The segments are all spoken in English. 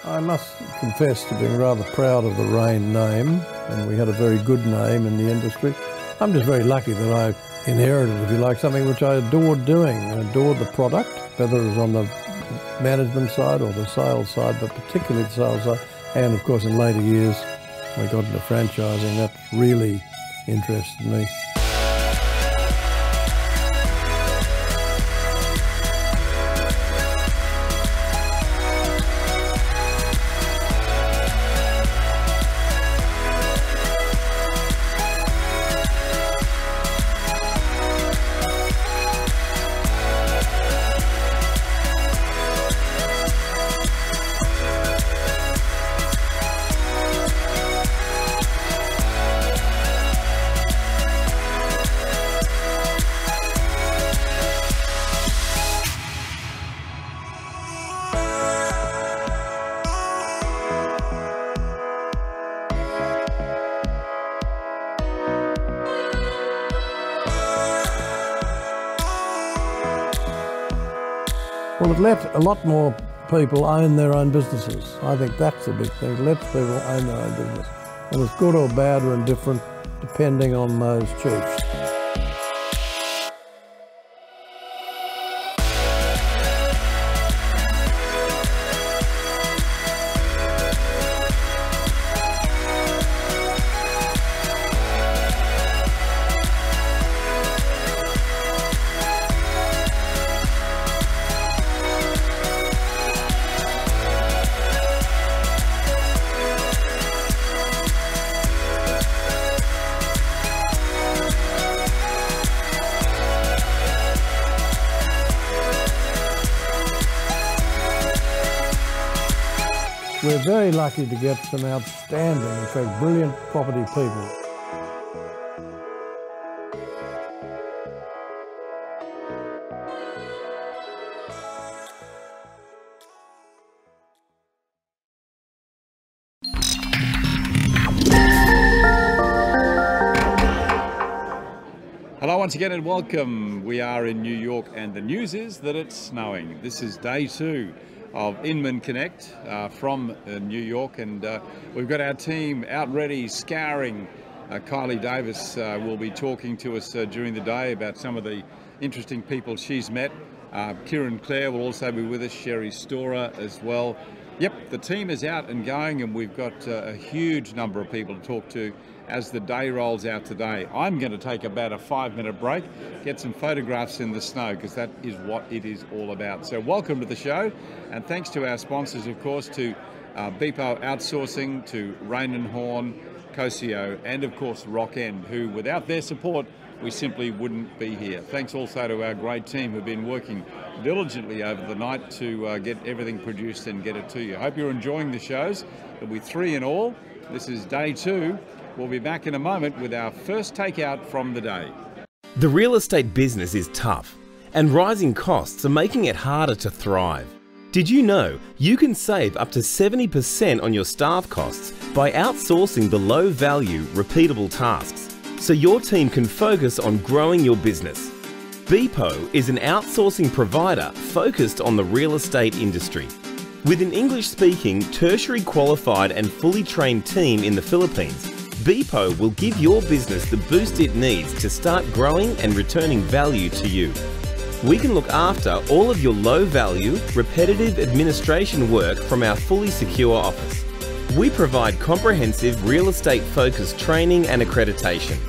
I must confess to being rather proud of the Raine name, and we had a very good name in the industry. I'm just very lucky that I inherited, if you like, something which I adored doing. I adored the product, whether it was on the management side or the sales side, but particularly the sales side. And of course, in later years, we got into franchising. That really interested me. Well, it let a lot more people own their own businesses. I think that's the big thing. It lets people own their own business. And it's good or bad or indifferent, depending on those chiefs. We're very lucky to get some outstanding, in fact, brilliant property people. Hello once again and welcome. We are in New York and the news is that it's snowing. This is day 2 of Inman Connect from New York, and we've got our team out ready, scouring. Kylie Davis will be talking to us during the day about some of the interesting people she's met. Kieran Clair will also be with us, Sherrie Storor as well. Yep, the team is out and going, and we've got a huge number of people to talk to as the day rolls out today. I'm going to take about a 5-minute break, get some photographs in the snow, because that is what it is all about. So welcome to the show, and thanks to our sponsors, of course, to Beepo Outsourcing, to Raine and Horne, Coicio, and of course Rockend, who without their support we simply wouldn't be here. Thanks also to our great team who've been working diligently over the night to get everything produced and get it to you. Hope you're enjoying the shows. There'll be 3 in all. This is day 2. We'll be back in a moment with our first takeout from the day. The real estate business is tough, and rising costs are making it harder to thrive. Did you know you can save up to 70% on your staff costs by outsourcing the low-value, repeatable tasks, so your team can focus on growing your business? Beepo is an outsourcing provider focused on the real estate industry. With an English-speaking, tertiary qualified and fully trained team in the Philippines, Beepo will give your business the boost it needs to start growing and returning value to you. We can look after all of your low-value, repetitive administration work from our fully secure office. We provide comprehensive real estate-focused training and accreditation.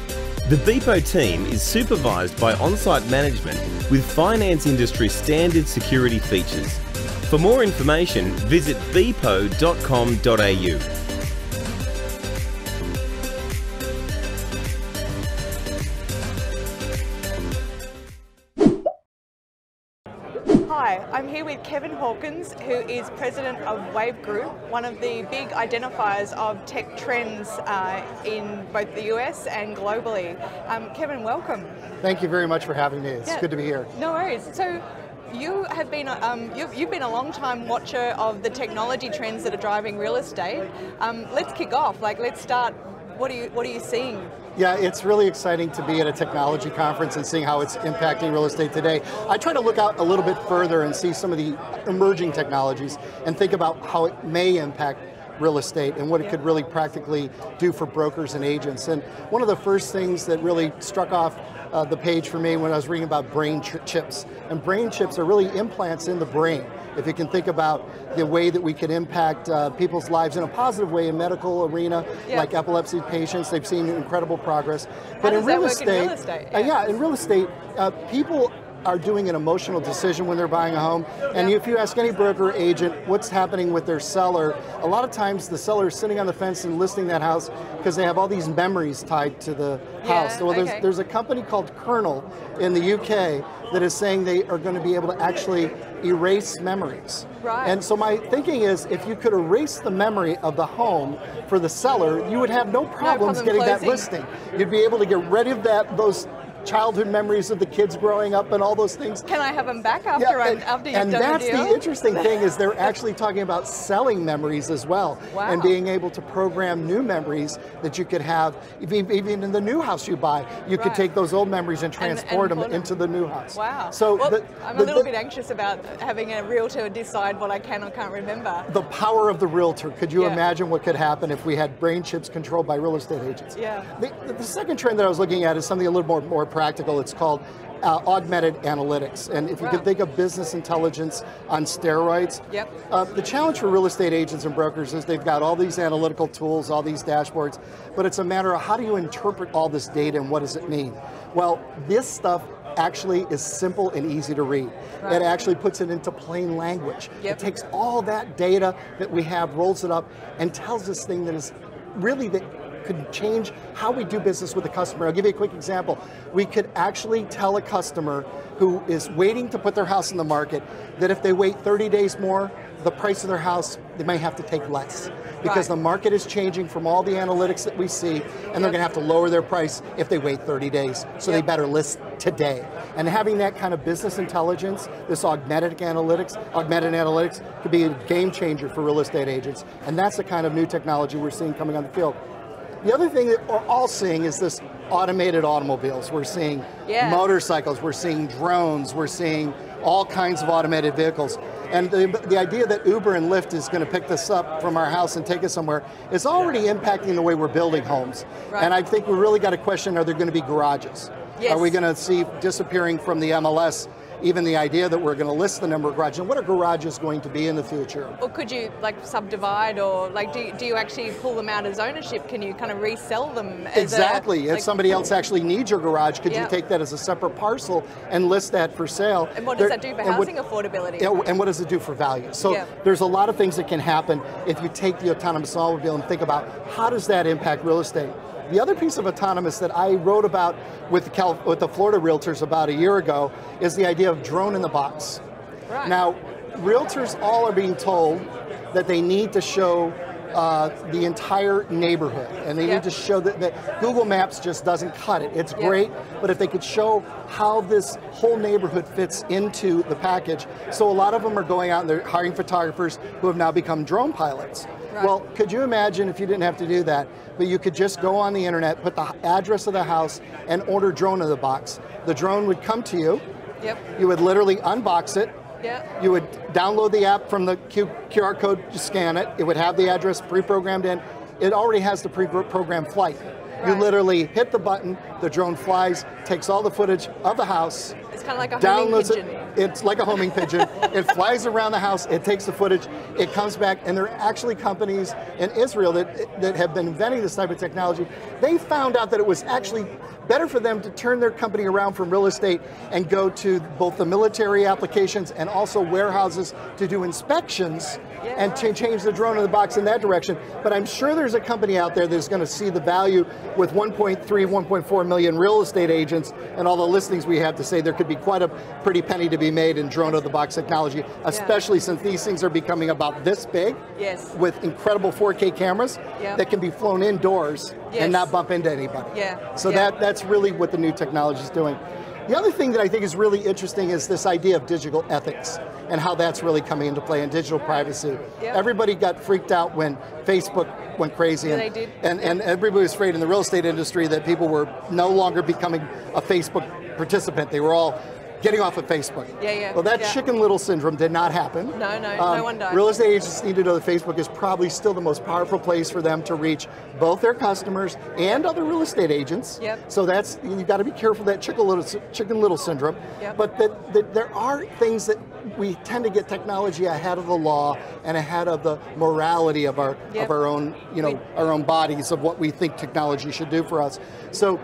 The Beepo team is supervised by on-site management with finance industry standard security features. For more information, visit beepo.com.au. Hi, I'm here with Kevin Hawkins, who is president of Wave Group, one of the big identifiers of tech trends in both the US and globally. Kevin, welcome. Thank you very much for having me. It's good to be here. No worries. So you have been you've been a long time watcher of the technology trends that are driving real estate. Let's kick off. Let's start what are you seeing? Yeah, it's really exciting to be at a technology conference and seeing how it's impacting real estate today. I try to look out a little bit further and see some of the emerging technologies and think about how it may impact real estate and what it could really practically do for brokers and agents. And one of the first things that really struck off the page for me when I was reading about brain chips. And brain chips are really implants in the brain. If you can think about the way that we can impact people's lives in a positive way in medical arena, like epilepsy patients, they've seen incredible progress. But in real estate, in real estate, people are doing an emotional decision when they're buying a home. And if you ask any broker or agent what's happening with their seller, a lot of times the seller is sitting on the fence and listing that house because they have all these memories tied to the house. Well, there's a company called Kernel in the UK that is saying they are going to be able to actually erase memories. Right. And so my thinking is, if you could erase the memory of the home for the seller, you would have no problems getting that listing. You'd be able to get rid of those childhood memories of the kids growing up and all those things. Can I have them back after you've done the deal? And that's the interesting thing, is they're actually talking about selling memories as well. Wow. And being able to program new memories that you could have, even in the new house you buy, you could take those old memories and transport them into the new house. Wow. So I'm a little bit anxious about having a realtor decide what I can or can't remember. The power of the realtor. Could you imagine what could happen if we had brain chips controlled by real estate agents? Yeah. The second trend that I was looking at is something a little more practical. It's called augmented analytics. And if you can think of business intelligence on steroids, the challenge for real estate agents and brokers is they've got all these analytical tools, all these dashboards, but it's a matter of how do you interpret all this data and what does it mean? Well, this stuff actually is simple and easy to read. It actually puts it into plain language. It takes all that data that we have, rolls it up, and tells us thing that is really could change how we do business with the customer. I'll give you a quick example. We could actually tell a customer who is waiting to put their house in the market that if they wait 30 days more, the price of their house, they may have to take less. Because the market is changing from all the analytics that we see, and they're going to have to lower their price if they wait 30 days. So they better list today. And having that kind of business intelligence, this augmented analytics could be a game changer for real estate agents. And that's the kind of new technology we're seeing coming on the field. The other thing that we're all seeing is this automated automobiles. We're seeing motorcycles, we're seeing drones, we're seeing all kinds of automated vehicles. And the idea that Uber and Lyft is going to pick this up from our house and take us somewhere is already impacting the way we're building homes. And I think we really got to question, are there going to be garages? Are we going to see disappearing from the MLS even the idea that we're going to list the number of garages, and what are garages going to be in the future? Or could you like subdivide, or like do you actually pull them out as ownership? Can you kind of resell them? Exactly. If somebody else actually needs your garage, could you take that as a separate parcel and list that for sale? And what does that do for housing affordability? And what does it do for value? So there's a lot of things that can happen if you take the autonomous automobile and think about how does that impact real estate. The other piece of autonomous that I wrote about with the Florida realtors about a year ago is the idea of drone in the box. Right. Now, realtors all are being told that they need to show the entire neighborhood, and they need to show that Google Maps just doesn't cut it. It's great, but if they could show how this whole neighborhood fits into the package. So a lot of them are going out and they're hiring photographers who have now become drone pilots. Right. Well, could you imagine if you didn't have to do that, but you could just go on the internet, put the address of the house, and order drone in the box. The drone would come to you. Yep. You would literally unbox it. Yep. You would download the app from the QR code, scan it. It would have the address pre-programmed in. It already has the pre-programmed flight. Right. You literally hit the button, the drone flies, takes all the footage of the house. It's kind of like a homing pigeon. It's like a homing pigeon. It flies around the house, it takes the footage, it comes back, and there are actually companies in Israel that have been inventing this type of technology. They found out that it was actually better for them to turn their company around from real estate and go to both the military applications and also warehouses to do inspections and change the drone in the box in that direction. But I'm sure there's a company out there that's going to see the value with 1.3, 1.4 million real estate agents and all the listings we have to say there could be quite a pretty penny to be made in drone of the box technology, especially since these things are becoming about this big with incredible 4K cameras that can be flown indoors and not bump into anybody. So that's really what the new technology is doing. The other thing that I think is really interesting is this idea of digital ethics and how that's really coming into play, and digital privacy. Yep. Everybody got freaked out when Facebook went crazy, and, they did. And everybody was afraid in the real estate industry that people were no longer becoming a Facebook participant. They were all getting off of Facebook. Well, that chicken little syndrome did not happen. No one died. Real estate agents need to know that Facebook is probably still the most powerful place for them to reach both their customers and other real estate agents. So that's, you got to be careful of that chicken little syndrome. But that there are things that we tend to get technology ahead of the law and ahead of the morality of our own, our own bodies, of what we think technology should do for us. So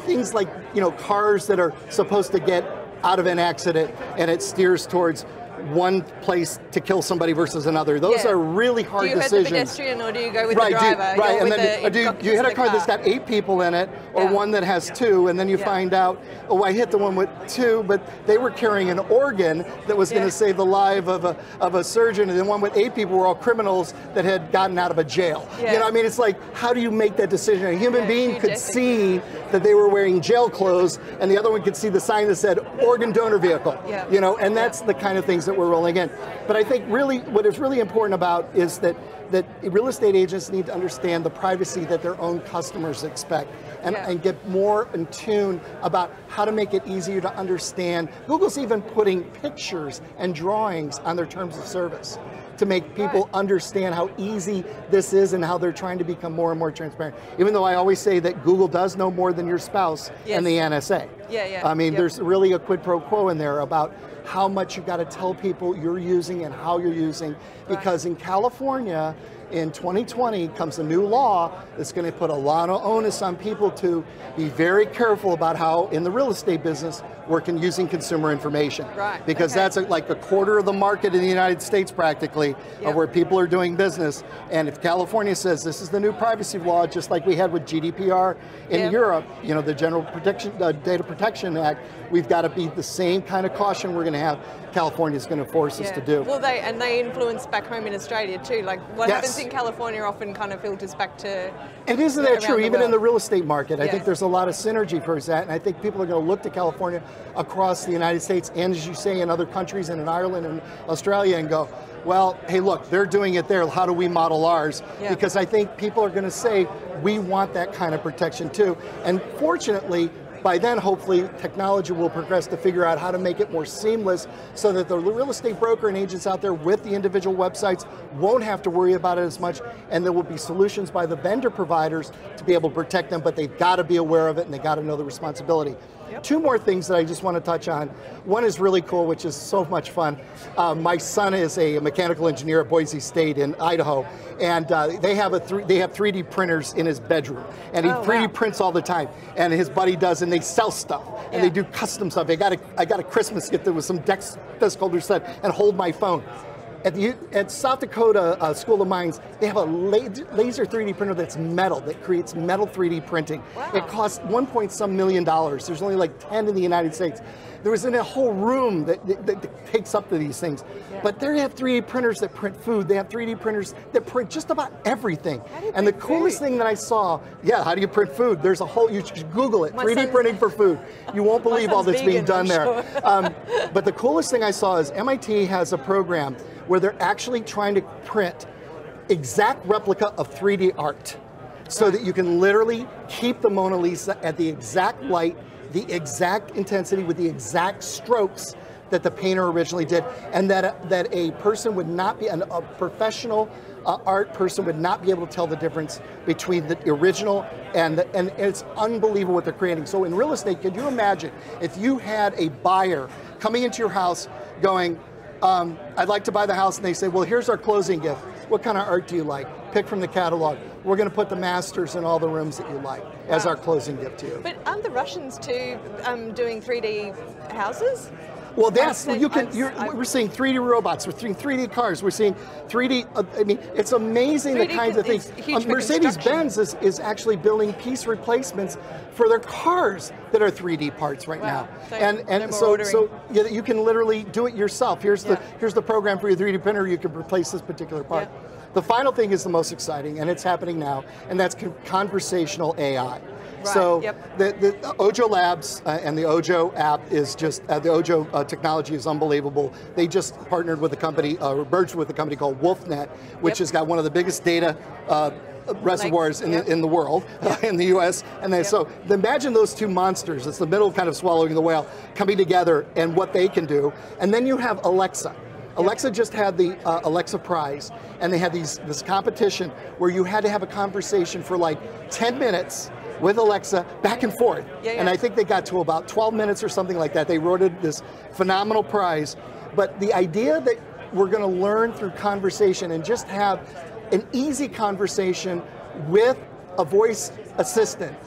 things like, cars that are supposed to get out of an accident and it steers towards one place to kill somebody versus another. Those are really hard decisions. Do you hurt the pedestrian, or do you go with the driver? And then do you hit a car that's got 8 people in it, or one that has 2, and then you find out, oh, I hit the one with 2, but they were carrying an organ that was going to save the life of a surgeon, and the one with 8 people were all criminals that had gotten out of a jail. It's like, how do you make that decision? A human being could see that they were wearing jail clothes, and the other one could see the sign that said organ donor vehicle. And that's the kind of things that we're rolling in. But I think really what is really important about is that real estate agents need to understand the privacy that their own customers expect, and get more in tune about how to make it easier to understand. Google's even putting pictures and drawings on their terms of service to make people understand how easy this is and how they're trying to become more and more transparent. Even though I always say that Google does know more than your spouse and the NSA. I mean, there's really a quid pro quo in there about how much you got to tell people you're using and how you're using, because in California, in 2020 comes a new law that's going to put a lot of onus on people to be very careful about how, in the real estate business, we're using consumer information. Because that's like a quarter of the market in the United States, practically, of where people are doing business. And if California says this is the new privacy law, just like we had with GDPR in Europe, the General Data Protection Act, we've got to be the same kind of caution we're going to have. California's going to force us to do. Well, they influence back home in Australia too. Like what happens in California often kind of filters back to. And isn't that true? Even in the real estate market, I think there's a lot of synergy for that, and I think people are going to look to California across the United States, and as you say, in other countries, and in Ireland and Australia, and go, well, hey, look, they're doing it there. How do we model ours? Because I think people are going to say, we want that kind of protection too. And fortunately, by then, hopefully, technology will progress to figure out how to make it more seamless so that the real estate broker and agents out there with the individual websites won't have to worry about it as much, and there will be solutions by the vendor providers to be able to protect them, but they've got to be aware of it and they got to know the responsibility. 2 more things that I just want to touch on. One is really cool, which is so much fun. My son is a mechanical engineer at Boise State in Idaho, and they have 3D printers in his bedroom, and he 3D prints all the time. And his buddy does, and they sell stuff, and they do custom stuff. I got a Christmas gift that was some desk holder set and hold my phone. At South Dakota School of Mines, they have a laser 3D printer that's metal, that creates metal 3D printing. It costs $1 million. There's only like 10 in the United States. There was in a whole room that takes up to these things. But they have 3D printers that print food. They have 3D printers that print just about everything. And the coolest thing that I saw, how do you print food? There's a whole, you just Google it, 3D printing for food. You won't believe all that's being done there. But the coolest thing I saw is MIT has a program where they're actually trying to print exact replica of 3D art so that you can literally keep the Mona Lisa at the exact light, the exact intensity, with the exact strokes that the painter originally did, and that a person would not be, a professional art person would not be able to tell the difference between the original and it's unbelievable what they're creating. So in real estate, could you imagine if you had a buyer coming into your house going, I'd like to buy the house, and they say, well, here's our closing gift. What kind of art do you like? Pick from the catalog. We're going to put the masters in all the rooms that you like as our closing gift to you. But aren't the Russians too doing 3D houses? Well, we're seeing 3D robots, we're seeing 3D cars, we're seeing 3D, I mean, it's amazing the kinds of things. Mercedes-Benz is actually building piece replacements for their cars that are 3D parts right now. So you can literally do it yourself. Here's the program for your 3D printer, you can replace this particular part. The final thing is the most exciting, and it's happening now, and that's conversational AI. Right. So Yep. the Ojo Labs and the Ojo app is just, the Ojo technology is unbelievable. They just partnered with a company, merged with a company called WolfNet, which has got one of the biggest data reservoirs in the world, in the US. And then, so imagine those two monsters, it's the middle kind of swallowing the whale, coming together and what they can do. And then you have Alexa. Alexa just had the Alexa Prize, and they had this competition where you had to have a conversation for like 10 minutes with Alexa back and forth. And I think they got to about 12 minutes or something like that. They awarded this phenomenal prize. But the idea that we're going to learn through conversation and just have an easy conversation with a voice assistant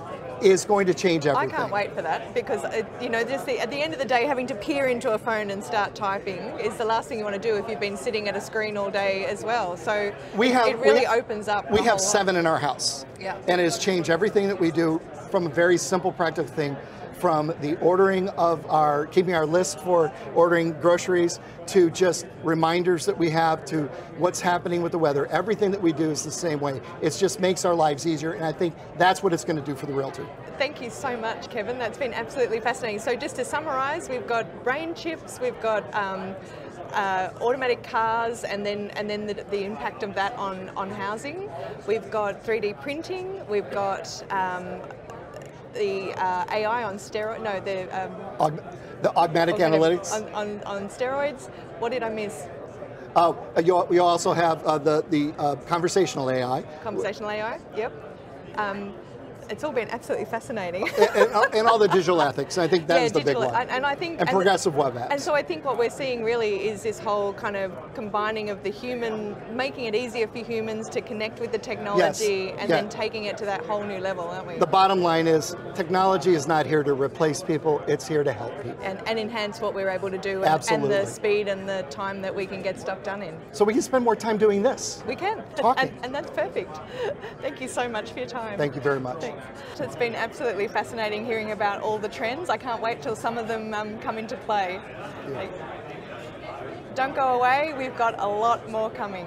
is going to change everything. I can't wait for that, because you know, just at the end of the day, having to peer into a phone and start typing is the last thing you want to do if you've been sitting at a screen all day as well. So it really opens up. We have 7 in our house, and it has changed everything that we do, from a very simple practical thing, from the ordering of keeping our list for ordering groceries, to just reminders that we have, to what's happening with the weather. Everything that we do is the same way. It just makes our lives easier, and I think that's what it's going to do for the realtor. Thank you so much, Kevin. That's been absolutely fascinating. So just to summarize, we've got brain chips, we've got automatic cars, and then the impact of that on housing. We've got 3D printing, we've got the AI on steroids, no, the augmented analytics. On steroids. What did I miss? We also have the conversational AI. Conversational AI, yep. It's all been absolutely fascinating. and all the digital ethics. I think that is the big one. And progressive web apps. And so I think what we're seeing really is this whole kind of combining of the human, making it easier for humans to connect with the technology, and then taking it to that whole new level, aren't we? The bottom line is, technology is not here to replace people, it's here to help people. And enhance what we're able to do, and the speed and the time that we can get stuff done in. So we can spend more time doing this. We can. Talking. And that's perfect. Thank you so much for your time. Thank you very much. Thanks. It's been absolutely fascinating hearing about all the trends. I can't wait till some of them come into play. Don't go away, we've got a lot more coming.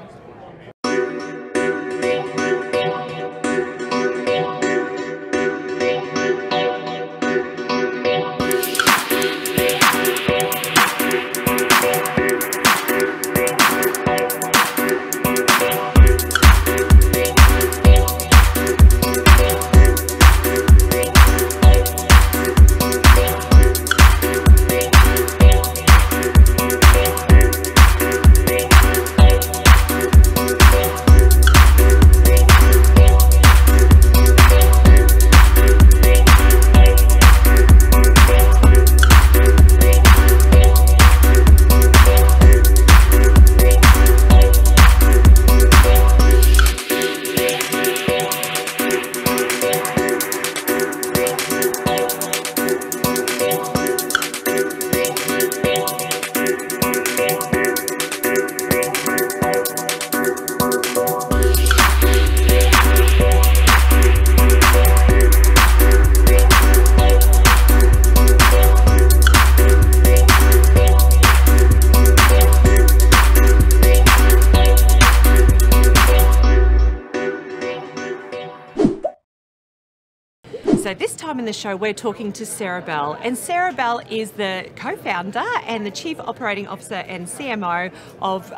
So this time in the show, we're talking to Sarah Bell, and Sarah Bell is the co-founder and the Chief Operating Officer and CMO of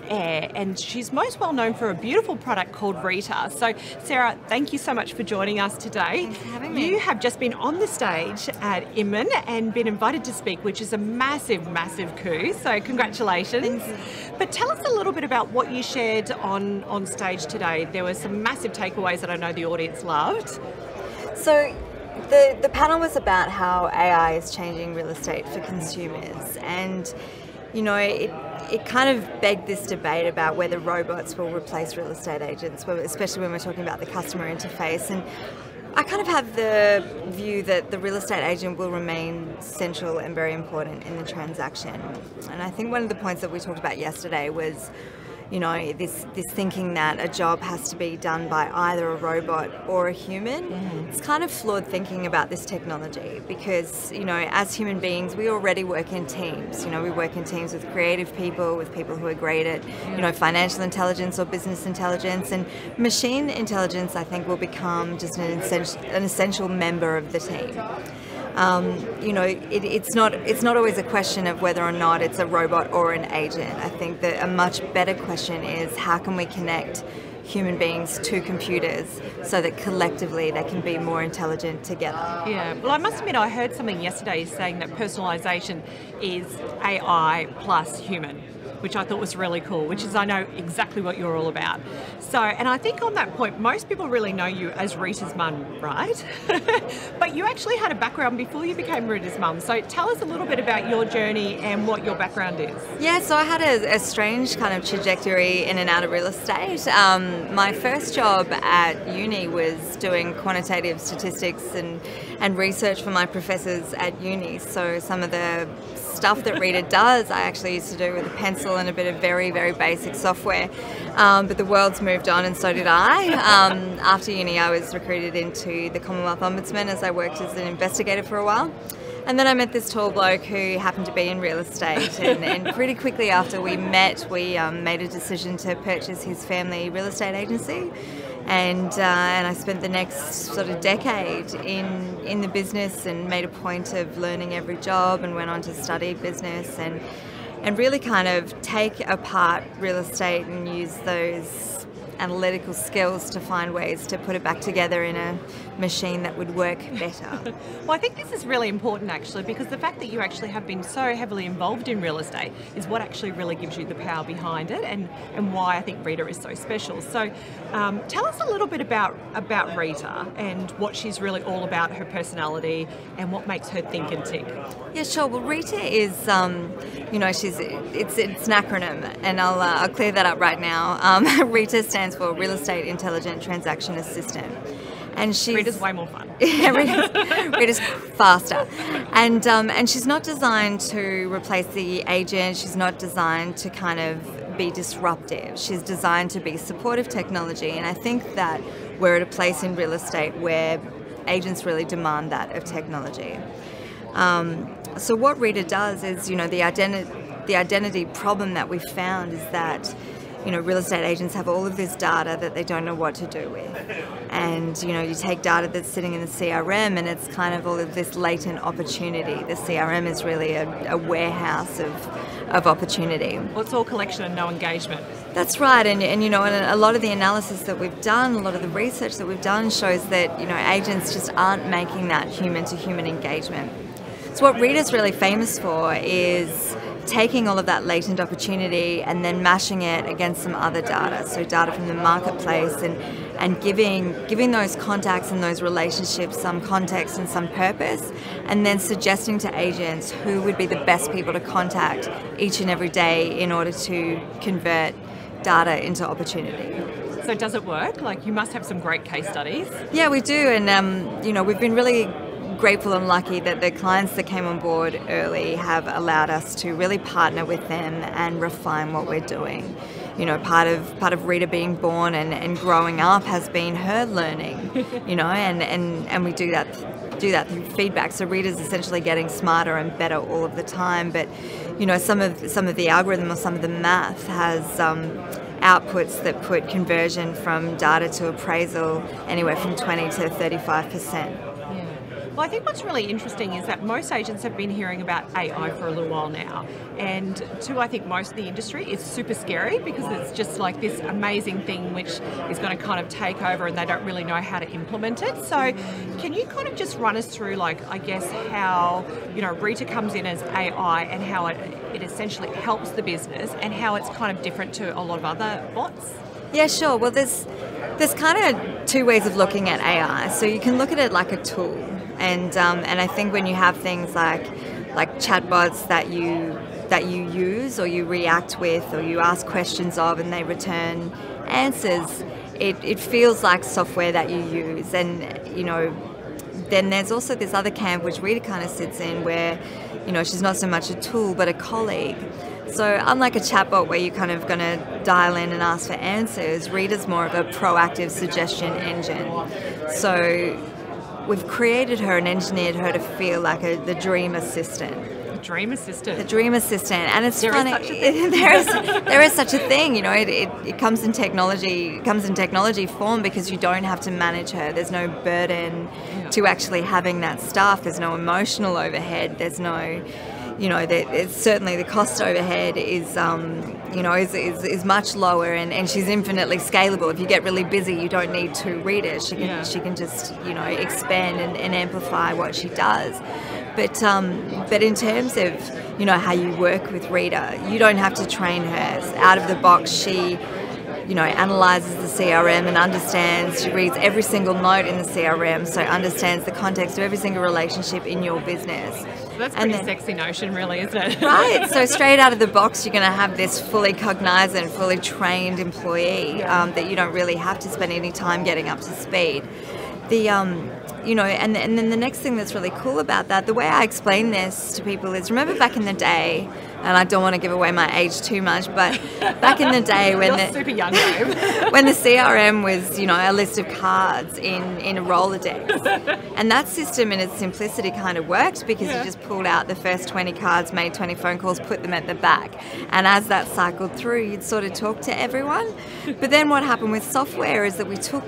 Air, and she's most well known for a beautiful product called Rediger. So Sarah, thank you so much for joining us today. Thanks for having me. You have just been on the stage at Inman and been invited to speak, which is a massive, massive coup, so congratulations. Thank you. But tell us a little bit about what you shared on stage today. There were some massive takeaways that I know the audience loved. So the panel was about how AI is changing real estate for consumers, and you know, it kind of begged this debate about whether robots will replace real estate agents, especially when we're talking about the customer interface. And I kind of have the view that the real estate agent will remain central and very important in the transaction. And I think one of the points that we talked about yesterday was, this thinking that a job has to be done by either a robot or a human. It's kind of flawed thinking about this technology because, as human beings, we already work in teams. We work in teams with creative people, with people who are great at, financial intelligence or business intelligence, and machine intelligence, I think, will become just an essential member of the team. It's not always a question of whether or not it's a robot or an agent. I think that a much better question is how can we connect human beings to computers so that collectively they can be more intelligent together. Yeah, well, I must admit I heard something yesterday saying that personalisation is AI plus human, which I thought was really cool, which is I know exactly what you're all about. So, and I think on that point, most people really know you as Rita's mum, right? But you actually had a background before you became Rita's mum. So tell us a little bit about your journey and what your background is. Yeah, so I had a strange kind of trajectory in and out of real estate. My first job at uni was doing quantitative statistics and research for my professors at uni. So some of the stuff that Rita does, I actually used to do with a pencil and a bit of very, very basic software. But the world's moved on and so did I. After uni, I was recruited into the Commonwealth Ombudsman as I worked as an investigator for a while. And then I met this tall bloke who happened to be in real estate, and pretty quickly after we met, we made a decision to purchase his family real estate agency. And I spent the next sort of decade in the business and made a point of learning every job and went on to study business and really kind of take apart real estate and use those analytical skills to find ways to put it back together in a machine that would work better. Well, I think this is really important actually, because the fact that you actually have been so heavily involved in real estate is what actually really gives you the power behind it and why I think Rita is so special. So tell us a little bit about Rita and what she's really all about, her personality and what makes her think and tick. Yeah, sure. Well, Rita is, it's an acronym, and I'll clear that up right now. Rita stands for Real Estate Intelligent Transaction Assistant. And Rita's way more fun. Yeah, Rita's faster. And she's not designed to replace the agent. She's not designed to kind of be disruptive. She's designed to be supportive technology. And I think that we're at a place in real estate where agents really demand that of technology. So what Rita does is, the identity problem that we've found is that real estate agents have all of this data that they don't know what to do with. And, you take data that's sitting in the CRM and it's kind of all of this latent opportunity. The CRM is really a warehouse of opportunity. Well, it's all collection and no engagement. That's right. And a lot of the analysis that we've done, a lot of the research that we've done shows that, agents just aren't making that human-to-human engagement. So what Rita's really famous for is taking all of that latent opportunity and then mashing it against some other data, so data from the marketplace, and giving those contacts and those relationships some context and some purpose, and then suggesting to agents who would be the best people to contact each and every day in order to convert data into opportunity. So does it work? Like, you must have some great case studies. Yeah, we do, and we've been really grateful and lucky that the clients that came on board early have allowed us to really partner with them and refine what we're doing. Part of Rita being born and growing up has been her learning, and we do that through feedback. So Rita's essentially getting smarter and better all of the time. But some of the algorithm or some of the math has outputs that put conversion from data to appraisal anywhere from 20 to 35%. Well, I think what's really interesting is that most agents have been hearing about AI for a little while now. And to, I think, most of the industry, it's super scary because it's just like this amazing thing which is going to kind of take over and they don't really know how to implement it. So can you kind of just run us through, like, I guess, how, Rita comes in as AI and how it essentially helps the business and how it's kind of different to a lot of other bots? Yeah, sure. Well, there's kind of two ways of looking at AI. So you can look at it like a tool. And I think when you have things like chatbots that you use or you react with or you ask questions of and they return answers, it feels like software that you use. And then there's also this other camp which Rita kind of sits in where she's not so much a tool but a colleague. So unlike a chatbot where you're kind of going to dial in and ask for answers, Rita's more of a proactive suggestion engine. So we've created her and engineered her to feel like the dream assistant. Dream assistant. The dream assistant, and it's there funny. There is such a thing, you know. It comes in technology. It comes in technology form because you don't have to manage her. There's no burden to actually having that staff. There's no emotional overhead. There's no, you know, it's certainly the cost overhead is, you know, is much lower, and she's infinitely scalable. If you get really busy, you don't need to read it. She can just, you know, expand and amplify what she does. But in terms of, you know, how you work with Rita, you don't have to train her. Out of the box, she, you know, analyzes the CRM and understands, she reads every single note in the CRM, so understands the context of every single relationship in your business. That's a pretty sexy notion, really, isn't it? Right, so straight out of the box, you're going to have this fully cognizant, fully trained employee that you don't really have to spend any time getting up to speed. You know, and then the next thing that's really cool about that, the way I explain this to people is, remember back in the day, and I don't want to give away my age too much, but back in the day when super young, babe. when the CRM was, you know, a list of cards in a Rolodex, and that system in its simplicity kind of worked because you just pulled out the first 20 cards, made 20 phone calls, put them at the back, and as that cycled through, you'd sort of talk to everyone. But then what happened with software is that we took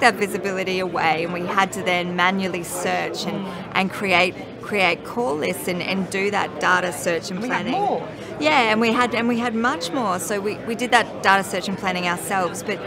that visibility away, and we had to then manually search and create call lists and do that data search and planning. We had more. Yeah, and we had much more. So we did that data search and planning ourselves. But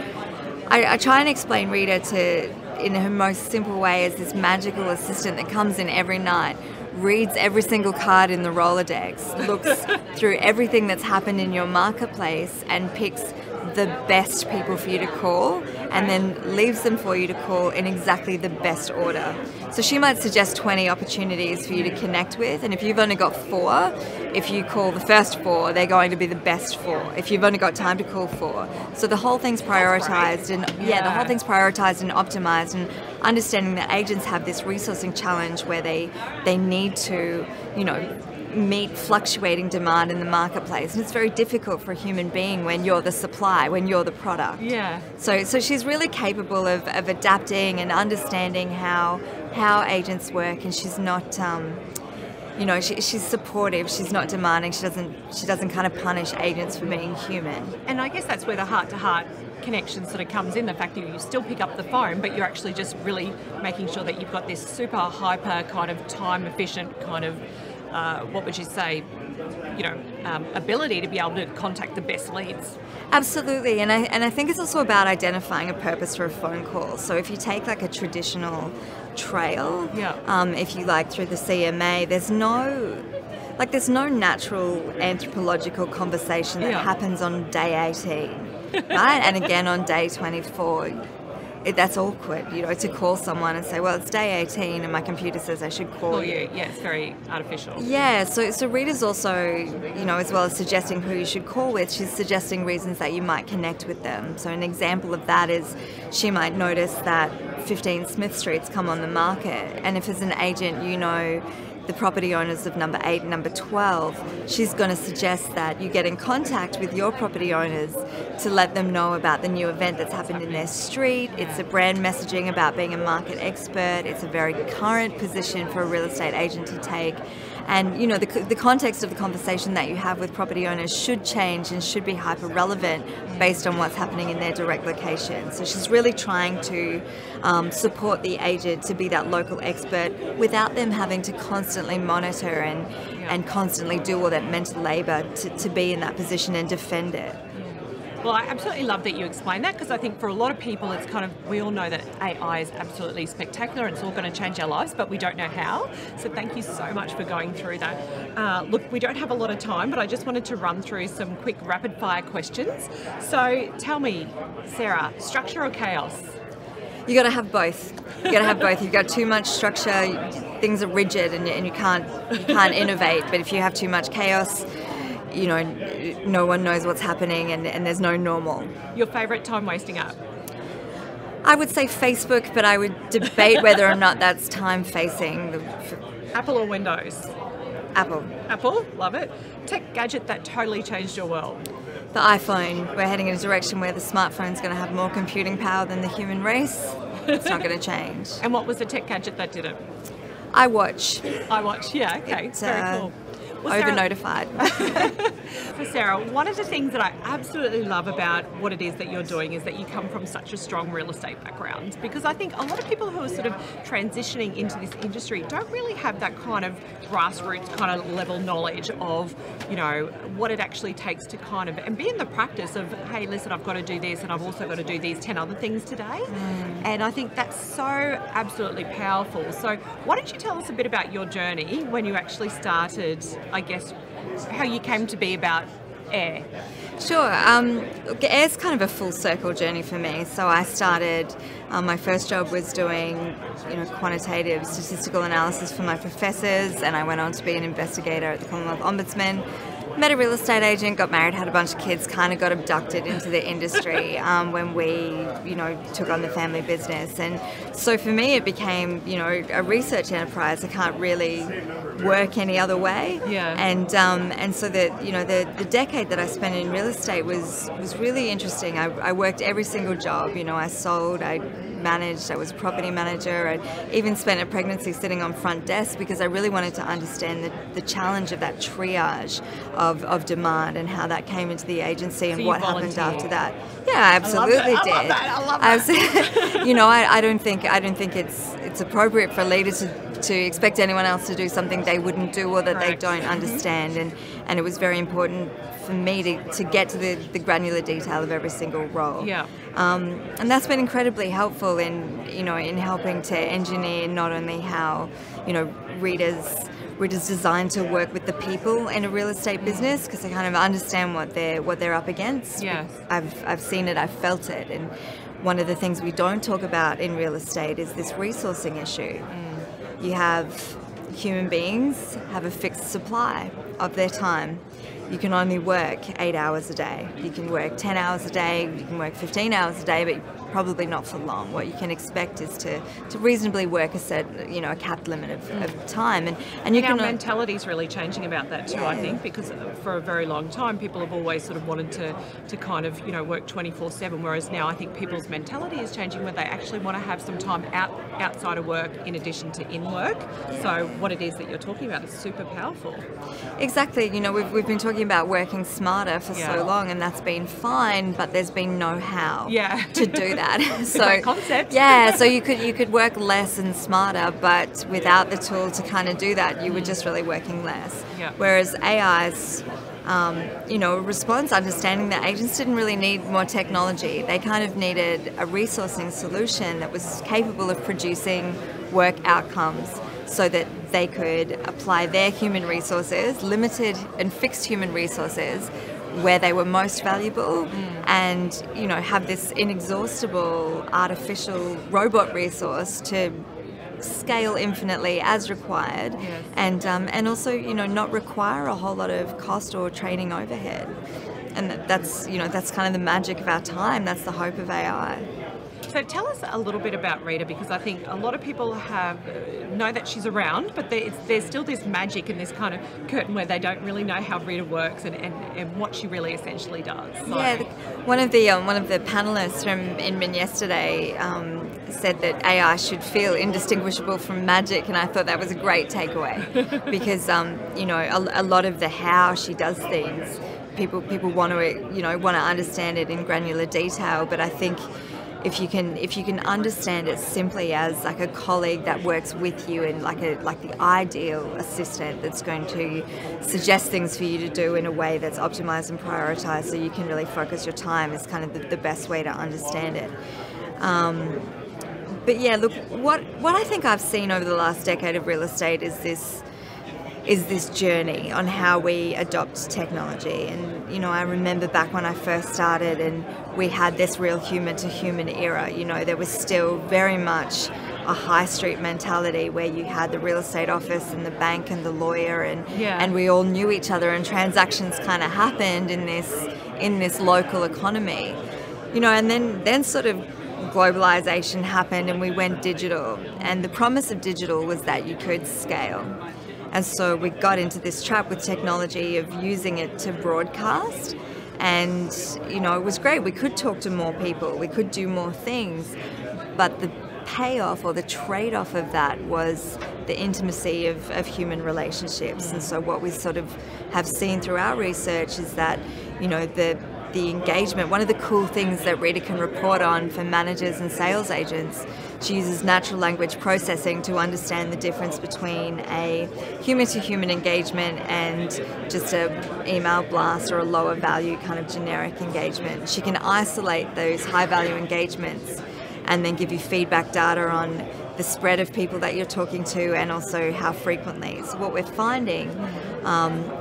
I try and explain Rita in her most simple way as this magical assistant that comes in every night, reads every single card in the Rolodex, looks through everything that's happened in your marketplace, and picks the best people for you to call, and then leaves them for you to call in exactly the best order. So she might suggest 20 opportunities for you to connect with, and if you've only got 4, if you call the first 4, they're going to be the best 4. If you've only got time to call 4. So the whole thing's prioritized, and the whole thing's prioritized and optimized, and understanding that agents have this resourcing challenge where they need to, you know, meet fluctuating demand in the marketplace, and it's very difficult for a human being when you're the supply, when you're the product. Yeah. So she's really capable of adapting and understanding how agents work, and she's not, you know, she's supportive. She's not demanding. She doesn't kind of punish agents for being human. And I guess that's where the heart-to-heart connection sort of comes in, the fact that you still pick up the phone, but you're actually just really making sure that you've got this super hyper kind of time efficient kind of what would you say, you know, ability to be able to contact the best leads. Absolutely, and I think it's also about identifying a purpose for a phone call. So if you take like a traditional trail, if you like, through the CMA, there's no natural anthropological conversation that happens on day 18, right? And again on day 24. That's awkward, you know, to call someone and say, well, it's day 18 and my computer says I should call you. Yeah, it's very artificial. Yeah, so Rita's also, you know, as well as suggesting who you should call with, she's suggesting reasons that you might connect with them. So an example of that is she might notice that 15 Smith Street's come on the market, and if as an agent you know the property owners of number 8 and number 12, she's going to suggest that you get in contact with your property owners to let them know about the new event that's happened in their street. It's a brand messaging about being a market expert. It's a very current position for a real estate agent to take. And, you know, the context of the conversation that you have with property owners should change and should be hyper relevant based on what's happening in their direct location. So she's really trying to support the agent to be that local expert without them having to constantly monitor and constantly do all that mental labor to be in that position and defend it. Well, I absolutely love that you explained that, because I think for a lot of people it's kind of, we all know that AI is absolutely spectacular and it's all going to change our lives, but we don't know how. So thank you so much for going through that. Look, we don't have a lot of time, but I just wanted to run through some quick rapid fire questions. So tell me, Sarah, structure or chaos? You got to have both. You got to have both. You've got too much structure, things are rigid and you can't innovate. But if you have too much chaos, you know, no one knows what's happening and there's no normal. Your favourite time-wasting app? I would say Facebook, but I would debate whether or not that's time-facing. Apple or Windows? Apple. Apple, love it. Tech gadget that totally changed your world. The iPhone. We're heading in a direction where the smartphone's going to have more computing power than the human race. It's not going to change. And what was the tech gadget that did it? iWatch. iWatch, yeah, okay. It's, very cool. Well, over-notified. For Sarah, one of the things that I absolutely love about what it is that you're doing is that you come from such a strong real estate background, because I think a lot of people who are sort of transitioning into this industry don't really have that kind of grassroots kind of level knowledge of, you know, what it actually takes to kind of, and be in the practice of, hey, listen, I've got to do this and I've also got to do these 10 other things today. And I think that's so absolutely powerful. So why don't you tell us a bit about your journey when you actually started, I guess, how you came to be about AIR. Sure. Look, AIR's kind of a full circle journey for me. So I started, my first job was doing, quantitative statistical analysis for my professors, and I went on to be an investigator at the Commonwealth Ombudsman. Met a real estate agent, got married, had a bunch of kids, kind of got abducted into the industry when we, took on the family business. And so for me, it became, a research enterprise. I can't really work any other way. Yeah. And so the decade that I spent in real estate was really interesting. I worked every single job. I sold, I managed, I was a property manager. I even spent a pregnancy sitting on front desk because I really wanted to understand the challenge of that triage of demand and how that came into the agency and what happened after that. Yeah, I absolutely did. I love that. I don't think it's appropriate for a leader to expect anyone else to do something they wouldn't do or that they don't understand. And it was very important for me to get to the granular detail of every single role. Yeah. And that's been incredibly helpful in helping to engineer not only how readers designed to work with the people in a real estate business, because I kind of understand what they're up against. Yes. I've seen it, I've felt it, and one of the things we don't talk about in real estate is this resourcing issue. You have human beings have a fixed supply of their time. You can only work 8 hours a day. You can work 10 hours a day, you can work 15 hours a day, but probably not for long. What you can expect is to reasonably work a capped limit of time. And you our can mentality is really changing about that too, I think, because for a very long time people have always sort of wanted to kind of work 24/7, whereas now I think people's mentality is changing where they actually want to have some time outside of work in addition to in work. So what it is that you're talking about is super powerful. Exactly. We've been talking about working smarter for so long, and that's been fine, but there's been no how to do that. So great concept. Yeah, so you could work less and smarter, but without the tool to kind of do that, you were just really working less. Yeah. Whereas AI's response, understanding that agents didn't really need more technology. They kind of needed a resourcing solution that was capable of producing work outcomes so that they could apply their human resources, limited and fixed human resources, where they were most valuable, and have this inexhaustible artificial robot resource to scale infinitely as required. Yes. And also not require a whole lot of cost or training overhead. And that's kind of the magic of our time. That's the hope of AI. So tell us a little bit about Rita, because I think a lot of people know that she's around, but there's still this magic and this kind of curtain where they don't really know how Rita works and what she really essentially does. So. Yeah, one of the panelists from Inman yesterday said that AI should feel indistinguishable from magic, and I thought that was a great takeaway because a lot of the how she does things, people want to understand it in granular detail, but I think if you can understand it simply as like a colleague that works with you and like the ideal assistant that's going to suggest things for you to do in a way that's optimized and prioritized so you can really focus your time, is kind of the best way to understand it. But yeah, look, what I think I've seen over the last decade of real estate is this journey on how we adopt technology. And I remember back when I first started and we had this real human to human era, there was still very much a high street mentality where you had the real estate office and the bank and the lawyer and we all knew each other, and transactions kind of happened in this local economy. And then sort of globalization happened and we went digital, and the promise of digital was that you could scale. And so we got into this trap with technology of using it to broadcast. And, you know, it was great. We could talk to more people. We could do more things. But the payoff or the trade-off of that was the intimacy of human relationships. And so what we sort of have seen through our research is that, you know, the engagement, one of the cool things that Rediger can report on for managers and sales agents, she uses natural language processing to understand the difference between a human-to-human engagement and just a email blast or a lower value kind of generic engagement. She can isolate those high-value engagements and then give you feedback data on the spread of people that you're talking to and also how frequently. So what we're finding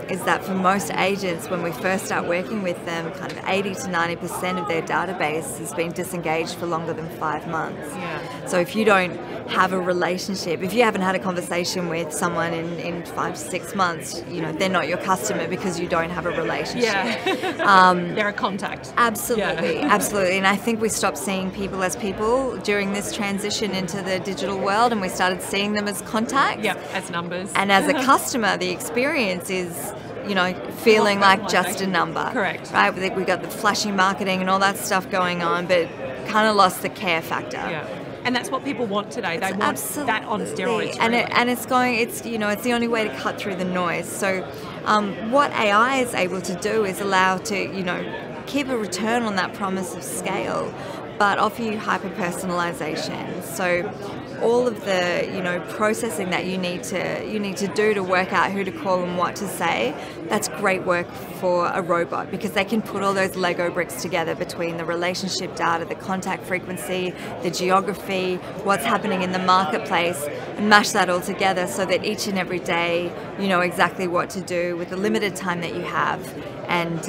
is that for most agents, when we first start working with them, kind of 80 to 90% of their database has been disengaged for longer than 5 months. Yeah. So if you don't have a relationship, if you haven't had a conversation with someone in 5 to 6 months, you know, they're not your customer because you don't have a relationship. Yeah. They're a contact. Absolutely, yeah. Absolutely. And I think we stopped seeing people as people during this transition into the digital world, and we started seeing them as contacts. Yeah, as numbers. And as a customer, the experience is, you know, feeling like just a number. Correct. Right? We got the flashy marketing and all that stuff going on, but kind of lost the care factor. Yeah. And that's what people want today. They want that on steroids. And it's you know, it's the only way to cut through the noise. So what AI is able to do is allow to, you know, keep a return on that promise of scale, but offer you hyper-personalization. So all of the, you know, processing that you need to do to work out who to call and what to say, that's great work for a robot, because they can put all those Lego bricks together between the relationship data, the contact frequency, the geography, what's happening in the marketplace, and mash that all together so that each and every day you know exactly what to do with the limited time that you have, and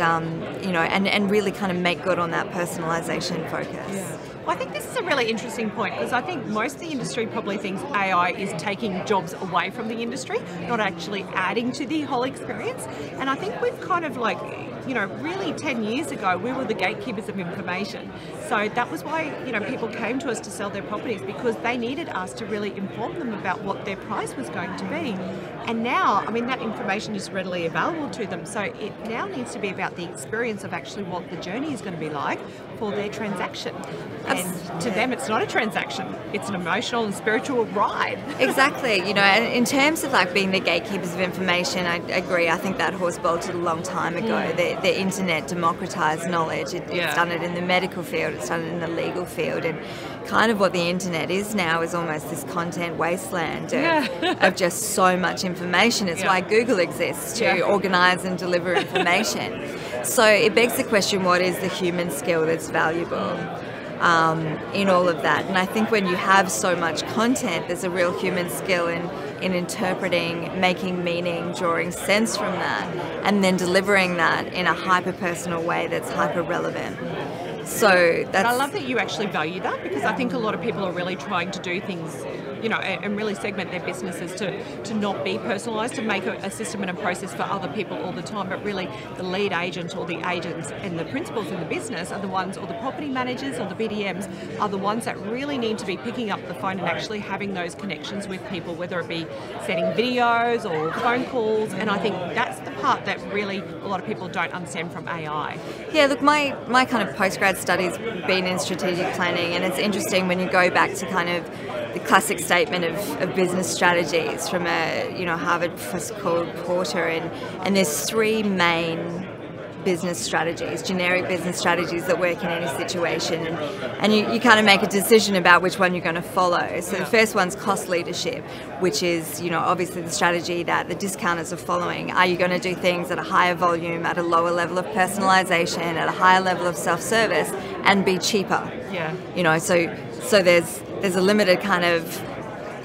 you know, and really kind of make good on that personalization focus. Yeah. Well, I think this is a really interesting point, because I think most of the industry probably thinks AI is taking jobs away from the industry, not actually adding to the whole experience. And I think we've kind of like, you know, really 10 years ago, we were the gatekeepers of information. So that was why, you know, people came to us to sell their properties, because they needed us to really inform them about what their price was going to be. And now, I mean, that information is readily available to them. So it now needs to be about the experience of actually what the journey is going to be like for their transaction. And to them, it's not a transaction. It's an emotional and spiritual ride. Exactly. You know, and in terms of like being the gatekeepers of information, I agree. I think that horse bolted a long time ago. The internet democratized knowledge. It's done it in the medical field. It's done it in the legal field. And kind of what the internet is now is almost this content wasteland of just so much information. It's why Google exists, to organize and deliver information. So it begs the question, what is the human skill that's valuable in all of that? And I think when you have so much content, there's a real human skill in interpreting, making meaning, drawing sense from that, and then delivering that in a hyper-personal way that's hyper-relevant. So that's... I love that you actually value that, because I think a lot of people are really trying to do things, you know, and really segment their businesses to not be personalised, to make a system and a process for other people all the time. But really, the lead agent or the agents and the principals in the business are the ones, or the property managers or the BDMs are the ones that really need to be picking up the phone and actually having those connections with people, whether it be sending videos or phone calls. And I think that's the part that really a lot of people don't understand from AI. Yeah, look, my kind of postgrad study's been in strategic planning, and it's interesting when you go back to kind of the classic statement of business strategies from a, you know, Harvard professor called Porter, and there's 3 main business strategies, generic business strategies that work in any situation, and you kind of make a decision about which one you're going to follow. So the first one's cost leadership, which is, you know, obviously the strategy that the discounters are following. Are you going to do things at a higher volume, at a lower level of personalization, at a higher level of self-service, and be cheaper? Yeah. You know, so there's a limited kind of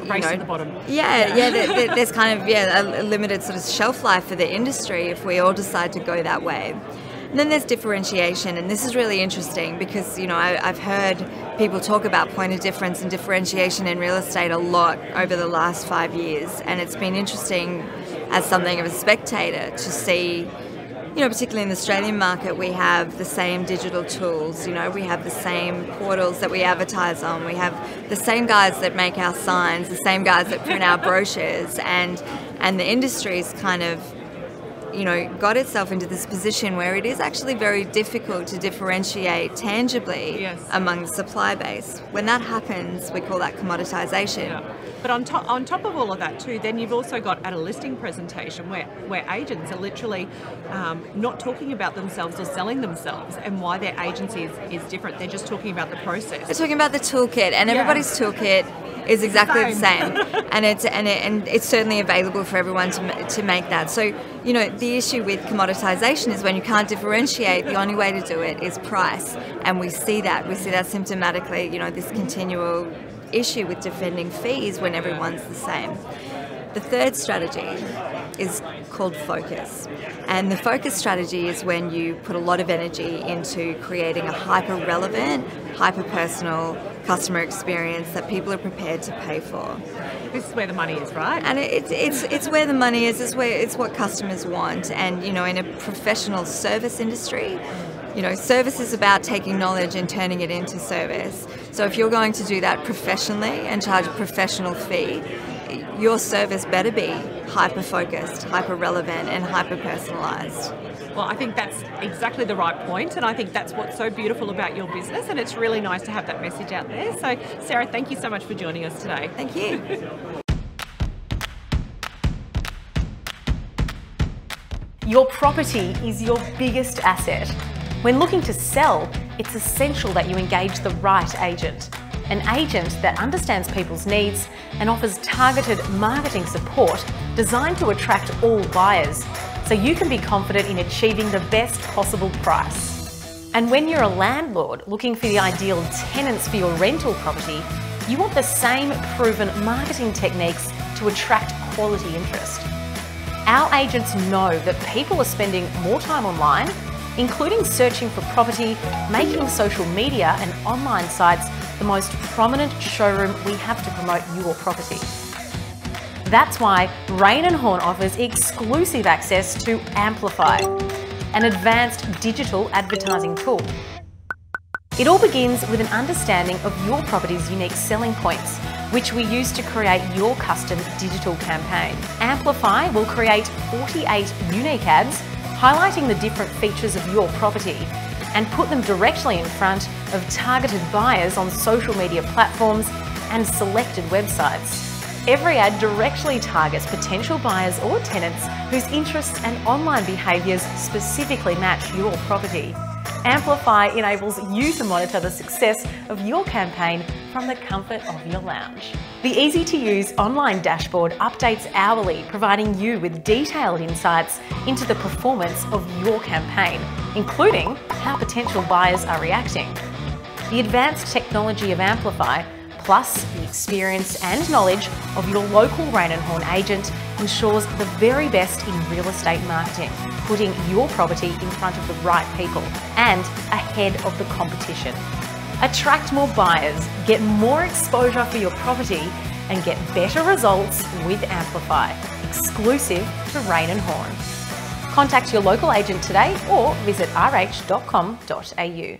race at the bottom. There's kind of a limited sort of shelf life for the industry if we all decide to go that way. And then there's differentiation, and this is really interesting because, you know, I've heard people talk about point of difference and differentiation in real estate a lot over the last 5 years, and it's been interesting as something of a spectator to see, you know, particularly in the Australian market, we have the same digital tools, you know, we have the same portals that we advertise on, we have the same guys that make our signs, the same guys that print our brochures, and And the industry's kind of, got itself into this position where it is actually very difficult to differentiate tangibly among the supply base. When that happens, we call that commoditization. Yeah. But on top of all of that too, then you've also got at a listing presentation where agents are literally not talking about themselves or selling themselves and why their agency is different. They're just talking about the process. They're talking about the toolkit, and everybody's toolkit is exactly the same, and it's certainly available for everyone to make that. So the issue with commoditization is when you can't differentiate, the only way to do it is price, and we see that symptomatically. This continual issue with defending fees when everyone's the same. The third strategy is called focus. And the focus strategy is when you put a lot of energy into creating a hyper-relevant, hyper-personal customer experience that people are prepared to pay for. This is where the money is, right? And it's where the money is, it's what customers want. And, in a professional service industry, service is about taking knowledge and turning it into service. So if you're going to do that professionally and charge a professional fee, your service better be hyper-focused, hyper-relevant, and hyper-personalised. Well, I think that's exactly the right point, and I think that's what's so beautiful about your business, and it's really nice to have that message out there. So, Sarah, thank you so much for joining us today. Thank you. Your property is your biggest asset. When looking to sell, it's essential that you engage the right agent. An agent that understands people's needs and offers targeted marketing support designed to attract all buyers, so you can be confident in achieving the best possible price. And when you're a landlord looking for the ideal tenants for your rental property, you want the same proven marketing techniques to attract quality interest. Our agents know that people are spending more time online, including searching for property, making social media and online sites the most prominent showroom we have to promote your property. That's why Raine and Horne offers exclusive access to Amplify, an advanced digital advertising tool. It all begins with an understanding of your property's unique selling points, which we use to create your custom digital campaign. Amplify will create 48 unique ads highlighting the different features of your property and put them directly in front of targeted buyers on social media platforms and selected websites. Every ad directly targets potential buyers or tenants whose interests and online behaviours specifically match your property. Amplify enables you to monitor the success of your campaign from the comfort of your lounge. The easy-to-use online dashboard updates hourly, providing you with detailed insights into the performance of your campaign, including how potential buyers are reacting. The advanced technology of Amplify, plus the experience and knowledge of your local Raine and Horne agent, ensures the very best in real estate marketing, putting your property in front of the right people and ahead of the competition. Attract more buyers, get more exposure for your property, and get better results with Amplify, exclusive to Raine and Horne. Contact your local agent today or visit rh.com.au.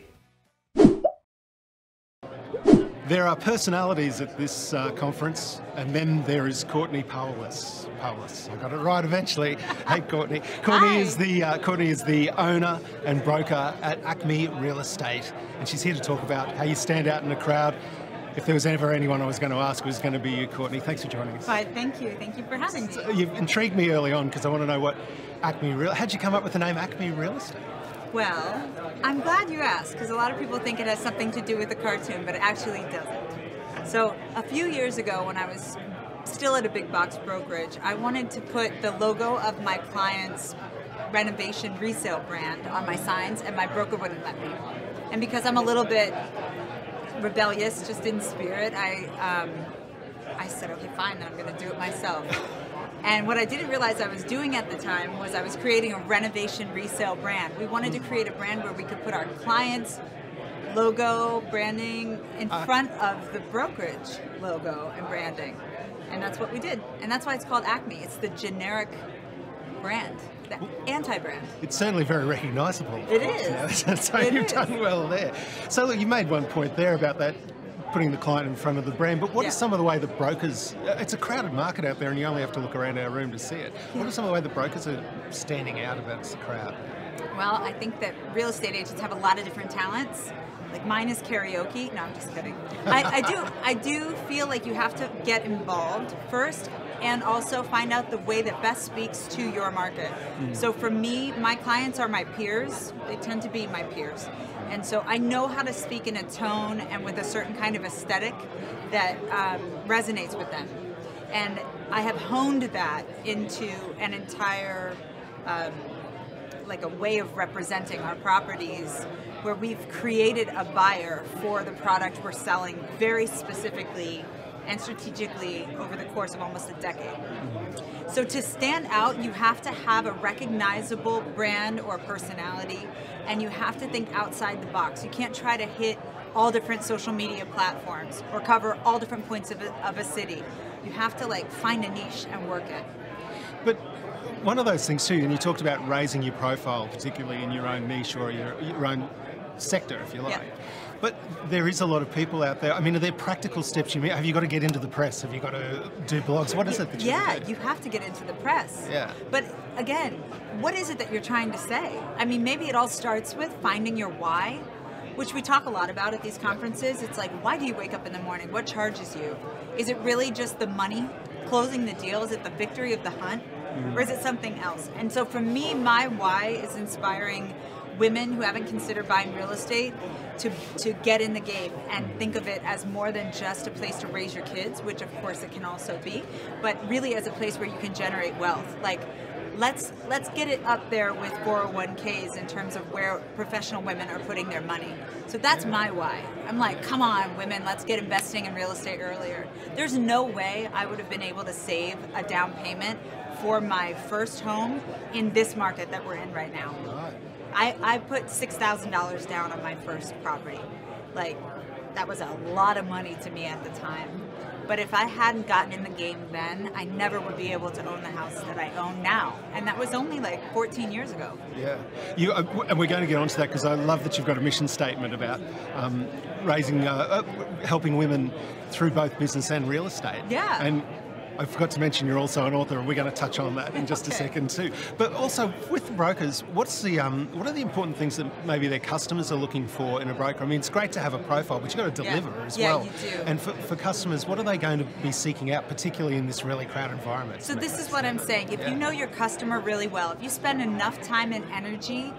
There are personalities at this conference, and then there is Courtney Poulos. I got it right eventually. Hey, Courtney. Courtney is the owner and broker at Acme Real Estate, and she's here to talk about how you stand out in the crowd. If there was ever anyone I was going to ask, it was going to be you, Courtney. Thanks for joining us. Hi, thank you. Thank you for having me. You've intrigued me early on because I want to know what Acme Real. How'd you come up with the name Acme Real Estate? Well, I'm glad you asked, because a lot of people think it has something to do with the cartoon, but it actually doesn't. So a few years ago, when I was still at a big box brokerage, I wanted to put the logo of my client's renovation resale brand on my signs, and my broker wouldn't let me. And because I'm a little bit rebellious, just in spirit, I said, okay, fine, then I'm going to do it myself. And what I didn't realize I was doing at the time was I was creating a renovation resale brand. We wanted to create a brand where we could put our clients' logo, branding in front of the brokerage logo and branding. And that's what we did. And that's why it's called Acme. It's the generic brand, the anti-brand. It's certainly very recognisable. It is. So you've done well there. So look, you made one point there about that putting the client in front of the brand, but what are some of the way that brokers, it's a crowded market out there and you only have to look around our room to see it. What are some of the way that brokers are standing out against the crowd? Well, I think that real estate agents have a lot of different talents. Like mine is karaoke. No, I'm just kidding. I do feel like you have to get involved first and also find out the way that best speaks to your market. So for me, my clients are my peers. They tend to be my peers. And so I know how to speak in a tone and with a certain kind of aesthetic that resonates with them. And I have honed that into an entire like a way of representing our properties where we've created a buyer for the product we're selling very specifically and strategically over the course of almost a decade. So to stand out, you have to have a recognizable brand or personality, and you have to think outside the box. You can't try to hit all different social media platforms or cover all different points of a city. You have to like find a niche and work it. But one of those things too, and you talked about raising your profile, particularly in your own niche or your own sector, if you like. But there is a lot of people out there. I mean, are there practical steps you mean? Have you got to get into the press? Have you got to do blogs? What is it that you do? You have to get into the press. Yeah. But again, what is it that you're trying to say? I mean, maybe it all starts with finding your why, which we talk a lot about at these conferences. It's like, why do you wake up in the morning? What charges you? Is it really just the money, closing the deal? Is it the victory of the hunt? Or is it something else? And so for me, my why is inspiring women who haven't considered buying real estate to get in the game and think of it as more than just a place to raise your kids, which of course it can also be, but really as a place where you can generate wealth. Like, let's get it up there with 401ks in terms of where professional women are putting their money. So that's my why. I'm like, come on, women, let's get investing in real estate earlier. There's no way I would have been able to save a down payment for my first home in this market that we're in right now. I put $6,000 down on my first property. Like, that was a lot of money to me at the time. But if I hadn't gotten in the game then, I never would be able to own the house that I own now. And that was only like 14 years ago. Yeah. And we're going to get onto that because I love that you've got a mission statement about helping women through both business and real estate. Yeah. And I forgot to mention you're also an author, and we're going to touch on that in just a second too. But also with brokers, what are the important things that maybe their customers are looking for in a broker? I mean, it's great to have a profile, but you've got to deliver as well. Yeah, you do. And for customers, what are they going to be seeking out, particularly in this really crowded environment? So this is what I'm saying. If you know your customer really well, if you spend enough time and energy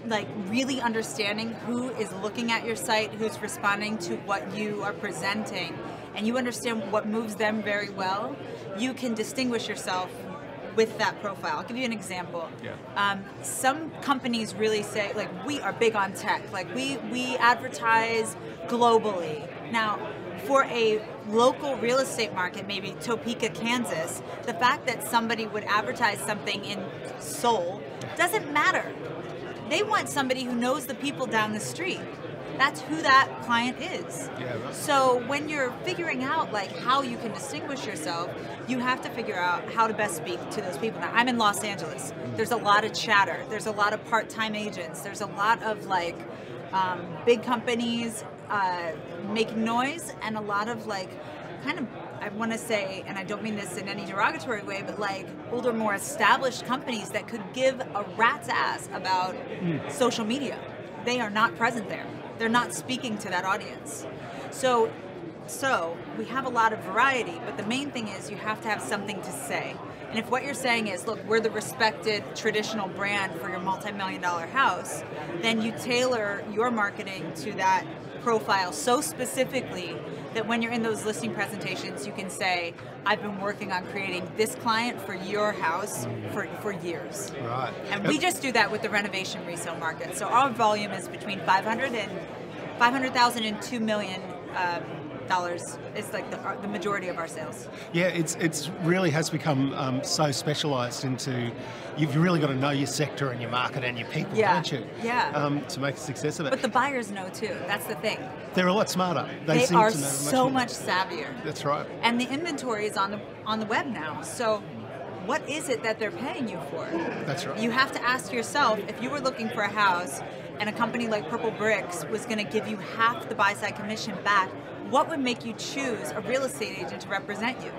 like really understanding who is looking at your site, who's responding to what you are presenting, and you understand what moves them very well, you can distinguish yourself with that profile. I'll give you an example. Some companies really say, like, we are big on tech. Like, we advertise globally. Now, for a local real estate market, maybe Topeka, Kansas, the fact that somebody would advertise something in Seoul doesn't matter. They want somebody who knows the people down the street. That's who that client is. Yeah, right. So when you're figuring out like how you can distinguish yourself, you have to figure out how to best speak to those people. Now, I'm in Los Angeles. There's a lot of chatter. There's a lot of part-time agents. There's a lot of like big companies making noise, and a lot of like kind of, I want to say, and I don't mean this in any derogatory way, but like older, more established companies that could give a rat's ass about social media. They are not present there. They're not speaking to that audience. So we have a lot of variety, but the main thing is you have to have something to say. And if what you're saying is, look, we're the respected traditional brand for your multi-million-dollar house, then you tailor your marketing to that profile so specifically that when you're in those listing presentations, you can say, I've been working on creating this client for your house for years. Right. And we just do that with the renovation resale market. So our volume is between $500,000 and $2 million is like the majority of our sales. Yeah, it's really has become so specialised into, you've really got to know your sector and your market and your people, don't you? Yeah. To make a success of it. But the buyers know too. That's the thing. They're a lot smarter. They seem are to know so much savvier. That's right. And the inventory is on the web now. So what is it that they're paying you for? That's right. You have to ask yourself, if you were looking for a house and a company like Purple Bricks was going to give you half the buy-side commission back, what would make you choose a real estate agent to represent you?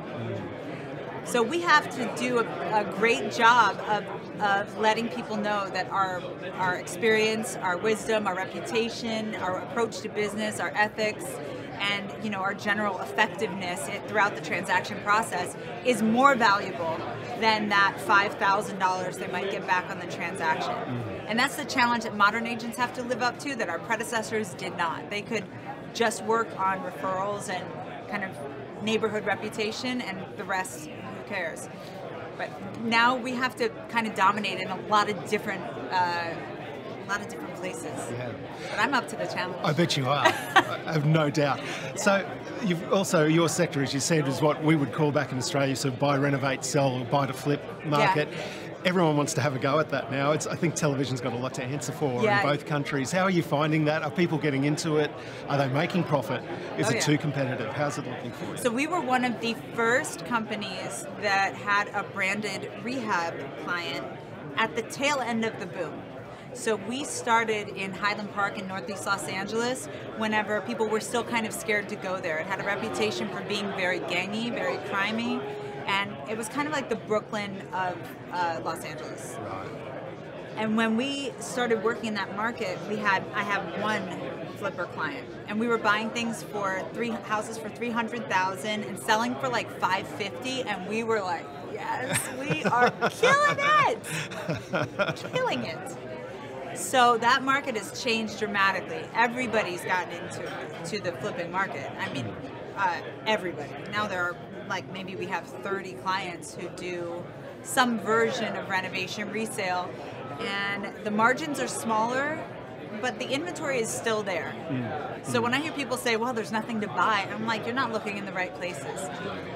So we have to do a great job of letting people know that our experience, our wisdom, our reputation, our approach to business, our ethics, and our general effectiveness throughout the transaction process is more valuable than that $5,000 they might get back on the transaction. And that's the challenge that modern agents have to live up to that our predecessors did not. They could just work on referrals and kind of neighborhood reputation, and the rest, who cares? But now we have to kind of dominate in a lot of different places. Yeah. But I'm up to the challenge. I bet you are. I have no doubt. Yeah. So you've also, your sector, as you said, is what we would call back in Australia, so buy, renovate, sell, or buy to flip market. Yeah. Everyone wants to have a go at that now. I think television's got a lot to answer for in both countries. How are you finding that? Are people getting into it? Are they making profit? Is it too competitive? How's it looking for you? So we were one of the first companies that had a branded rehab client at the tail end of the boom. So we started in Highland Park in Northeast Los Angeles whenever people were still kind of scared to go there. It had a reputation for being very gangy, very crimey. And it was kind of like the Brooklyn of Los Angeles. Right. And when we started working in that market, I have one flipper client, and we were buying things for houses for $300,000 and selling for like $550, and we were like, yes, we are killing it. So that market has changed dramatically. Everybody's gotten into the flipping market. I mean, everybody. Now there are maybe we have 30 clients who do some version of renovation resale, and the margins are smaller, but the inventory is still there. So when I hear people say, well, there's nothing to buy, I'm like, you're not looking in the right places.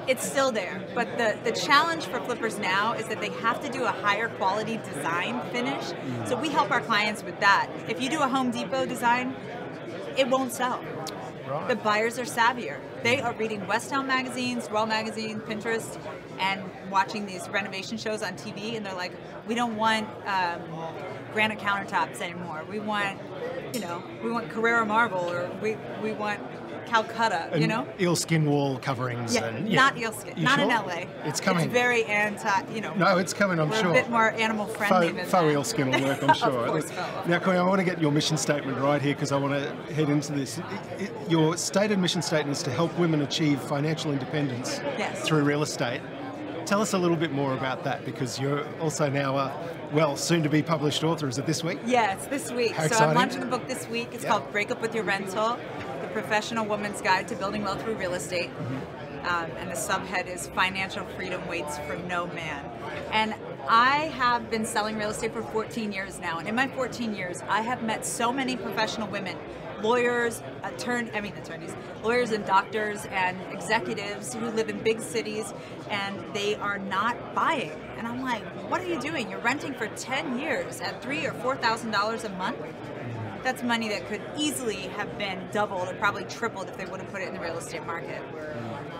It's still there, but the challenge for flippers now is that they have to do a higher quality design finish. So we help our clients with that. If you do a Home Depot design, it won't sell. Right. The buyers are savvier. They are reading Westtown magazines, Raw magazine, Pinterest, and watching these renovation shows on TV, and they're like, we don't want granite countertops anymore. We want, we want Carrera marble, or we want Calcutta, and eelskin wall coverings. Yeah, and, not eelskin. Not sure? in LA. It's coming. It's very anti, No, it's coming, I'm sure. A bit more animal friendly than faux eelskin will work, I'm sure. Of course, now, Courtney, I want to get your mission statement right here because I want to head into this. Your stated mission statement is to help women achieve financial independence through real estate. Tell us a little bit more about that, because you're also now a, soon to be published author. Is it this week? Yeah, it's this week. How so exciting. I'm launching the book this week. It's called Break Up With Your Rental, The Professional Woman's Guide to Building Wealth Through Real Estate. And the subhead is Financial Freedom Waits for No Man. And I have been selling real estate for 14 years now. And in my 14 years, I have met so many professional women, lawyers, attorneys, lawyers and doctors and executives who live in big cities, and they are not buying. And I'm like, what are you doing? You're renting for 10 years at $3,000 or $4,000 a month? That's money that could easily have been doubled or probably tripled if they would have put it in the real estate market.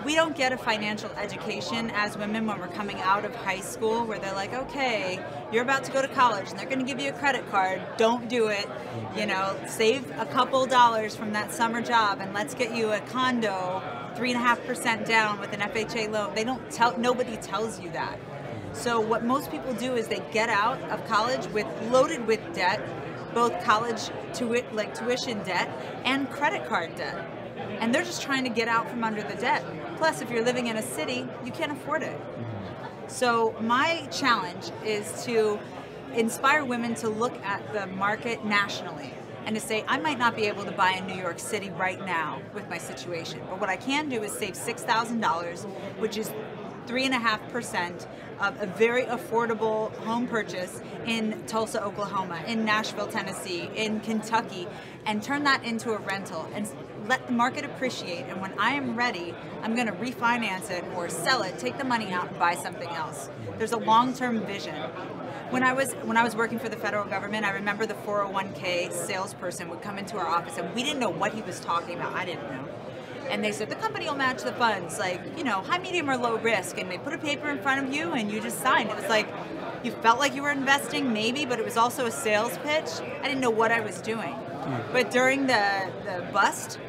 We don't get a financial education as women when we're coming out of high school, where they're like, okay, you're about to go to college and they're going to give you a credit card. Don't do it. Save a couple dollars from that summer job and let's get you a condo, 3.5% down with an FHA loan. Nobody tells you that. So what most people do is they get out of college loaded with debt, both college tuition debt and credit card debt. And they're just trying to get out from under the debt. Plus, if you're living in a city, you can't afford it. So my challenge is to inspire women to look at the market nationally and to say, I might not be able to buy in New York City right now with my situation, but what I can do is save $6,000, which is 3.5% of a very affordable home purchase in Tulsa, Oklahoma, in Nashville, Tennessee, in Kentucky, and turn that into a rental and let the market appreciate. And when I am ready, I'm going to refinance it or sell it, take the money out and buy something else. There's a long-term vision. When I was working for the federal government, I remember the 401k salesperson would come into our office and we didn't know what he was talking about. I didn't know. And they said, the company will match the funds, high, medium, or low risk. And they put a paper in front of you and you just signed. It was like, you felt like you were investing, maybe, but it was also a sales pitch. I didn't know what I was doing. But during the bust,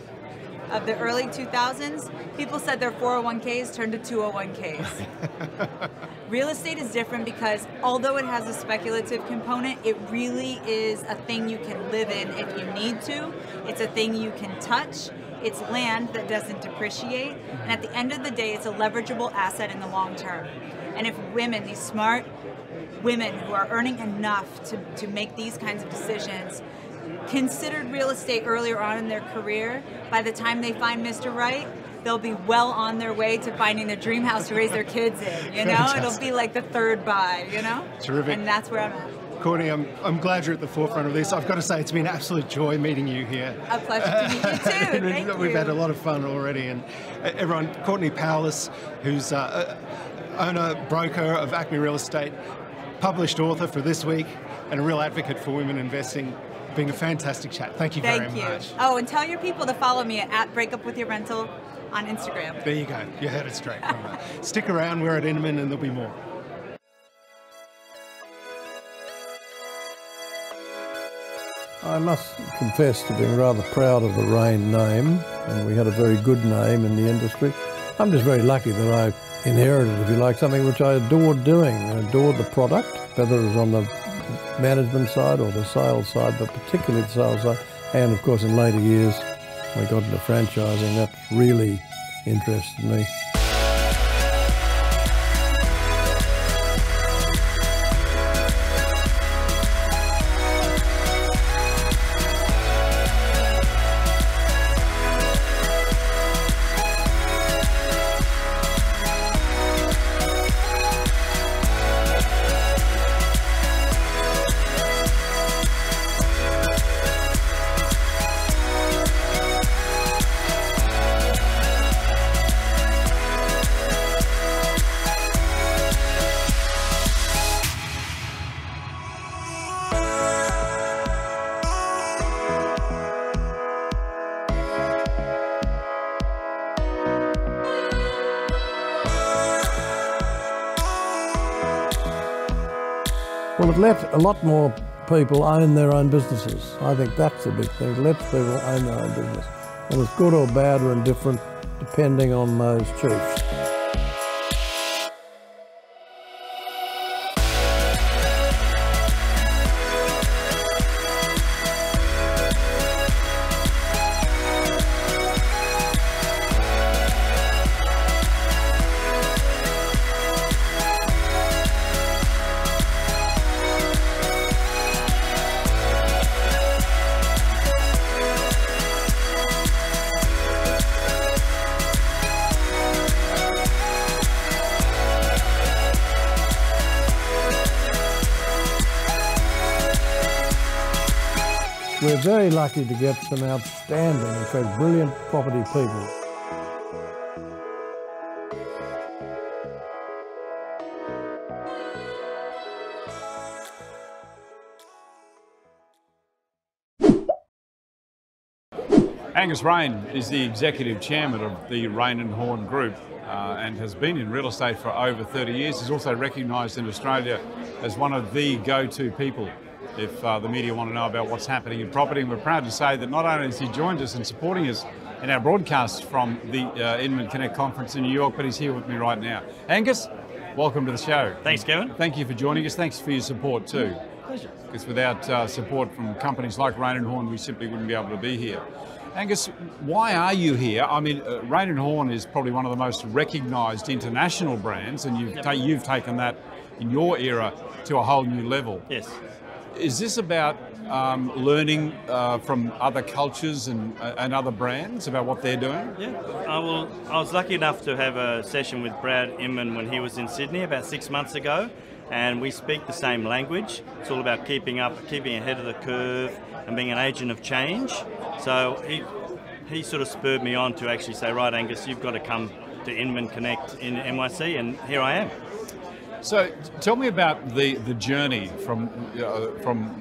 of the early 2000s, people said their 401ks turned to 201ks. Real estate is different because although it has a speculative component, it really is a thing you can live in if you need to. It's a thing you can touch. It's land that doesn't depreciate. And at the end of the day, it's a leverageable asset in the long term. And if women, these smart women who are earning enough to make these kinds of decisions, considered real estate earlier on in their career, by the time they find Mr. Right, they'll be well on their way to finding their dream house to raise their kids in, you know? Fantastic. It'll be like the third buy, you know? Terrific. And that's where I'm at. Courtney, I'm glad you're at the forefront of this. I've got to say, it's been an absolute joy meeting you here. A pleasure to meet you too. Thank you. We've had a lot of fun already. And everyone, Courtney Poulos, who's owner, broker of Acme Real Estate, published author for this week, and a real advocate for women investing. Being a fantastic chat. Thank you very much. Oh, and tell your people to follow me at BreakUpWithYourRental on Instagram. There you go. You heard it straight from her. Stick around. We're at Inman, and there'll be more. I must confess to being rather proud of the Raine name, and we had a very good name in the industry. I'm just very lucky that I inherited, if you like, something which I adored doing. I adored the product, whether it was on the management side or the sales side, but particularly the sales side. And of course in later years we got into franchising. That really interested me. Well, it let a lot more people own their own businesses. I think that's a big thing. It lets people own their own business. And it's good or bad or indifferent, depending on those chiefs. We're very lucky to get some outstanding, in fact, brilliant property people. Angus Raine is the executive chairman of the Raine and Horne Group and has been in real estate for over 30 years. He's also recognised in Australia as one of the go-to people if the media want to know about what's happening in property. And we're proud to say that not only has he joined us and supporting us in our broadcast from the Inman Connect conference in New York, but he's here with me right now. Angus, welcome to the show. Thanks, Kevin. Thank you for joining us. Thanks for your support too. Pleasure. Because without support from companies like Raine and Horne, we simply wouldn't be able to be here. Angus, why are you here? I mean, Raine and Horne is probably one of the most recognised international brands, and you've taken that in your era to a whole new level. Yes. Is this about learning from other cultures and other brands about what they're doing? Yeah. I was lucky enough to have a session with Brad Inman when he was in Sydney about 6 months ago, and we speak the same language. It's all about keeping ahead of the curve and being an agent of change. So he sort of spurred me on to actually say, right, Angus, you've got to come to Inman Connect in NYC, and here I am. So tell me about the journey from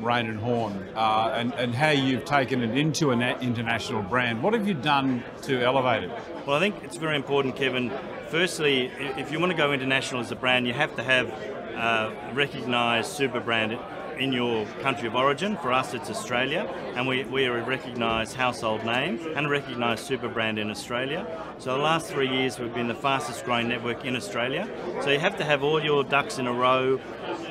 Raine and Horne and how you've taken it into an international brand. What have you done to elevate it? Well, I think it's very important, Kevin. Firstly, if you want to go international as a brand, you have to have a recognised super brand in your country of origin. For us, it's Australia, and we are a recognised household name and a recognised super brand in Australia. So the last 3 years, we've been the fastest growing network in Australia. So you have to have all your ducks in a row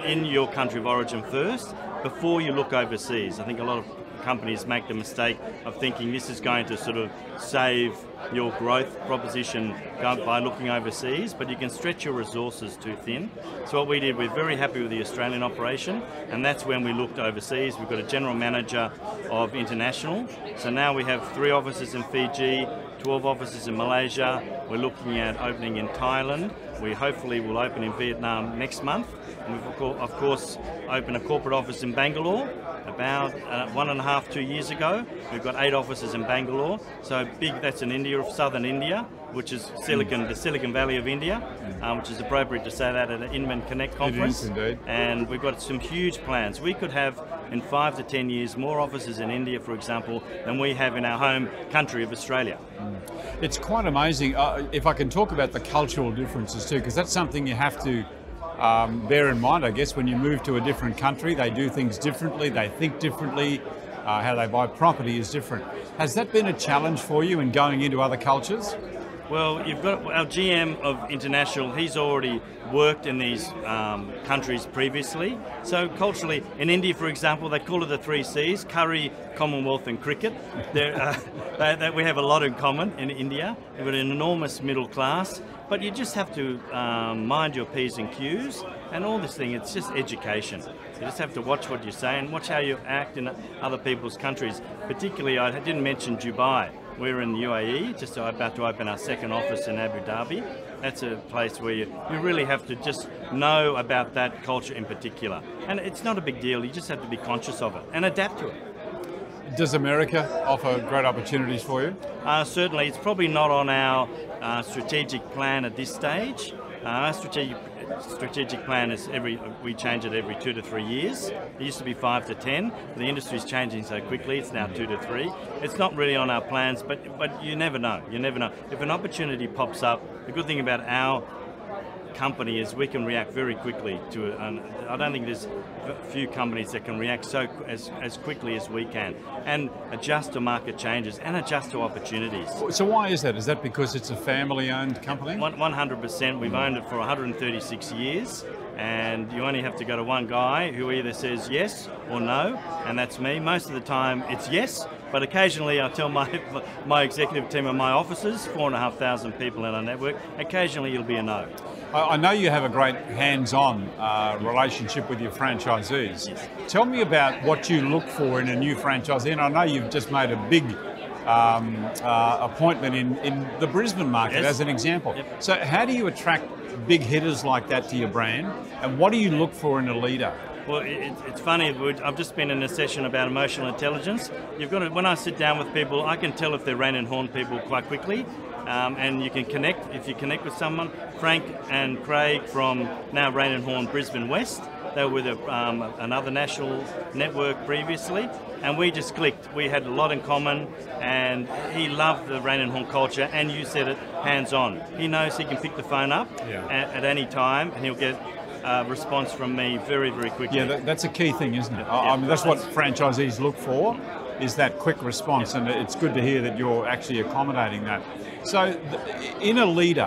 in your country of origin first before you look overseas. I think a lot of companies make the mistake of thinking this is going to sort of save your growth proposition by looking overseas, but you can stretch your resources too thin. So what we did, we're very happy with the Australian operation, and that's when we looked overseas. We've got a general manager of international. So now we have 3 offices in Fiji, 12 offices in Malaysia. We're looking at opening in Thailand. We hopefully will open in Vietnam next month. And we've of course opened a corporate office in Bangalore about 1.5 to 2 years ago. We've got 8 offices in Bangalore. So big, that's in India, southern India, which is the Silicon Valley of India, which is appropriate to say that at an Inman Connect conference. It is indeed. And we've got some huge plans. We could have in 5 to 10 years more offices in India, for example, than we have in our home country of Australia. It's quite amazing. If I can talk about the cultural differences too, because that's something you have to bear in mind, I guess, when you move to a different country. They do things differently, they think differently, how they buy property is different. Has that been a challenge for you in going into other cultures? Well, you've got our GM of International, he's already worked in these countries previously. So culturally, in India, for example, they call it the 3 Cs, curry, Commonwealth and cricket. We have a lot in common in India. We've got an enormous middle class, but you just have to mind your P's and Q's and all this thing. It's just education. You just have to watch what you say and watch how you act in other people's countries. Particularly, I didn't mention Dubai. We're in the UAE, just about to open our 2nd office in Abu Dhabi. That's a place where you really have to just know about that culture in particular. And it's not a big deal, you just have to be conscious of it and adapt to it. Does America offer great opportunities for you? Certainly, it's probably not on our strategic plan at this stage. Our strategic plan is we change it every 2 to 3 years. It used to be 5 to 10. The industry is changing so quickly, it's now 2 to 3. It's not really on our plans, but you never know. You never know. If an opportunity pops up, the good thing about our company is we can react very quickly to it. And I don't think there's a few companies that can react as quickly as we can and adjust to market changes and adjust to opportunities. So why is that? Is that because it's a family-owned company? 100%. We've owned it for 136 years. And you only have to go to one guy who either says yes or no, and that's me. Most of the time it's yes, but occasionally I tell my executive team and my officers, 4,500 people in our network, occasionally it'll be a no. I know you have a great hands-on relationship with your franchisees. Yes. Tell me about what you look for in a new franchisee, and I know you've just made a big appointment in the Brisbane market, yes, as an example. Yep. So how do you attract big hitters like that to your brand, and what do you look for in a leader? Well, it's funny. I've just been in a session about emotional intelligence. You've got to, when I sit down with people, I can tell if they're Raine and Horne people quite quickly, and you can connect. If you connect with someone, Frank and Craig from now Raine and Horne Brisbane West, they were with another national network previously, and we just clicked. We had a lot in common, and he loved the Raine and Horne culture, and you said it, hands-on. He knows he can pick the phone up at any time, and he'll get a response from me very, very quickly. Yeah, that's a key thing, isn't it? Yeah. I mean, that's what franchisees look for, is that quick response, and it's good to hear that you're actually accommodating that. So, in a leader,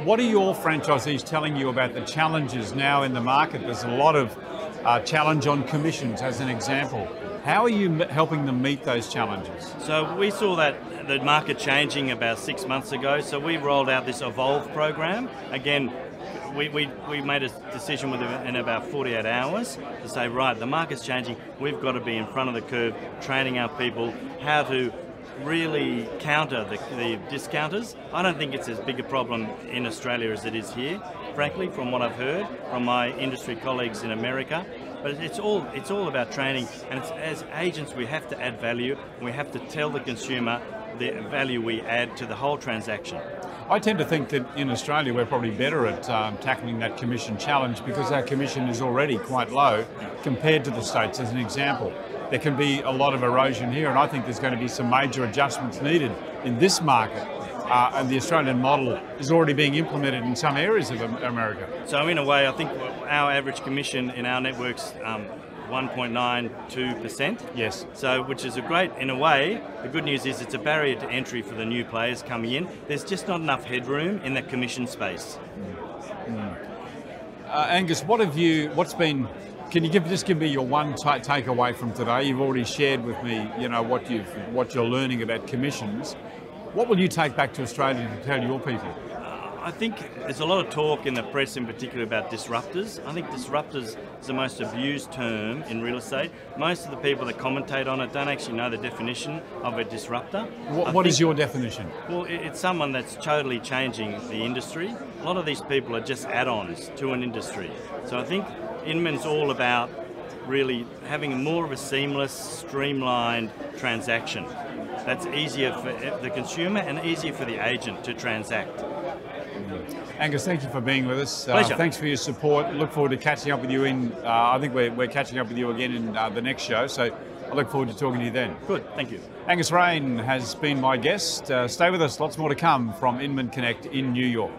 what are your franchisees telling you about the challenges now in the market? There's a lot of challenge on commissions, as an example. How are you helping them meet those challenges? So we saw that the market changing about 6 months ago, so we rolled out this Evolve program. Again, we made a decision in about 48 hours to say, right, the market's changing, we've got to be in front of the curve, training our people how to really counter the discounters. I don't think it's as big a problem in Australia as it is here, frankly, from what I've heard from my industry colleagues in America. But it's all about training, and as agents we have to add value, and we have to tell the consumer the value we add to the whole transaction. I tend to think that in Australia we're probably better at tackling that commission challenge because our commission is already quite low compared to the States, as an example. There can be a lot of erosion here, and I think there's going to be some major adjustments needed in this market. And the Australian model is already being implemented in some areas of America. So in a way, I think our average commission in our networks 1.92%. Yes. So, which is a great, in a way, the good news is it's a barrier to entry for the new players coming in. There's just not enough headroom in the commission space. Angus, can you just give me your one takeaway from today? You've already shared with me, what you're learning about commissions. What will you take back to Australia to tell your people? I think there's a lot of talk in the press in particular about disruptors. I think disruptors is the most abused term in real estate. Most of the people that commentate on it don't actually know the definition of a disruptor. What is your definition? Well, it's someone that's totally changing the industry. A lot of these people are just add-ons to an industry. So I think Inman's all about really having more of a seamless, streamlined transaction. That's easier for the consumer and easier for the agent to transact. Angus, thank you for being with us. Pleasure. Thanks for your support. Look forward to catching up with you I think we're catching up with you again in the next show, so I look forward to talking to you then. Good, thank you. Angus Raine has been my guest. Stay with us, lots more to come from Inman Connect in New York.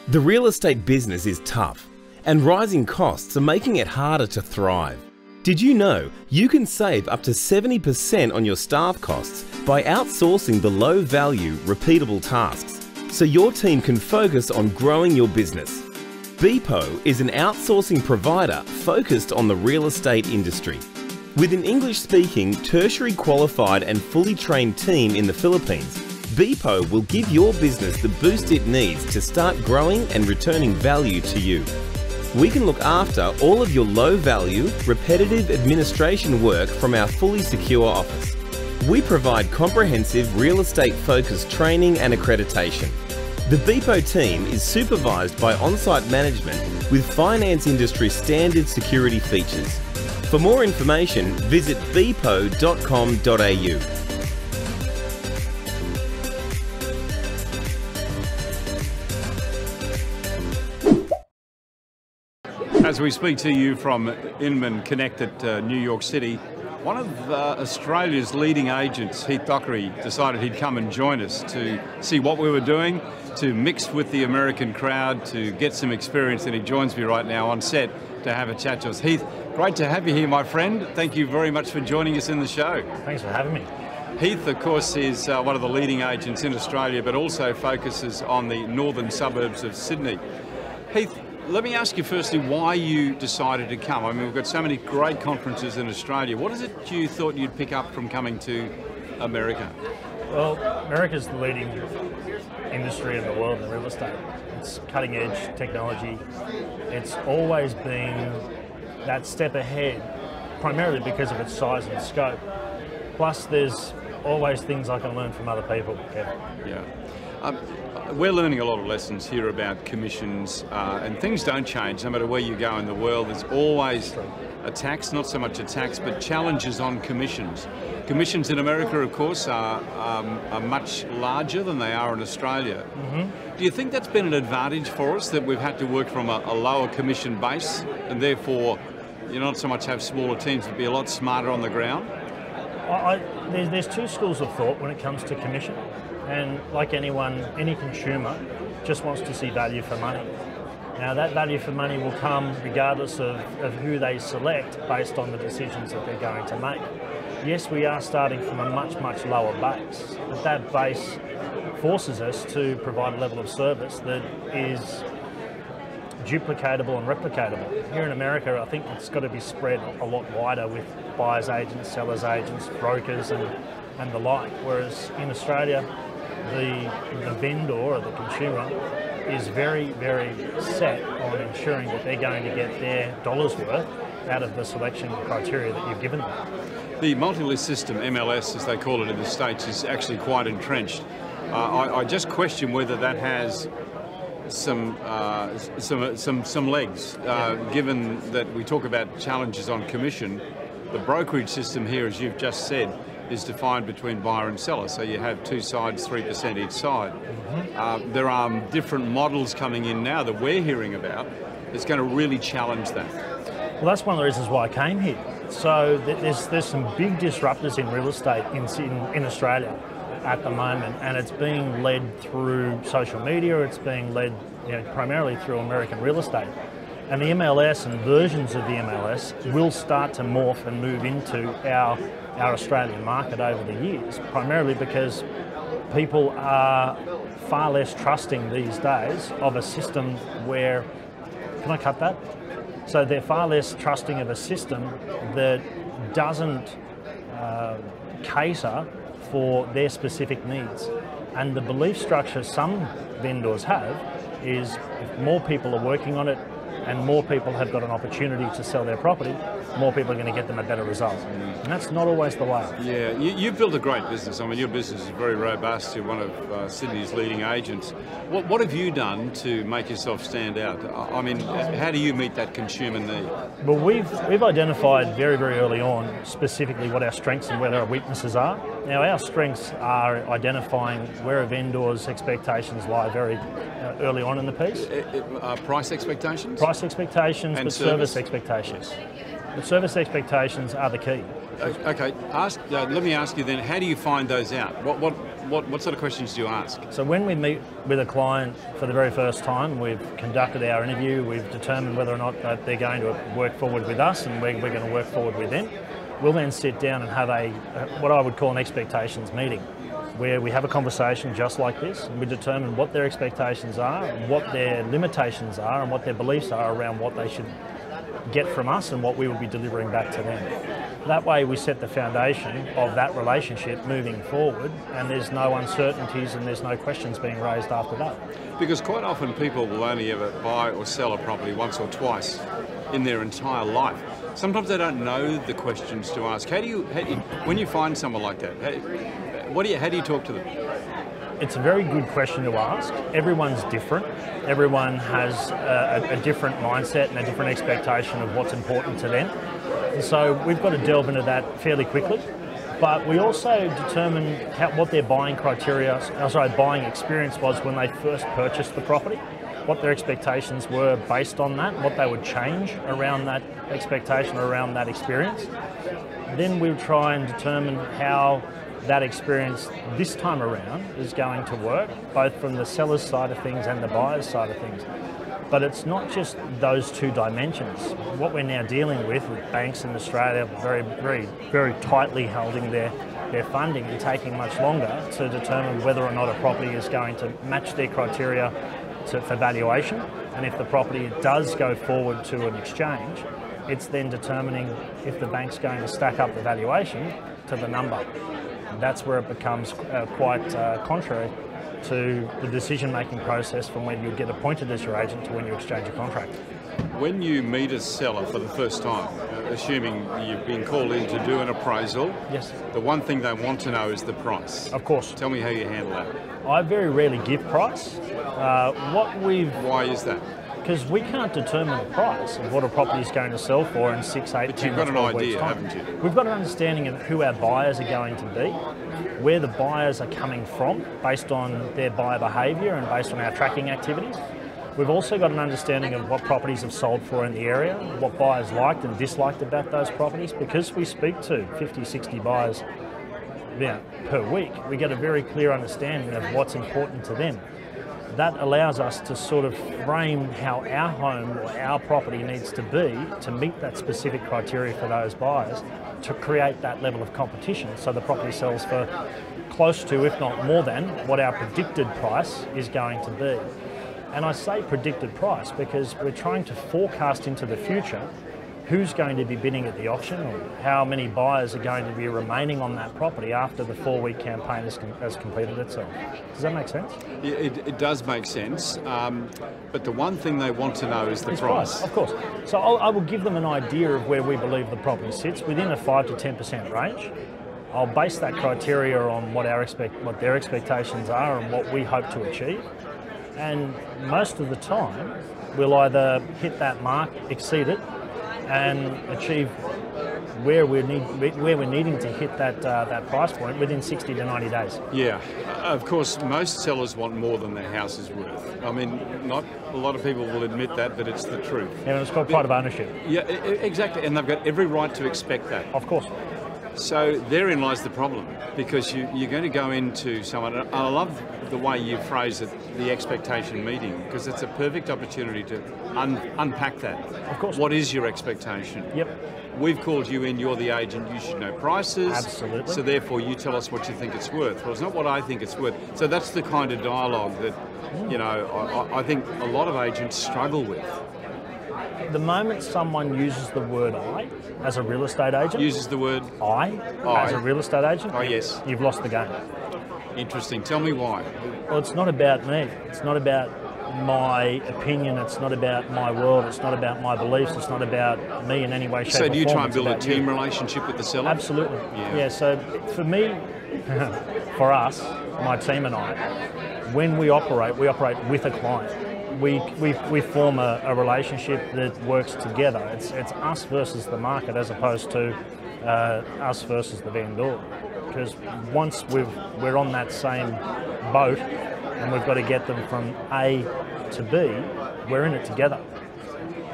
The real estate business is tough, and rising costs are making it harder to thrive. Did you know you can save up to 70% on your staff costs by outsourcing the low-value, repeatable tasks, so your team can focus on growing your business? Beepo is an outsourcing provider focused on the real estate industry. With an English-speaking, tertiary qualified and fully trained team in the Philippines, Beepo will give your business the boost it needs to start growing and returning value to you. We can look after all of your low-value, repetitive administration work from our fully secure office. We provide comprehensive real estate-focused training and accreditation. The Beepo team is supervised by on-site management with finance industry standard security features. For more information, visit beepo.com.au. As we speak to you from Inman Connect at New York City, one of Australia's leading agents, Heath Dockary, decided he'd come and join us to see what we were doing, to mix with the American crowd, to get some experience, and he joins me right now on set to have a chat to us. Heath, great to have you here, my friend. Thank you very much for joining us in the show. Thanks for having me. Heath, of course, is one of the leading agents in Australia, but also focuses on the northern suburbs of Sydney. Heath, let me ask you firstly why you decided to come. I mean, we've got so many great conferences in Australia. What is it you thought you'd pick up from coming to America? Well, America's the leading industry in the world in real estate. It's cutting edge technology. It's always been that step ahead, primarily because of its size and scope. Plus, there's always things I can learn from other people. Yeah. We're learning a lot of lessons here about commissions, and things don't change no matter where you go in the world. There's always a tax, not so much a tax, but challenges on commissions. Commissions in America, of course, are much larger than they are in Australia. Mm-hmm. Do you think that's been an advantage for us, that we've had to work from a lower commission base, and therefore you not so much have smaller teams, but be a lot smarter on the ground? There's two schools of thought when it comes to commission. And like anyone, any consumer just wants to see value for money. Now that value for money will come regardless of who they select based on the decisions that they're going to make. Yes, we are starting from a much, much lower base, but that base forces us to provide a level of service that is duplicatable and replicatable. Here in America, I think it's got to be spread a lot wider with buyers agents, sellers agents, brokers and the like, whereas in Australia, the vendor or the consumer is very, very set on ensuring that they're going to get their dollar's worth out of the selection criteria that you've given them. The multi-list system, MLS as they call it in the States, is actually quite entrenched. I just question whether that has some legs, given that we talk about challenges on commission. The brokerage system here, as you've just said, is defined between buyer and seller, so you have two sides, 3% each side. Mm-hmm. There are different models coming in now that we're hearing about that's going to really challenge that. Well, that's one of the reasons why I came here. So there's some big disruptors in real estate in Australia at the moment, and it's being led through social media. It's being led primarily through American real estate. And the MLS and versions of the MLS will start to morph and move into our Australian market over the years, primarily because people are far less trusting these days of a system where, can I cut that? So they're far less trusting of a system that doesn't cater for their specific needs. And the belief structure some vendors have is if more people are working on it and more people have got an opportunity to sell their property, more people are going to get them a better result. And that's not always the way. Yeah, you've built a great business. I mean, your business is very robust. You're one of Sydney's leading agents. What have you done to make yourself stand out? I mean, how do you meet that consumer need? Well, we've identified very, very early on specifically what our strengths and where our weaknesses are. Now, our strengths are identifying where a vendor's expectations lie very early on in the piece. Price expectations? Price expectations, and but service expectations. The service expectations are the key. Okay, let me ask you then, how do you find those out? What sort of questions do you ask? So when we meet with a client for the very first time, we've conducted our interview, we've determined whether or not that they're going to work forward with us and we're going to work forward with them. We'll then sit down and have what I would call an expectations meeting, where we have a conversation just like this and we determine what their expectations are, what their limitations are and what their beliefs are around what they should get from us and what we will be delivering back to them. That way we set the foundation of that relationship moving forward and there's no uncertainties and there's no questions being raised after that. Because quite often people will only ever buy or sell a property once or twice in their entire life. Sometimes they don't know the questions to ask. How do you when you find someone like that, how do you talk to them? It's a very good question to ask. Everyone's different. Everyone has a different mindset and a different expectation of what's important to them. And so we've got to delve into that fairly quickly. But we also determine what their buying buying experience was when they first purchased the property, what their expectations were based on that, what they would change around that expectation, around that experience. Then we'll try and determine how that experience this time around is going to work, both from the seller's side of things and the buyer's side of things. But it's not just those two dimensions. What we're now dealing with banks in Australia very, very, very tightly holding their funding and taking much longer to determine whether or not a property is going to match their criteria for valuation. And if the property does go forward to an exchange, it's then determining if the bank's going to stack up the valuation to the number. That's where it becomes quite contrary to the decision-making process from when you get appointed as your agent to when you exchange a contract. When you meet a seller for the first time, assuming you've been called in to do an appraisal, yes, the one thing they want to know is the price. Of course. Tell me how you handle that. I very rarely give price. Why is that? Because we can't determine the price of what a property is going to sell for in 6, 8, 10 But you've got an idea, haven't you? We've got an understanding of who our buyers are going to be, where the buyers are coming from based on their buyer behaviour and based on our tracking activities. We've also got an understanding of what properties have sold for in the area, what buyers liked and disliked about those properties. Because we speak to 50, 60 buyers per week, we get a very clear understanding of what's important to them. That allows us to sort of frame how our home or our property needs to be to meet that specific criteria for those buyers to create that level of competition so the property sells for close to, if not more than, what our predicted price is going to be. And I say predicted price because we're trying to forecast into the future who's going to be bidding at the auction or how many buyers are going to be remaining on that property after the 4-week campaign has completed itself. Does that make sense? Yeah, it does make sense, but the one thing they want to know is the price. Of course. So I will give them an idea of where we believe the property sits within a 5 to 10% range. I'll base that criteria on what their expectations are and what we hope to achieve. And most of the time, we'll either hit that mark, exceed it, and achieve where we're needing to hit that price point within 60 to 90 days. Yeah, of course, most sellers want more than their house is worth. I mean, not a lot of people will admit that, but it's the truth. Yeah, and it's called pride of ownership. Yeah, exactly, and they've got every right to expect that. Of course. So therein lies the problem, because you're going to go into someone. I love the way you phrase it, the expectation meeting, because it's a perfect opportunity to unpack that. Of course. What is your expectation? Yep. We've called you in, you're the agent, you should know prices. Absolutely. So therefore you tell us what you think it's worth. Well, it's not what I think it's worth. So that's the kind of dialogue that, you know, I think a lot of agents struggle with. The moment someone uses the word I as a real estate agent, uses the word I as a real estate agent, yes, you've lost the game. Interesting. Tell me why. Well, it's not about me. It's not about my opinion. It's not about my world. It's not about my beliefs. It's not about me in any way, shape, or form. So do you try and build a team relationship with the seller? Absolutely. Yeah. So for me, for us, my team and I, when we operate with a client. We form a relationship that works together. It's us versus the market as opposed to us versus the vendor. Because once we're on that same boat and we've got to get them from A to B, we're in it together.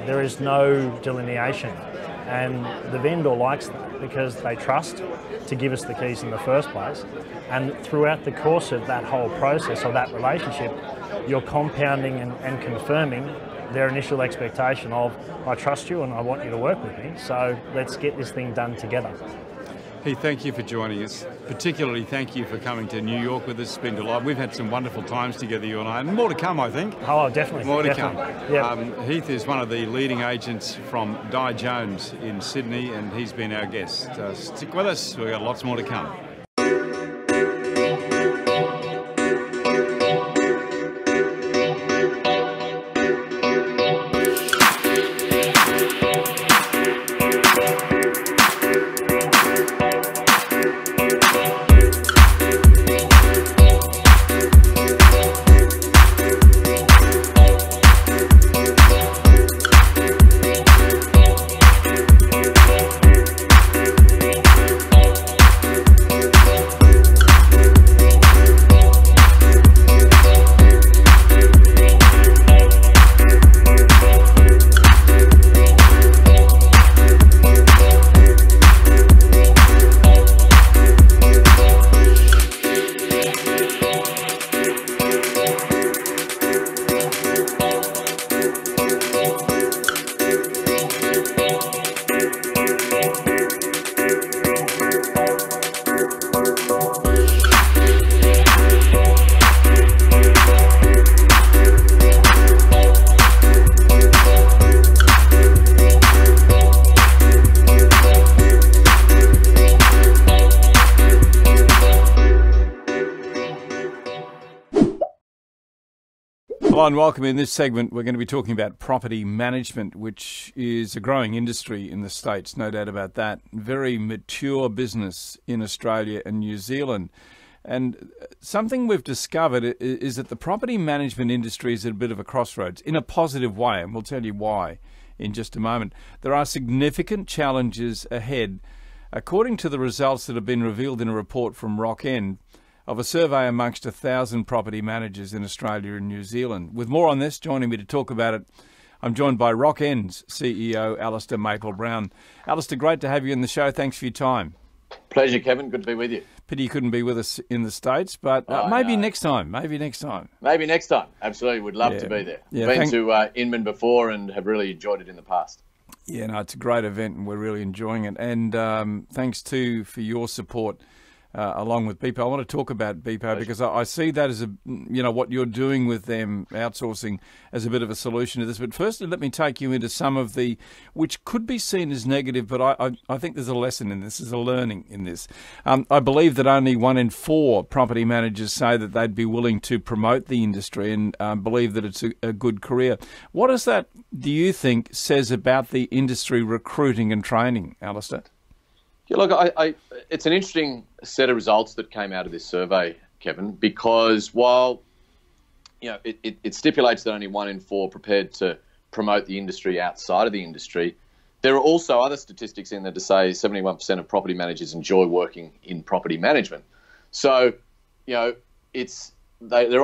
There is no delineation. And the vendor likes that because they trust to give us the keys in the first place. And throughout the course of that whole process or that relationship, you're compounding and confirming their initial expectation of, I trust you and I want you to work with me, so let's get this thing done together. Heath, thank you for joining us. Particularly thank you for coming to New York with us. It's been delightful. We've had some wonderful times together, you and I, and more to come, I think. Oh, definitely. More to definitely. come. Yep. Heath is one of the leading agents from Dye Jones in Sydney, and he's been our guest. Stick with us, we've got lots more to come. Hello and welcome. In this segment, we're going to be talking about property management, which is a growing industry in the States, no doubt about that. Very mature business in Australia and New Zealand. And something we've discovered is that the property management industry is at a bit of a crossroads in a positive way, and we'll tell you why in just a moment. There are significant challenges ahead, according to the results that have been revealed in a report from Rockend, of a survey amongst 1,000 property managers in Australia and New Zealand. With more on this, joining me to talk about it, I'm joined by Rockend's CEO, Alister Maple-Brown. Alister, great to have you in the show. Thanks for your time. Pleasure, Kevin. Good to be with you. Pity you couldn't be with us in the States, but maybe next time. Maybe next time. Maybe next time. Absolutely. Would love to be there. Yeah, been to Inman before and have really enjoyed it in the past. Yeah, no, it's a great event and we're really enjoying it. And thanks too for your support. Along with Beepo. I want to talk about Beepo because I see that as what you're doing with them, outsourcing, as a bit of a solution to this. But firstly, let me take you into some of the, which could be seen as negative, but I think there's a lesson in this, there's a learning in this. I believe that only 1 in 4 property managers say that they'd be willing to promote the industry and believe that it's a good career. What does that, do you think, says about the industry recruiting and training, Alister? Yeah, look, it's an interesting set of results that came out of this survey, Kevin, because while it stipulates that only 1 in 4 prepared to promote the industry outside of the industry, there are also other statistics in there to say 71% of property managers enjoy working in property management. So, they're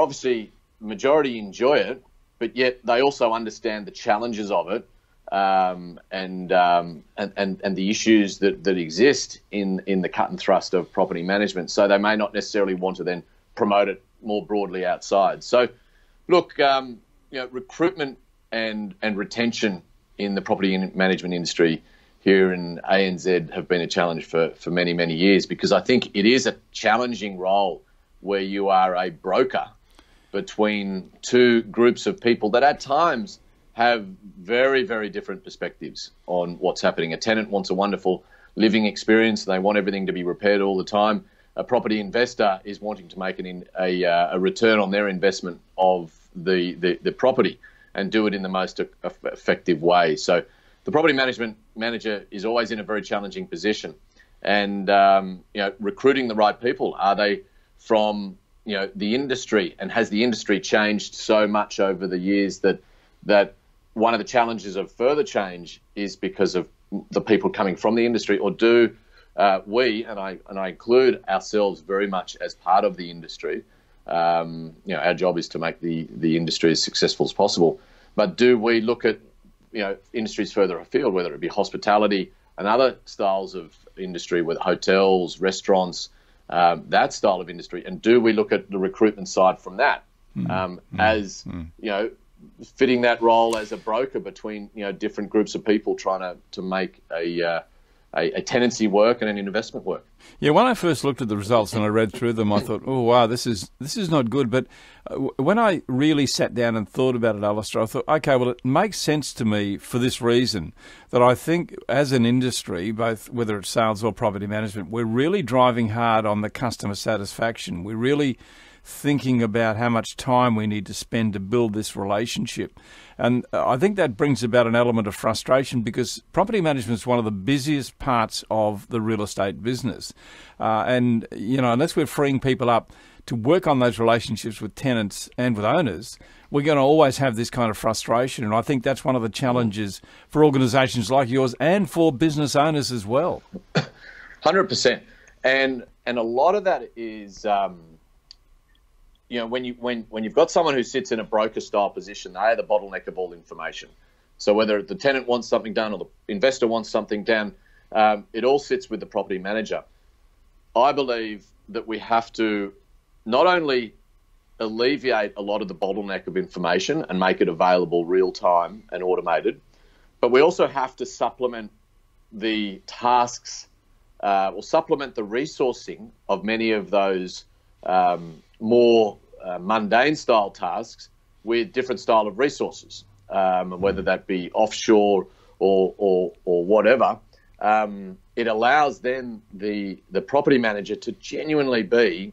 obviously, majority enjoy it, but yet they also understand the challenges of it. and the issues that exist in the cut and thrust of property management. So they may not necessarily want to then promote it more broadly outside. So, look, recruitment and retention in the property management industry here in ANZ have been a challenge for many, many years, because I think it is a challenging role where you are a broker between two groups of people that at times have very, very different perspectives on what's happening. A tenant wants a wonderful living experience and they want everything to be repaired all the time. A property investor is wanting to make a return on their investment of the property and do it in the most effective way. So the property management manager is always in a very challenging position. And recruiting the right people, are they from the industry, and has the industry changed so much over the years that one of the challenges of further change is because of the people coming from the industry, or do we, and I include ourselves very much as part of the industry, our job is to make the industry as successful as possible, but do we look at industries further afield, whether it be hospitality and other styles of industry, with hotels, restaurants, that style of industry, and do we look at the recruitment side from that as fitting that role as a broker between different groups of people trying to make a tenancy work and an investment work? Yeah, when I first looked at the results and I read through them, I thought, oh wow, this is not good. But when I really sat down and thought about it, Alister, I thought, okay, well, it makes sense to me for this reason, that I think as an industry, both whether it's sales or property management, we're really driving hard on the customer satisfaction. We're really thinking about how much time we need to spend to build this relationship. And I think that brings about an element of frustration, because property management is one of the busiest parts of the real estate business. And, unless we're freeing people up to work on those relationships with tenants and with owners, we're going to always have this kind of frustration. And I think that's one of the challenges for organisations like yours and for business owners as well. 100%. And a lot of that is... when you've got someone who sits in a broker style position, they are the bottleneck of all information. So whether the tenant wants something done or the investor wants something done, it all sits with the property manager. I believe that we have to not only alleviate a lot of the bottleneck of information and make it available real time and automated, but we also have to supplement the tasks or supplement the resourcing of many of those more mundane style tasks with different style of resources, whether that be offshore or whatever. It allows then the property manager to genuinely be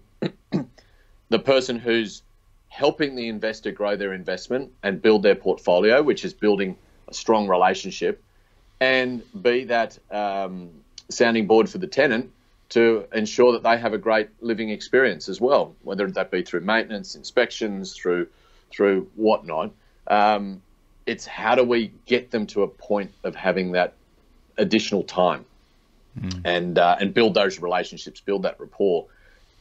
the person who's helping the investor grow their investment and build their portfolio, which is building a strong relationship, and be that sounding board for the tenant to ensure that they have a great living experience as well, whether that be through maintenance, inspections, through whatnot. It's how do we get them to a point of having that additional time and build those relationships, build that rapport.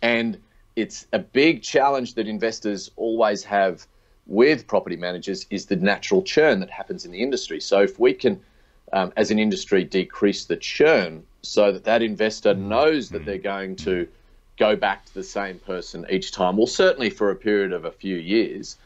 And it's a big challenge that investors always have with property managers, is the natural churn that happens in the industry. So if we can, as an industry, decrease the churn so that investor knows that they're going to go back to the same person each time, well, certainly for a period of a few years,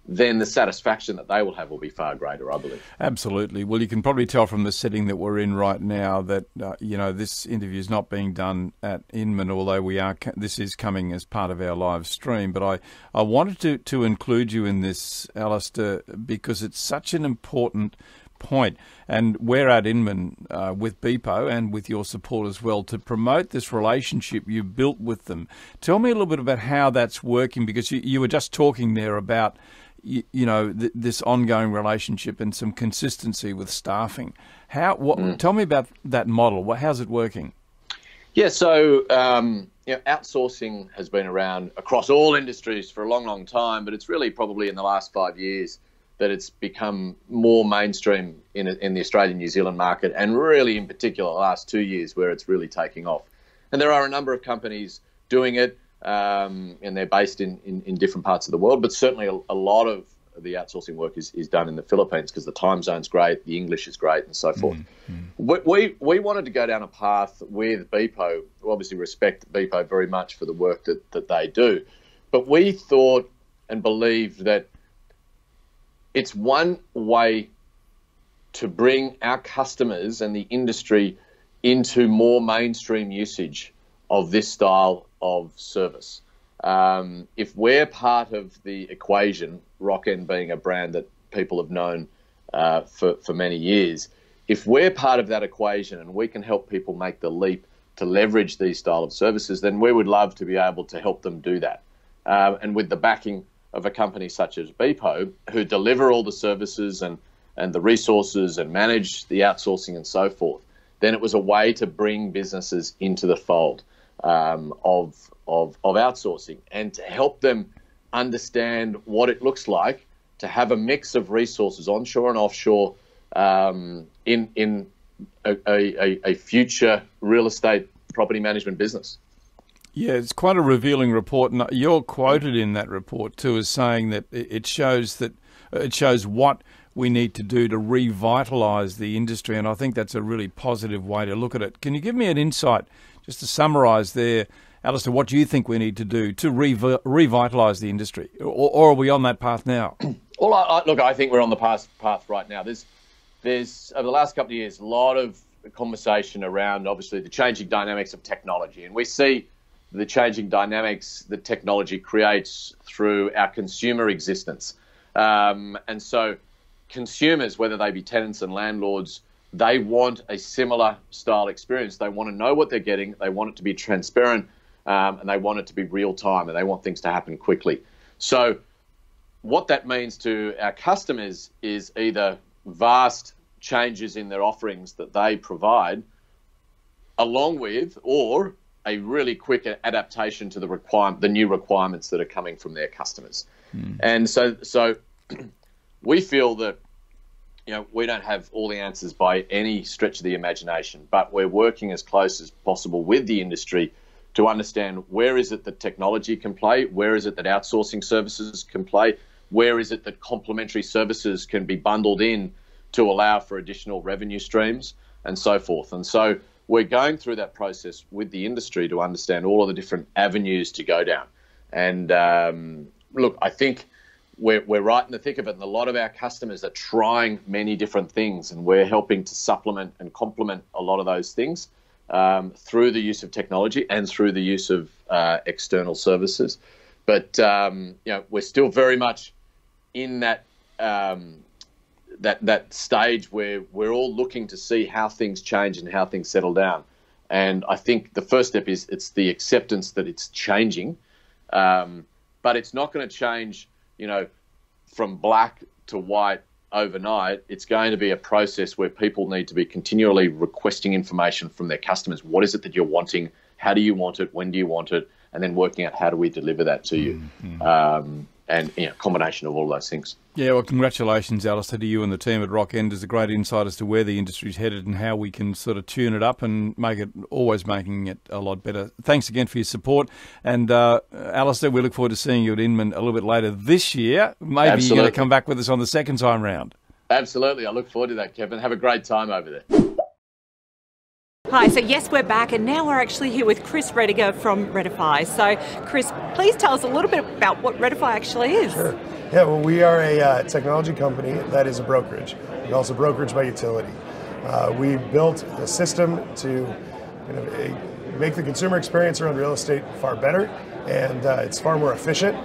then the satisfaction that they will have will be far greater, I believe. Absolutely. Well, you can probably tell from the setting that we're in right now that, this interview is not being done at Inman, although this is coming as part of our live stream. But I wanted to include you in this, Alister, because it's such an important point. And we're at Inman with Beepo and with your support as well to promote this relationship you built with them. Tell me a little bit about how that's working, because you were just talking there about this ongoing relationship and some consistency with staffing. Tell me about that model. How's it working? Yeah, so outsourcing has been around across all industries for a long, long time, but it's really probably in the last 5 years that it's become more mainstream in the Australian New Zealand market, and really in particular the last 2 years where it's really taking off. And there are a number of companies doing it, and they're based in different parts of the world, but certainly a lot of the outsourcing work is done in the Philippines because the time zone's great, the English is great, and so forth. We wanted to go down a path with Beepo. We obviously respect Beepo very much for the work that they do, but we thought and believed that it's one way to bring our customers and the industry into more mainstream usage of this style of service. If we're part of the equation, Rockend being a brand that people have known for many years, if we're part of that equation and we can help people make the leap to leverage these style of services, then we would love to be able to help them do that. And with the backing of a company such as Beepo, who deliver all the services and the resources and manage the outsourcing and so forth, then it was a way to bring businesses into the fold of outsourcing and to help them understand what it looks like to have a mix of resources onshore and offshore in a future real estate property management business. Yeah, it's quite a revealing report, and you're quoted in that report too as saying that it shows what we need to do to revitalise the industry, and I think that's a really positive way to look at it. Can you give me an insight, just to summarise there, Alister, what do you think we need to do to revitalise the industry, or are we on that path now? Well, look, I think we're on the path right now. There's over the last couple of years, a lot of conversation around, obviously, the changing dynamics of technology, and we see the changing dynamics that technology creates through our consumer existence. And so consumers, whether they be tenants and landlords, they want a similar style experience. They want to know what they're getting. They want it to be transparent, and they want it to be real time, and they want things to happen quickly. So what that means to our customers is either vast changes in their offerings that they provide, along with, or a really quick adaptation to the new requirements that are coming from their customers. And so we feel that, you know, we don't have all the answers by any stretch of the imagination, but we're working as close as possible with the industry to understand where is it that technology can play, where is it that outsourcing services can play, where is it that complementary services can be bundled in to allow for additional revenue streams, and so forth. And so we're going through that process with the industry to understand all of the different avenues to go down. And look, I think we're right in the thick of it, and a lot of our customers are trying many different things, and we're helping to supplement and complement a lot of those things through the use of technology and through the use of external services. But you know, we're still very much in that that stage where we're all looking to see how things change and how things settle down. And I think the first step is it's the acceptance that it's changing, but it's not going to change, you know, from black to white overnight. It's going to be a process where people need to be continually requesting information from their customers. What is it that you're wanting? How do you want it? When do you want it? And then working out how do we deliver that to you. And, you know, combination of all those things. Yeah, well, congratulations, Alister, to you and the team at Rockend. It's a great insight as to where the industry's headed and how we can sort of tune it up and always making it a lot better. Thanks again for your support. And Alister, we look forward to seeing you at Inman a little bit later this year. Maybe Absolutely. You're going to come back with us on the second time round. Absolutely. I look forward to that, Kevin. Have a great time over there. Hi, so yes, we're back, and now we're actually here with Chris Rediger from Redify. So, Chris, please tell us a little bit about what Redify actually is. Sure. Yeah, well, we are a technology company that is a brokerage. We're also brokerage by utility. We built a system to make the consumer experience around real estate far better, and it's far more efficient.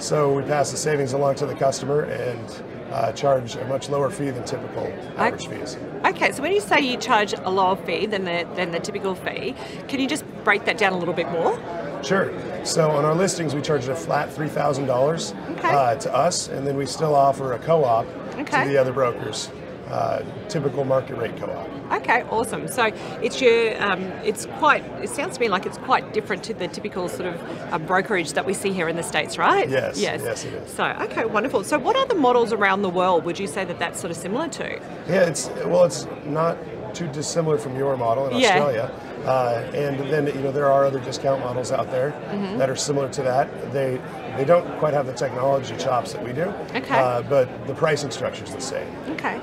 So we pass the savings along to the customer and charge a much lower fee than typical average fees. Okay, so when you say you charge a lower fee than the typical fee, can you just break that down a little bit more? Sure. So on our listings, we charge a flat $3,000 to us, and then we still offer a co-op to the other brokers, typical market rate co-op. Okay, awesome. So it's it sounds to me like it's quite different to the typical sort of brokerage that we see here in the States, right? Yes, yes it is. So, okay, wonderful. So what other models around the world would you say that that's sort of similar to? Yeah, it's not too dissimilar from your model in Australia. And then there are other discount models out there that are similar to that. They don't quite have the technology chops that we do, but the pricing structure is the same. Okay.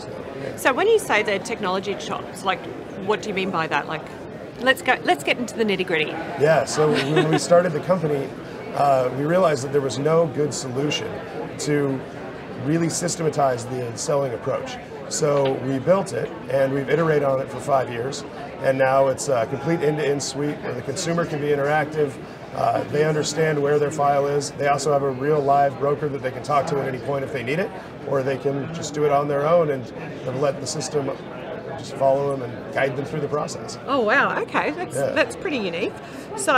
So when you say the technology chops, like, what do you mean by that? Like, let's get into the nitty-gritty. Yeah. So when we started the company, we realized that there was no good solution to really systematize the selling approach. So we built it, and we've iterated on it for 5 years, and now it's a complete end-to-end suite where the consumer can be interactive. They understand where their file is. They also have a real live broker that they can talk to at any point if they need it, or they can just do it on their own and let the system just follow them and guide them through the process. Oh wow, okay, that's pretty unique. So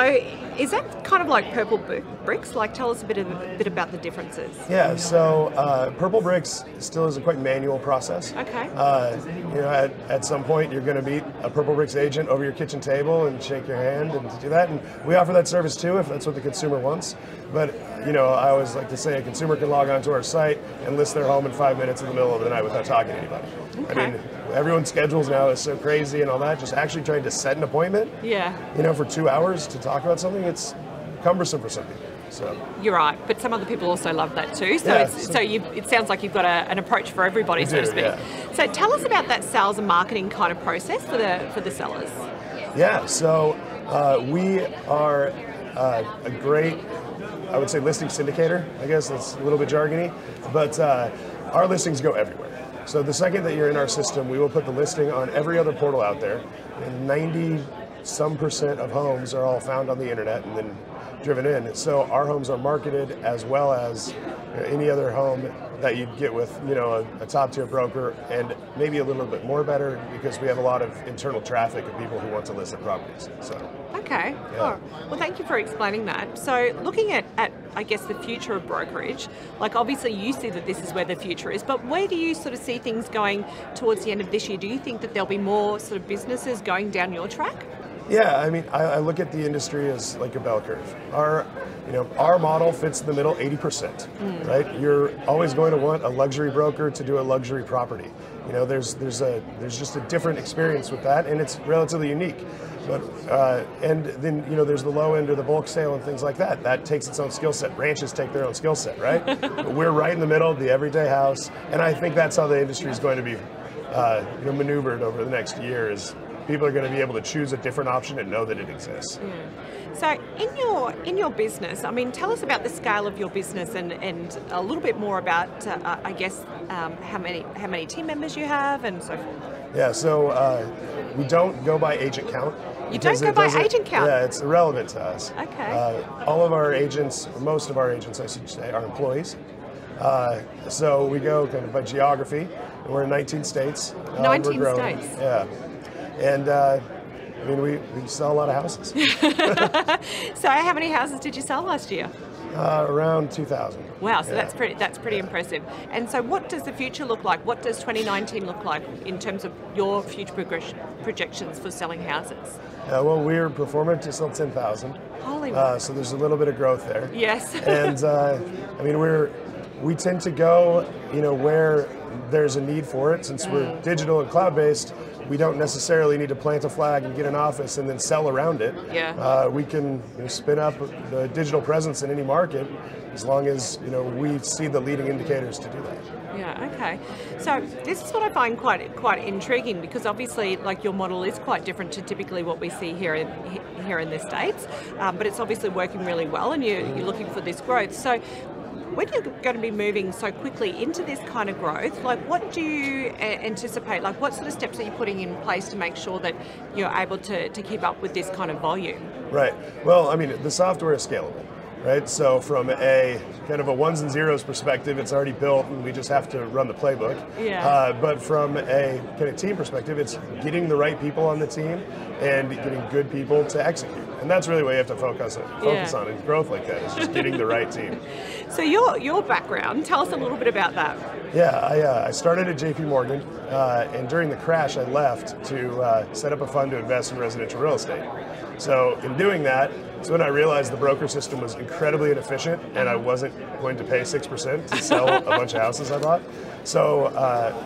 is that kind of like Purple Bricks? Like, tell us a bit about the differences. Yeah, so Purple Bricks still is a quite manual process. Okay. At some point you're going to meet a Purple Bricks agent over your kitchen table and shake your hand and do that, and we offer that service too if that's what the consumer wants. But I always like to say a consumer can log onto our site and list their home in 5 minutes in the middle of the night without talking to anybody. Okay. I mean, everyone's schedules now is so crazy and all that. Just actually trying to set an appointment, for 2 hours to talk about something, it's cumbersome for some people. So you're right, but some other people also love that too. So it sounds like you've got an approach for everybody, so to speak. Yeah. So tell us about that sales and marketing kind of process for the sellers. Yeah. So we are a great, I would say, listing syndicator. I guess that's a little bit jargony, but our listings go everywhere. So the second that you're in our system, we will put the listing on every other portal out there, and 90% of homes are all found on the internet and then driven in. So our homes are marketed as well as any other home that you'd get with a top tier broker, and maybe a little bit more better because we have a lot of internal traffic of people who want to list their properties. So okay. Yeah. Oh, well, thank you for explaining that. So looking at I guess the future of brokerage, like obviously you see that this is where the future is, but where do you sort of see things going towards the end of this year? Do you think that there'll be more sort of businesses going down your track? Yeah, I mean, I look at the industry as like a bell curve. Our model fits in the middle 80%, right? You're always going to want a luxury broker to do a luxury property. There's just a different experience with that, and it's relatively unique. But and then there's the low end or the bulk sale and things like that. That takes its own skill set. Ranches take their own skill set, right? But we're right in the middle, the everyday house, and I think that's how the industry is going to be maneuvered over the next year. Is people are going to be able to choose a different option and know that it exists. So in your business, I mean, tell us about the scale of your business and a little bit more about, I guess, how many team members you have and so forth. Yeah, so we don't go by agent count. You don't go by agent count? Yeah, it's irrelevant to us. Okay. All of our agents, most of our agents, I should say, are employees. So we go kind of by geography. We're in 19 states. 19 states? Yeah. And I mean, we sell a lot of houses. So how many houses did you sell last year? Around 2,000. Wow, so that's pretty impressive. And so what does the future look like? What does 2019 look like in terms of your future projections for selling houses? Well, we're performing to sell 10,000. Holy so there's a little bit of growth there. Yes. And I mean, we tend to go, where there's a need for it. Since we're digital and cloud-based, we don't necessarily need to plant a flag and get an office and then sell around it. Yeah. We can spin up the digital presence in any market as long as we see the leading indicators to do that. Yeah, okay. So this is what I find quite intriguing, because obviously like your model is quite different to typically what we see here in the States, but it's obviously working really well and you're looking for this growth. So when you're going to be moving so quickly into this kind of growth, like what do you anticipate? Like what sort of steps are you putting in place to make sure that you're able to keep up with this kind of volume? Right. Well, I mean, the software is scalable, right? So from a kind of a ones and zeros perspective, it's already built and we just have to run the playbook. Yeah. But from a kind of team perspective, it's getting the right people on the team and getting good people to execute. And that's really what you have to focus on in growth like that, is just getting the right team. So your background, tell us a little bit about that. Yeah, I started at JP Morgan, and during the crash I left to set up a fund to invest in residential real estate. So in doing that, it's when I realized the broker system was incredibly inefficient and I wasn't going to pay 6% to sell a bunch of houses I bought. So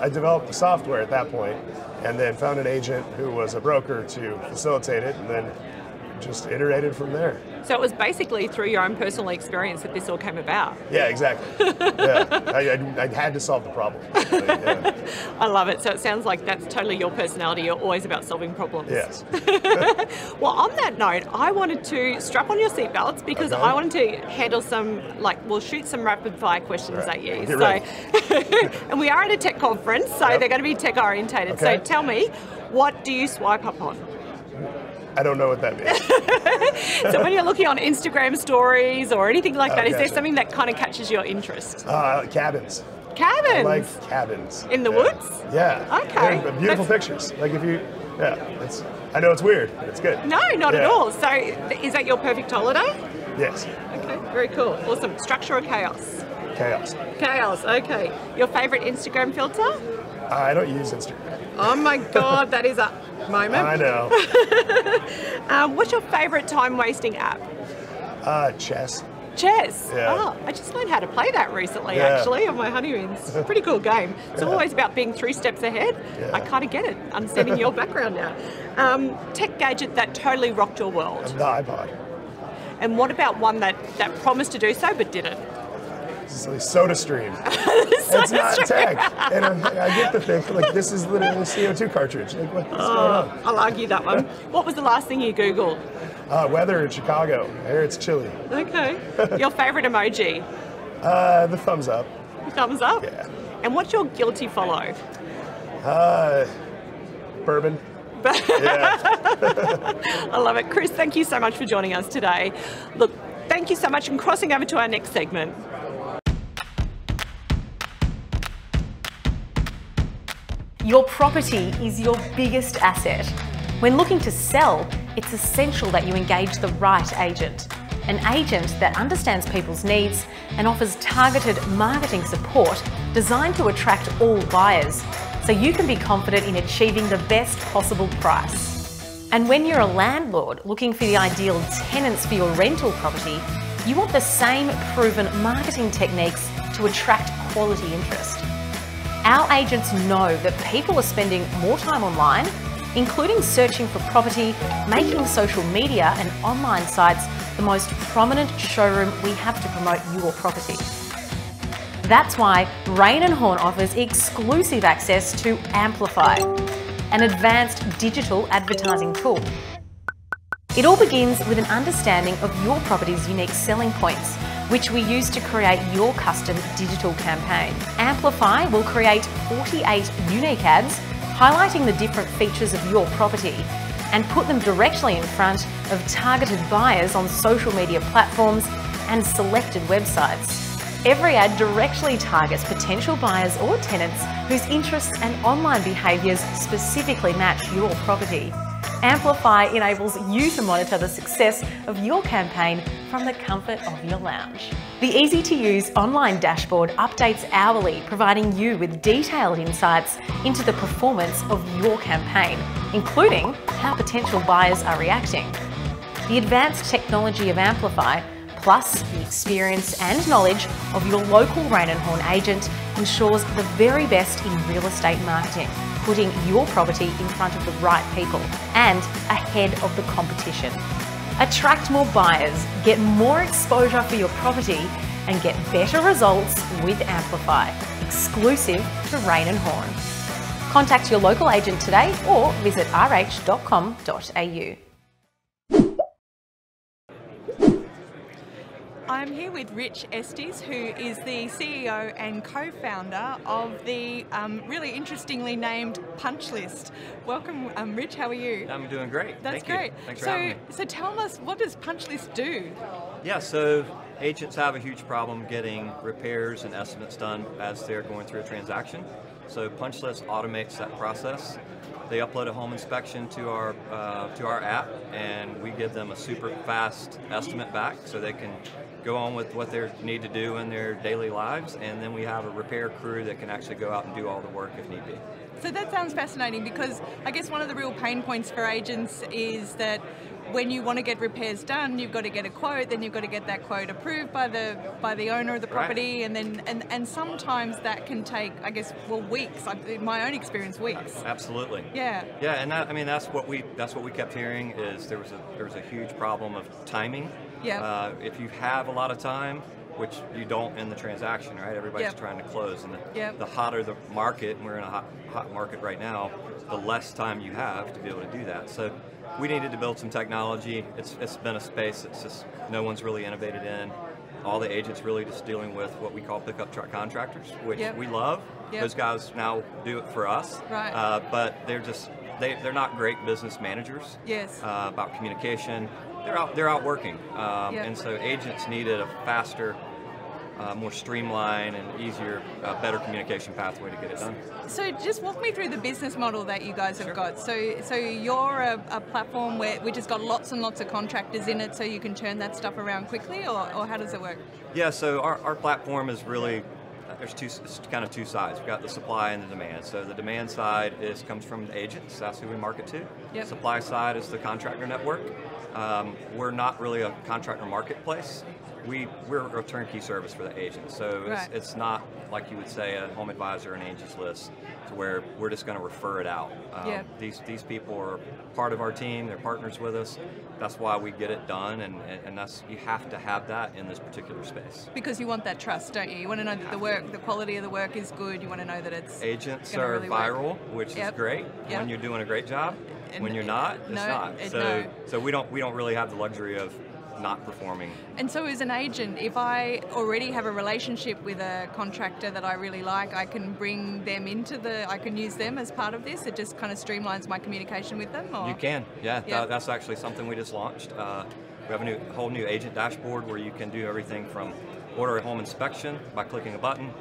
I developed the software at that point, and then found an agent who was a broker to facilitate it, and then just iterated from there. So it was basically through your own personal experience that this all came about. Yeah, exactly. Yeah, I had to solve the problem. Yeah. I love it. So it sounds like that's totally your personality. You're always about solving problems. Yes. Well, on that note, I wanted to strap on your seatbelts because I wanted to handle some, we'll shoot some rapid fire questions at you. Get ready. And we are at a tech conference, so they're going to be tech orientated. Okay. So tell me, what do you swipe up on? I don't know what that means. So when you're looking on Instagram stories or anything like that, is there gotcha. something that kind of catches your interest? Cabins. Cabins? I like cabins. In the woods? Yeah. Okay. They're beautiful pictures. Like if you, I know it's weird, but it's good. No, not at all. So is that your perfect holiday? Yes. Okay, very cool. Awesome. Structure or chaos? Chaos. Chaos, okay. Your favourite Instagram filter? I don't use Instagram. Oh my God, that is a moment. I know. What's your favourite time-wasting app? Chess. Chess? Yeah. Oh, I just learned how to play that recently, actually, on my honeymoons. It's a pretty cool game. It's always about being 3 steps ahead. Yeah. I kind of get it, understanding your background now. Tech gadget that totally rocked your world? The iPod. And what about one that promised to do so but didn't? Soda Stream. It's not tech. And I get the thing, like, this is literally a CO2 cartridge. Like, what's going on? I'll argue that one. What was the last thing you Googled? Weather in Chicago. I hear it's chilly. Okay. Your favourite emoji? The thumbs up. Thumbs up? Yeah. And what's your guilty follow? Bourbon. Yeah. I love it. Chris, thank you so much for joining us today. Look, thank you so much, and crossing over to our next segment. Your property is your biggest asset. When looking to sell, it's essential that you engage the right agent. An agent that understands people's needs and offers targeted marketing support designed to attract all buyers, so you can be confident in achieving the best possible price. And when you're a landlord looking for the ideal tenants for your rental property, you want the same proven marketing techniques to attract quality interest. Our agents know that people are spending more time online, including searching for property, making social media and online sites the most prominent showroom we have to promote your property. That's why Raine and Horne offers exclusive access to Amplify, an advanced digital advertising tool. It all begins with an understanding of your property's unique selling points, which we use to create your custom digital campaign. Amplify will create 48 unique ads highlighting the different features of your property and put them directly in front of targeted buyers on social media platforms and selected websites. Every ad directly targets potential buyers or tenants whose interests and online behaviours specifically match your property. Amplify enables you to monitor the success of your campaign from the comfort of your lounge. The easy-to-use online dashboard updates hourly, providing you with detailed insights into the performance of your campaign, including how potential buyers are reacting. The advanced technology of Amplify, plus the experience and knowledge of your local Raine and Horne agent, ensures the very best in real estate marketing, putting your property in front of the right people and ahead of the competition. Attract more buyers, get more exposure for your property, and get better results with Amplify, exclusive to Raine and Horne. Contact your local agent today or visit rh.com.au. I'm here with Rich Estes, who is the CEO and co-founder of the really interestingly named Punch List. Welcome, Rich. How are you? I'm doing great. That's Thank great. You. Thanks for having me. So tell us, what does Punch List do? Yeah, so agents have a huge problem getting repairs and estimates done as they're going through a transaction. So Punch List automates that process. They upload a home inspection to our app, and we give them a super fast estimate back so they can go on with what they need to do in their daily lives, and then we have a repair crew that can actually go out and do all the work if need be. So that sounds fascinating, because I guess one of the real pain points for agents is that when you want to get repairs done, you've got to get a quote, then you've got to get that quote approved by the owner of the property, and then and sometimes that can take, I guess, well, weeks. In my own experience, weeks. Absolutely. Yeah. Yeah, and that, I mean, that's what we kept hearing, is there was a huge problem of timing. Yeah. If you have a lot of time, which you don't in the transaction, right? Everybody's trying to close, and the hotter the market, and we're in a hot market right now, the less time you have to be able to do that. So we needed to build some technology. It's been a space that's just no one's really innovated in. All the agents really just dealing with what we call pickup truck contractors, which we love. Those guys now do it for us, right. But they're not great business managers. Yes. About communication. They're out working, and so agents needed a faster, more streamlined and easier, better communication pathway to get it done. So just walk me through the business model that you guys have got. So you're a platform which has got lots and lots of contractors in it, so you can turn that stuff around quickly, or how does it work? Yeah, so our platform is really, it's kind of two sides. We've got the supply and the demand. So the demand side comes from the agents, that's who we market to. Yep. Supply side is the contractor network. We're not really a contractor marketplace. We're a turnkey service for the agent. So it's not like you would say a home advisor or an Angie's List, to where we're just going to refer it out. These people are part of our team. They're partners with us. That's why we get it done, and that's, you have to have that in this particular space. Because you want that trust, don't you? You want to know that the quality of the work is good. You want to know that it's agents are really viral, which is great when you're doing a great job. And when you're not, it's not. So we don't really have the luxury of not performing. And so as an agent, if I already have a relationship with a contractor that I really like, I can bring them I can use them as part of this? It just kind of streamlines my communication with them? Or? You can, yeah. That's actually something we just launched. We have a whole new agent dashboard where you can do everything from order a home inspection by clicking a button,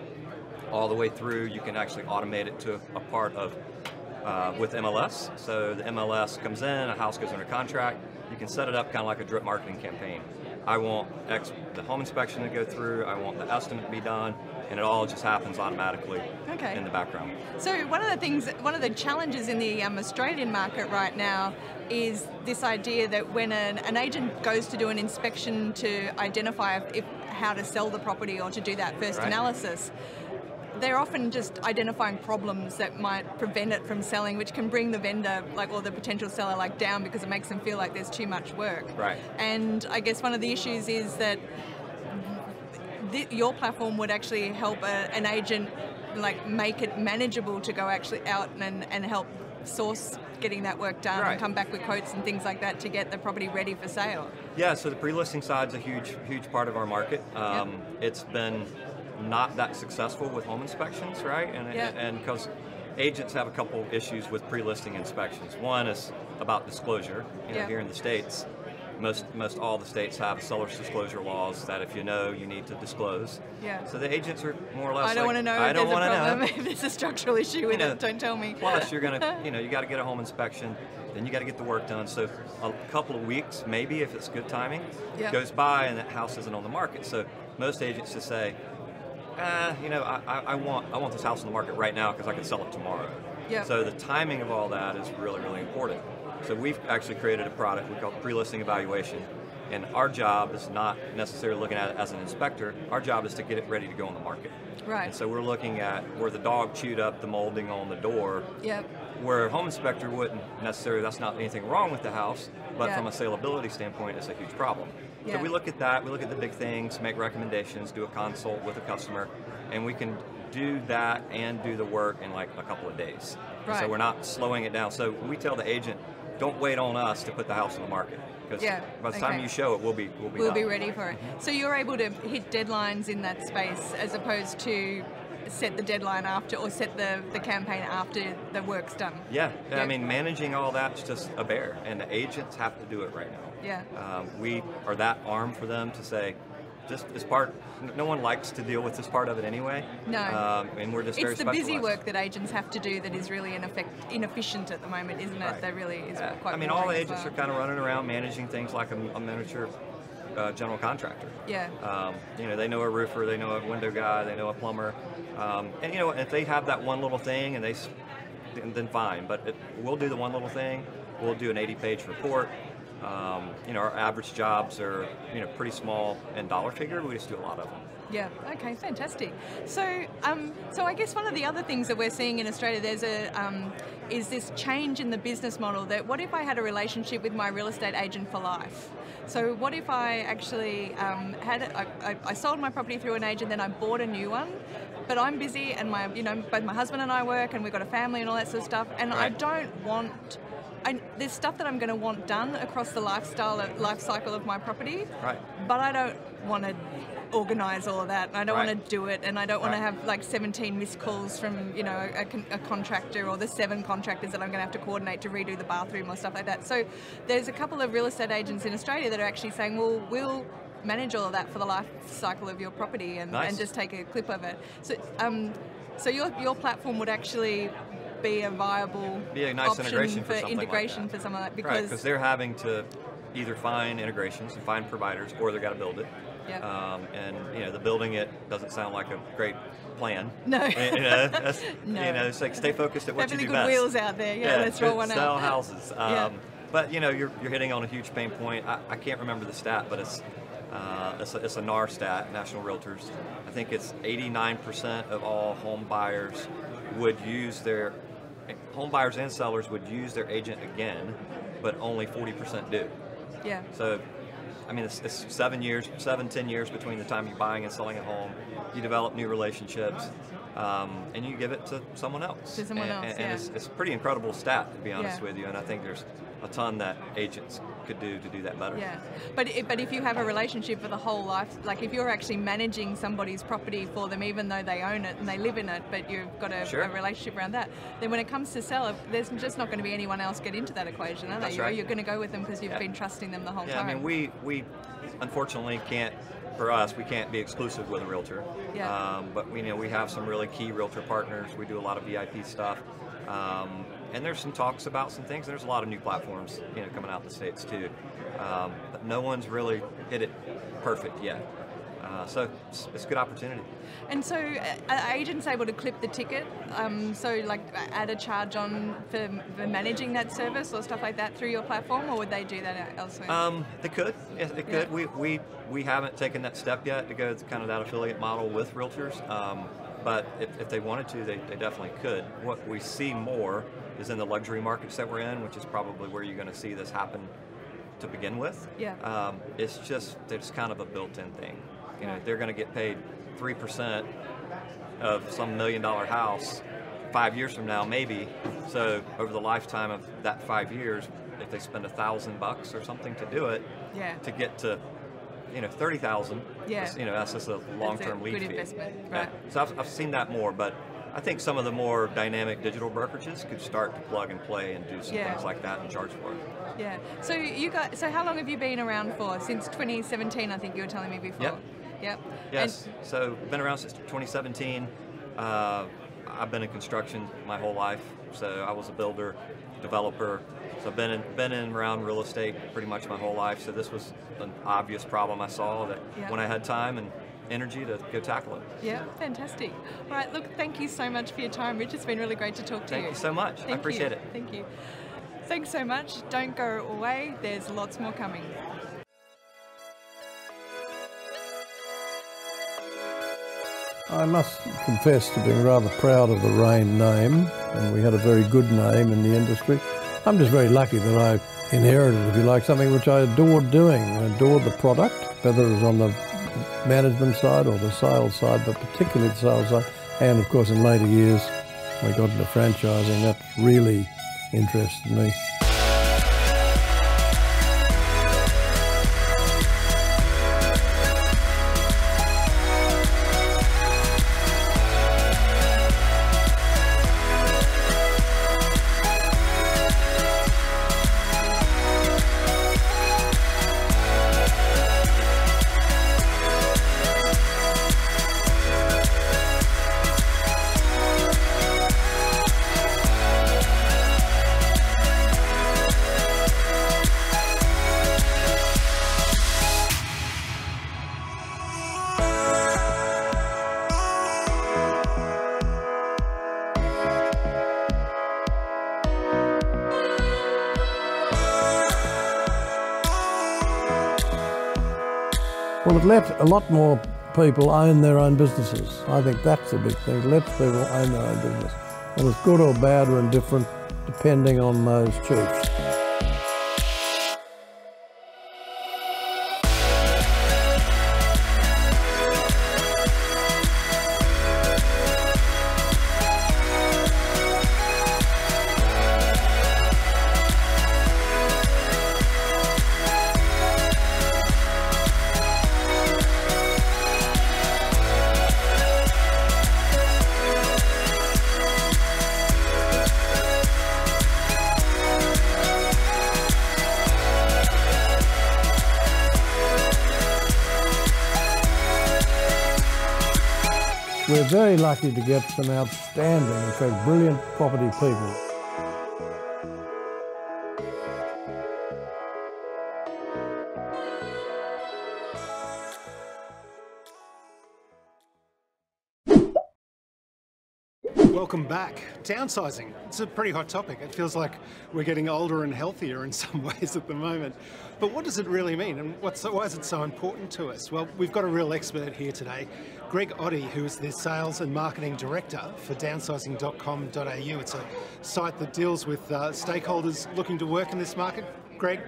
all the way through. You can actually automate it to a part of with MLS. So the MLS comes in, a house goes under contract. You can set it up kind of like a drip marketing campaign. I want the home inspection to go through, I want the estimate to be done, and it all just happens automatically in the background. So one of the challenges in the Australian market right now is this idea that when an agent goes to do an inspection to identify how to sell the property or to do that first analysis, they're often just identifying problems that might prevent it from selling, which can bring the vendor, or the potential seller, down, because it makes them feel like there's too much work. Right. And I guess one of the issues is that your platform would actually help an agent, make it manageable to go actually out and help source getting that work done and come back with quotes and things like that to get the property ready for sale. Yeah, so the pre-listing side's a huge part of our market. It's been not that successful with home inspections, right? And because agents have a couple issues with pre-listing inspections. One is about disclosure. Here in the States, most all the states have seller's disclosure laws that if you know, you need to disclose. Yeah. So the agents are more or less I don't want to know if there's a problem, if there's a structural issue with it, don't tell me. Plus, you're going to, you got to get a home inspection, then you got to get the work done. So a couple of weeks, maybe if it's good timing, goes by and that house isn't on the market. So most agents just say, I want this house on the market right now because I can sell it tomorrow. Yeah. So the timing of all that is really, really important. So we've actually created a product we call pre-listing evaluation, and our job is not necessarily looking at it as an inspector. Our job is to get it ready to go on the market. Right. And so we're looking at where the dog chewed up the molding on the door. Yep. Where a home inspector wouldn't necessarily, that's not anything wrong with the house, but from a saleability standpoint, it's a huge problem. So we look at that, we look at the big things, make recommendations, do a consult with a customer, and we can do that and do the work in a couple of days. Right. So we're not slowing it down. So we tell the agent, don't wait on us to put the house on the market, because by the time you show it, we'll be ready for it. So you're able to hit deadlines in that space as opposed to set the deadline after, or set the campaign after the work's done. Yeah. I mean, managing all that's just a bear, and the agents have to do it right now. Yeah. We are that arm for them to say, just as part, no one likes to deal with this part of it anyway. No. And we're just it's very the busy specialized. work that agents have to do that is really inefficient at the moment, isn't it? Right. That really is quite I mean, all the agents are kind of running around managing things like a miniature general contractor. Yeah. They know a roofer, they know a window guy, they know a plumber. And if they have that one little thing and they then fine. But we'll do the one little thing. We'll do an 80-page report. You know, our average jobs are, you know, pretty small in dollar figure. We just do a lot of them. Yeah. Okay. Fantastic. So, so I guess one of the other things that we're seeing in Australia, there's is this change in the business model. That what if I had a relationship with my real estate agent for life? So what if I actually I sold my property through an agent, then I bought a new one, but I'm busy and both my husband and I work and we've got a family and all that sort of stuff, and I don't want. There's stuff that I'm going to want done across the life cycle of my property, but I don't want to organise all of that, and I don't want to do it, and I don't want to have like 17 missed calls from a contractor, or the 7 contractors that I'm going to have to coordinate to redo the bathroom or stuff like that. So there's a couple of real estate agents in Australia that are actually saying, well, we'll manage all of that for the life cycle of your property and just take a clip of it. So so your platform would actually be a viable nice option integration for integration like for someone like that, because they're having to either find integrations and find providers, or they've got to build it. Yep. And the building it doesn't sound like a great plan. No. That's, no. It's like stay focused at what you do good best. Wheels out there. Yeah, let's roll one out. Sell houses. But you're hitting on a huge pain point. I can't remember the stat, but it's a NAR stat, National Realtors. I think it's 89% of all home buyers and sellers would use their agent again, but only 40% do. Yeah. So, I mean, it's 10 years between the time you're buying and selling a home. You develop new relationships, and you give it to someone else. To someone else, and it's a pretty incredible stat, to be honest with you, and I think there's a ton that agents could do to do that better. Yeah, but if you have a relationship for the whole life, like if you're actually managing somebody's property for them, even though they own it and they live in it, but you've got a relationship around that, then when it comes to sell, there's just not going to be anyone else get into that equation, are they? You're going to go with them because you've been trusting them the whole time. I mean, we unfortunately can't. For us, we can't be exclusive with a realtor. Yeah. But we have some really key realtor partners. We do a lot of VIP stuff. And there's some talks about some things. There's a lot of new platforms, coming out in the States too. But no one's really hit it perfect yet. So it's a good opportunity. And so are agents able to clip the ticket? So like add a charge on for managing that service or stuff like that through your platform, or would they do that elsewhere? They could. Yes, they could. We haven't taken that step yet to go to kind of that affiliate model with realtors. But if they wanted to, they definitely could. What we see more is in the luxury markets that we're in, which is probably where you're going to see this happen to begin with. Yeah. It's just kind of a built-in thing. They're going to get paid 3% of some $1 million house 5 years from now, maybe. So over the lifetime of that 5 years, if they spend $1,000 or something to do it, to get to 30,000. Yeah. That's just a long-term lead fee. Good investment, right? So I've seen that more, but I think some of the more dynamic digital brokerages could start to plug and play and do some things like that and charge for it. Yeah. So how long have you been around for? Since 2017, I think you were telling me before. Yep. Yes. So been around since 2017. I've been in construction my whole life. So I was a builder, developer. So I've been in around real estate pretty much my whole life. So this was an obvious problem I saw that when I had time and energy to go tackle it. Yeah, fantastic. All right, look, thank you so much for your time, Rich. It's been really great to talk to you. Thank you so much. I appreciate it. Thank you. Thanks so much. Don't go away. There's lots more coming. I must confess to being rather proud of the Raine name, and we had a very good name in the industry. I'm just very lucky that I inherited, if you like, something which I adored doing. I adored the product, whether it was on the management side or the sales side, but particularly the sales side. And of course in later years, we got into franchising. That really interested me. Well, it lets a lot more people own their own businesses. I think that's the big thing. It lets people own their own business. And it's good or bad or indifferent depending on those chiefs. We're very lucky to get some outstanding, in fact, brilliant property people. Welcome back. Downsizing. It's a pretty hot topic. It feels like we're getting older and healthier in some ways at the moment. But what does it really mean, and why is it so important to us? Well, we've got a real expert here today, Greg Oddy, who is the Sales and Marketing Director for downsizing.com.au. It's a site that deals with stakeholders looking to work in this market. Greg,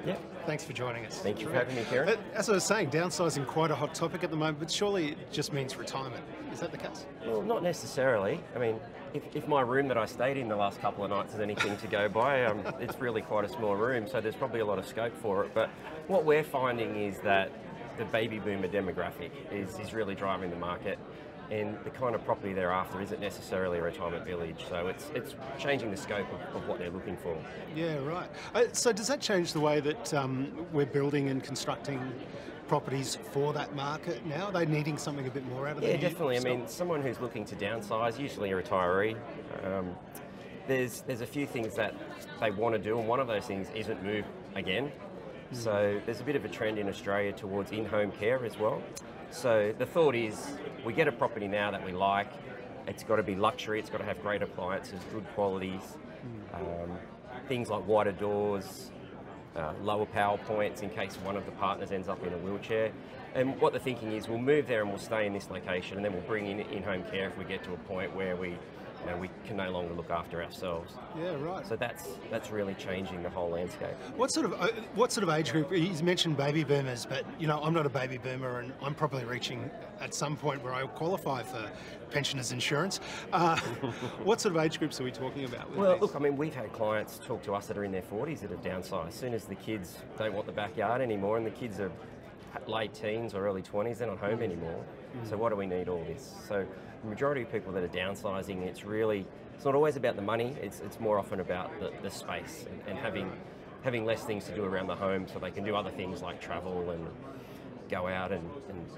thanks for joining us. Thank you for having me, Kieran. As I was saying, downsizing quite a hot topic at the moment, but surely it just means retirement. Is that the case? Well, not necessarily. I mean, if my room that I stayed in the last couple of nights is anything to go by, it's really quite a small room, so there's probably a lot of scope for it. But what we're finding is that the baby boomer demographic is really driving the market, and the kind of property they're after isn't necessarily a retirement village, so it's changing the scope of what they're looking for. Yeah, right. So does that change the way that we're building and constructing properties for that market now? Are they needing something a bit more out of it? Yeah, definitely. I mean, someone who's looking to downsize, usually a retiree, there's a few things that they want to do, and one of those things isn't move again. So there's a bit of a trend in Australia towards in-home care as well. So the thought is, we get a property now that we like, it's got to be luxury, it's got to have great appliances, good qualities, things like wider doors, lower power points in case one of the partners ends up in a wheelchair. And what the thinking is, we'll move there and we'll stay in this location, and then we'll bring in in-home care if we get to a point where we can no longer look after ourselves. Yeah, right. So that's really changing the whole landscape. What sort of age group? He's mentioned baby boomers, but I'm not a baby boomer, and I'm probably reaching at some point where I qualify for pensioners insurance. What sort of age groups are we talking about? Well, look, I mean, we've had clients talk to us that are in their 40s that have downsized. As soon as the kids don't want the backyard anymore, and the kids are late teens or early 20s, they're not home anymore. So why do we need all this? So the majority of people that are downsizing, it's not always about the money, it's more often about the space and having less things to do around the home, so they can do other things like travel and go out and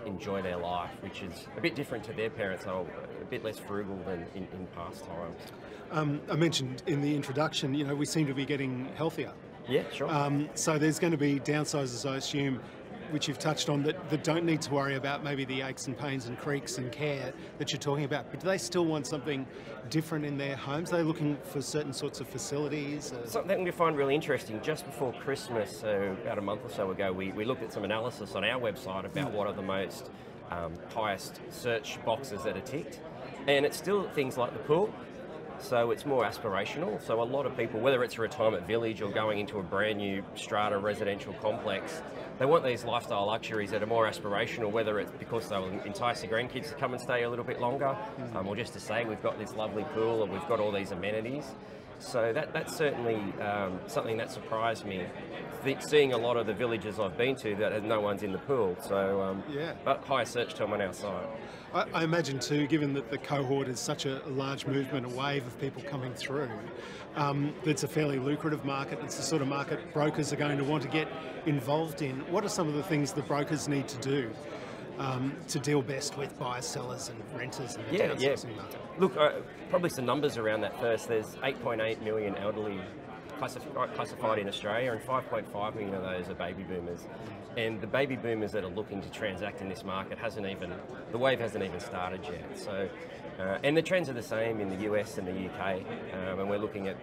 enjoy their life, which is a bit different to their parents, so a bit less frugal than in past times. I mentioned in the introduction, we seem to be getting healthier. Yeah, sure. So there's going to be downsizers, I assume, which you've touched on, that don't need to worry about maybe the aches and pains and creaks and care that you're talking about, but do they still want something different in their homes? Are they looking for certain sorts of facilities? Something we find really interesting, just before Christmas, so about a month or so ago, we looked at some analysis on our website about what are the most highest search boxes that are ticked, and it's still things like the pool. So it's more aspirational. So a lot of people, whether it's a retirement village or going into a brand new strata residential complex, they want these lifestyle luxuries that are more aspirational, whether it's because they'll entice the grandkids to come and stay a little bit longer, or just to say we've got this lovely pool or we've got all these amenities. So that's certainly something that surprised me, seeing a lot of the villages I've been to that no one's in the pool. So but higher search term on our site. I imagine too, given that the cohort is such a large movement, a wave of people coming through, it's a fairly lucrative market. It's the sort of market brokers are going to want to get involved in. What are some of the things the brokers need to do to deal best with buyers, sellers and renters in the downsizing market? Look, probably some numbers around that first. There's 8.8 million elderly classified in Australia, and 5.5 million of those are baby boomers. And the baby boomers that are looking to transact in this market the wave hasn't even started yet. So, and the trends are the same in the US and the UK, and we're looking at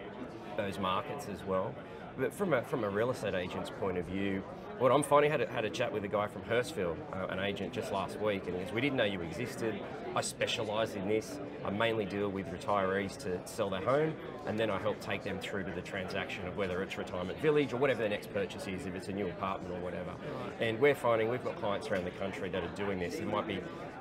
those markets as well. But from a real estate agent's point of view, what I'm finding, had a chat with a guy from Hurstville, an agent, just last week, and he goes, we didn't know you existed. I specialise in this. I mainly deal with retirees to sell their home, and then I help take them through to the transaction of whether it's retirement village or whatever their next purchase is, if it's a new apartment or whatever. And we're finding we've got clients around the country that are doing this. It might be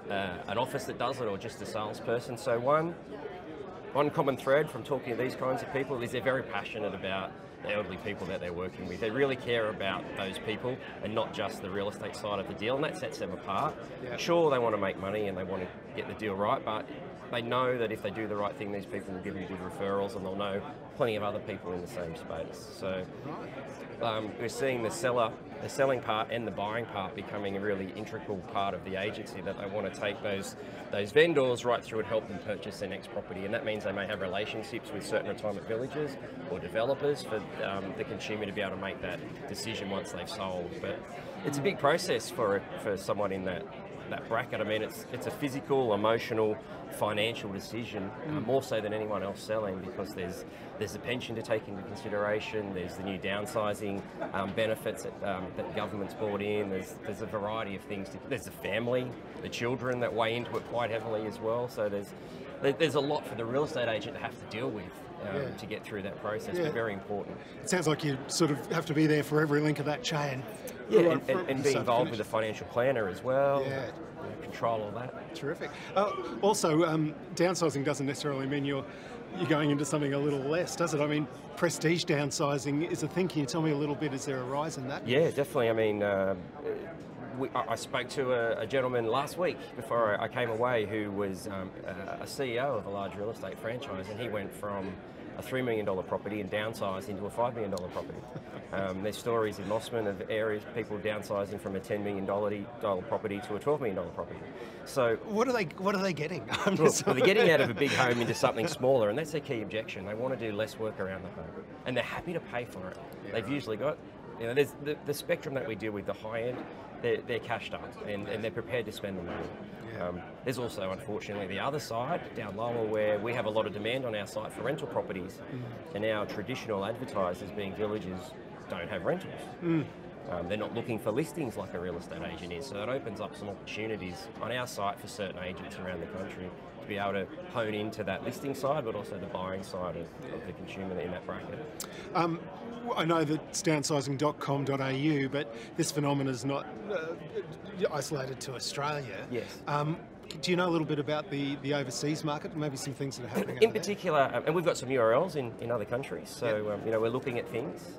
an office that does it or just a salesperson. So one common thread from talking to these kinds of people is they're very passionate about the elderly people that they're working with. They really care about those people and not just the real estate side of the deal, and that sets them apart. Yeah. Sure, they want to make money and they want to get the deal right, but they know that if they do the right thing, these people will give them good referrals, and they'll know plenty of other people in the same space. So we're seeing the selling part and the buying part becoming a really integral part of the agency, that they want to take those vendors right through and help them purchase their next property. And that means they may have relationships with certain retirement villages or developers for the consumer to be able to make that decision once they've sold. But it's a big process for someone in that bracket. I mean, it's a physical, emotional, financial decision, more so than anyone else selling, because there's the pension to take into consideration, there's the new downsizing benefits that government's brought in, there's a variety of things. There's the family, the children that weigh into it quite heavily as well. So there's a lot for the real estate agent to have to deal with to get through that process, but very important. It sounds like you sort of have to be there for every link of that chain. Yeah, and be involved with a financial planner as well. Yeah. Control all that. Terrific. Also, downsizing doesn't necessarily mean you're going into something a little less, does it? I mean, prestige downsizing is a thing. Can you tell me a little bit, is there a rise in that? Yeah, definitely. I mean, I spoke to a gentleman last week before I came away who was a CEO of a large real estate franchise, and he went from a $3 million property and downsized into a $5 million property. There's stories in Mossman of areas, people downsizing from a $10 million property to a $12 million property. So what are they getting? Well, they're getting out of a big home into something smaller, and that's their key objection. They want to do less work around the home, and they're happy to pay for it. Yeah, they've usually got, there's the spectrum that we deal with, the high end, they're cashed up and they're prepared to spend the money. There's also, unfortunately, the other side, down lower, where we have a lot of demand on our site for rental properties, and our traditional advertisers, being villages, don't have rentals. They're not looking for listings like a real estate agent is, so it opens up some opportunities on our site for certain agents around the country to be able to hone into that listing side, but also the buying side of the consumer in that bracket. I know that it's downsizing.com.au, but this phenomenon is not isolated to Australia. Yes. Do you know a little bit about the overseas market and maybe some things that are happening in particular? And we've got some URLs in other countries, so we're looking at things.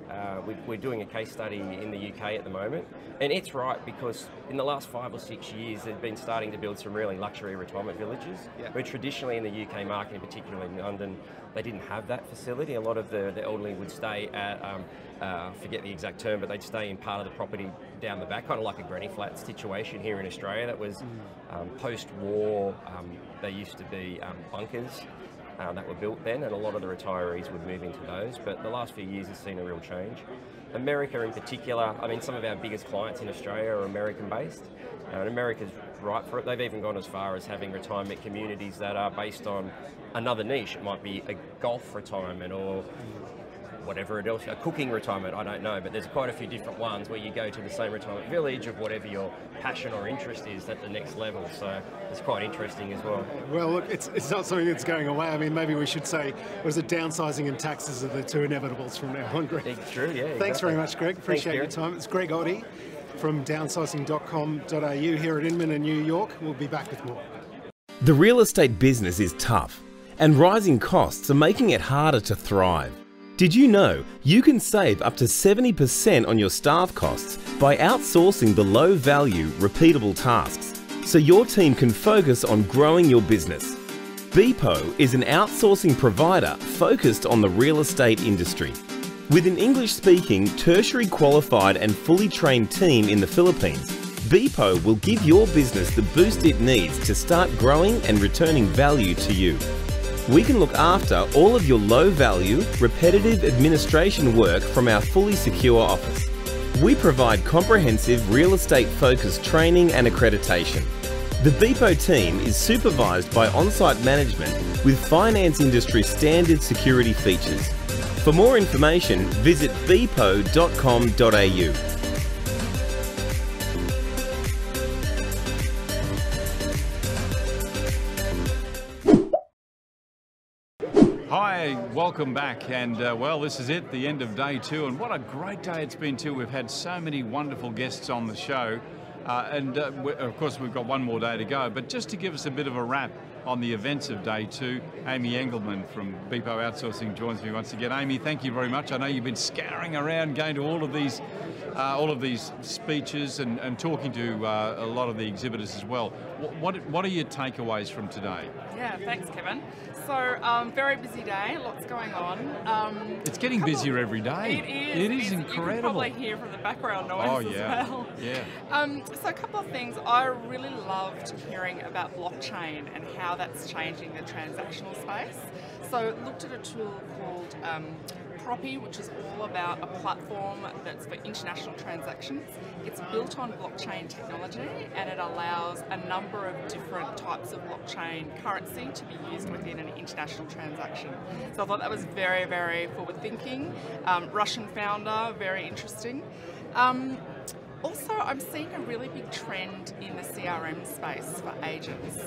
We're doing a case study in the UK at the moment, and it's right because in the last 5 or 6 years they've been starting to build some really luxury retirement villages. Where traditionally in the UK market, in particular in London, they didn't have that facility. A lot of the elderly would stay at, I forget the exact term, but they'd stay in part of the property down the back, kind of like a granny flat situation here in Australia. That was post-war. They used to be bunkers that were built then, and a lot of the retirees would move into those. But the last few years has seen a real change. America in particular, I mean, some of our biggest clients in Australia are American-based, and America's right for it. They've even gone as far as having retirement communities that are based on another niche. It might be a golf retirement or whatever it else, a cooking retirement, I don't know, but there's quite a few different ones where you go to the same retirement village of whatever your passion or interest is at the next level. So it's quite interesting as well. Well, look, it's not something that's going away. I mean, maybe we should say, was it downsizing and taxes are the two inevitables from now on, Greg? It's true, yeah. Thanks very much, Greg. Appreciate your time. It's Greg Oddy from downsizing.com.au here at Inman in New York. We'll be back with more. The real estate business is tough, and rising costs are making it harder to thrive. Did you know you can save up to 70% on your staff costs by outsourcing the low-value, repeatable tasks, so your team can focus on growing your business? Beepo is an outsourcing provider focused on the real estate industry. With an English-speaking, tertiary qualified and fully trained team in the Philippines, Beepo will give your business the boost it needs to start growing and returning value to you. We can look after all of your low-value, repetitive administration work from our fully secure office. We provide comprehensive real estate-focused training and accreditation. The Beepo team is supervised by on-site management with finance industry standard security features. For more information, visit beepo.com.au. Hi, welcome back, and well, this is it, the end of day 2, and what a great day it's been too. We've had so many wonderful guests on the show, and of course we've got one more day to go, but just to give us a bit of a wrap on the events of day 2, Aimee Engelmann from Beepo Outsourcing joins me once again. Aimee, thank you very much. I know you've been scouring around, going to all of these speeches and talking to a lot of the exhibitors as well. What are your takeaways from today? Yeah, thanks, Kevin. So, very busy day, lots going on. It's getting busier every day. It is incredible. You can probably hear from the background noise as well. Yeah. So a couple of things. I really loved hearing about blockchain and how that's changing the transactional space. So looked at a tool called Proppy, which is all about a platform that's for international transactions. It's built on blockchain technology and it allows a number of different types of blockchain currency to be used within an international transaction. So I thought that was very, very forward-thinking. Russian founder, very interesting. Also, I'm seeing a really big trend in the CRM space for agents.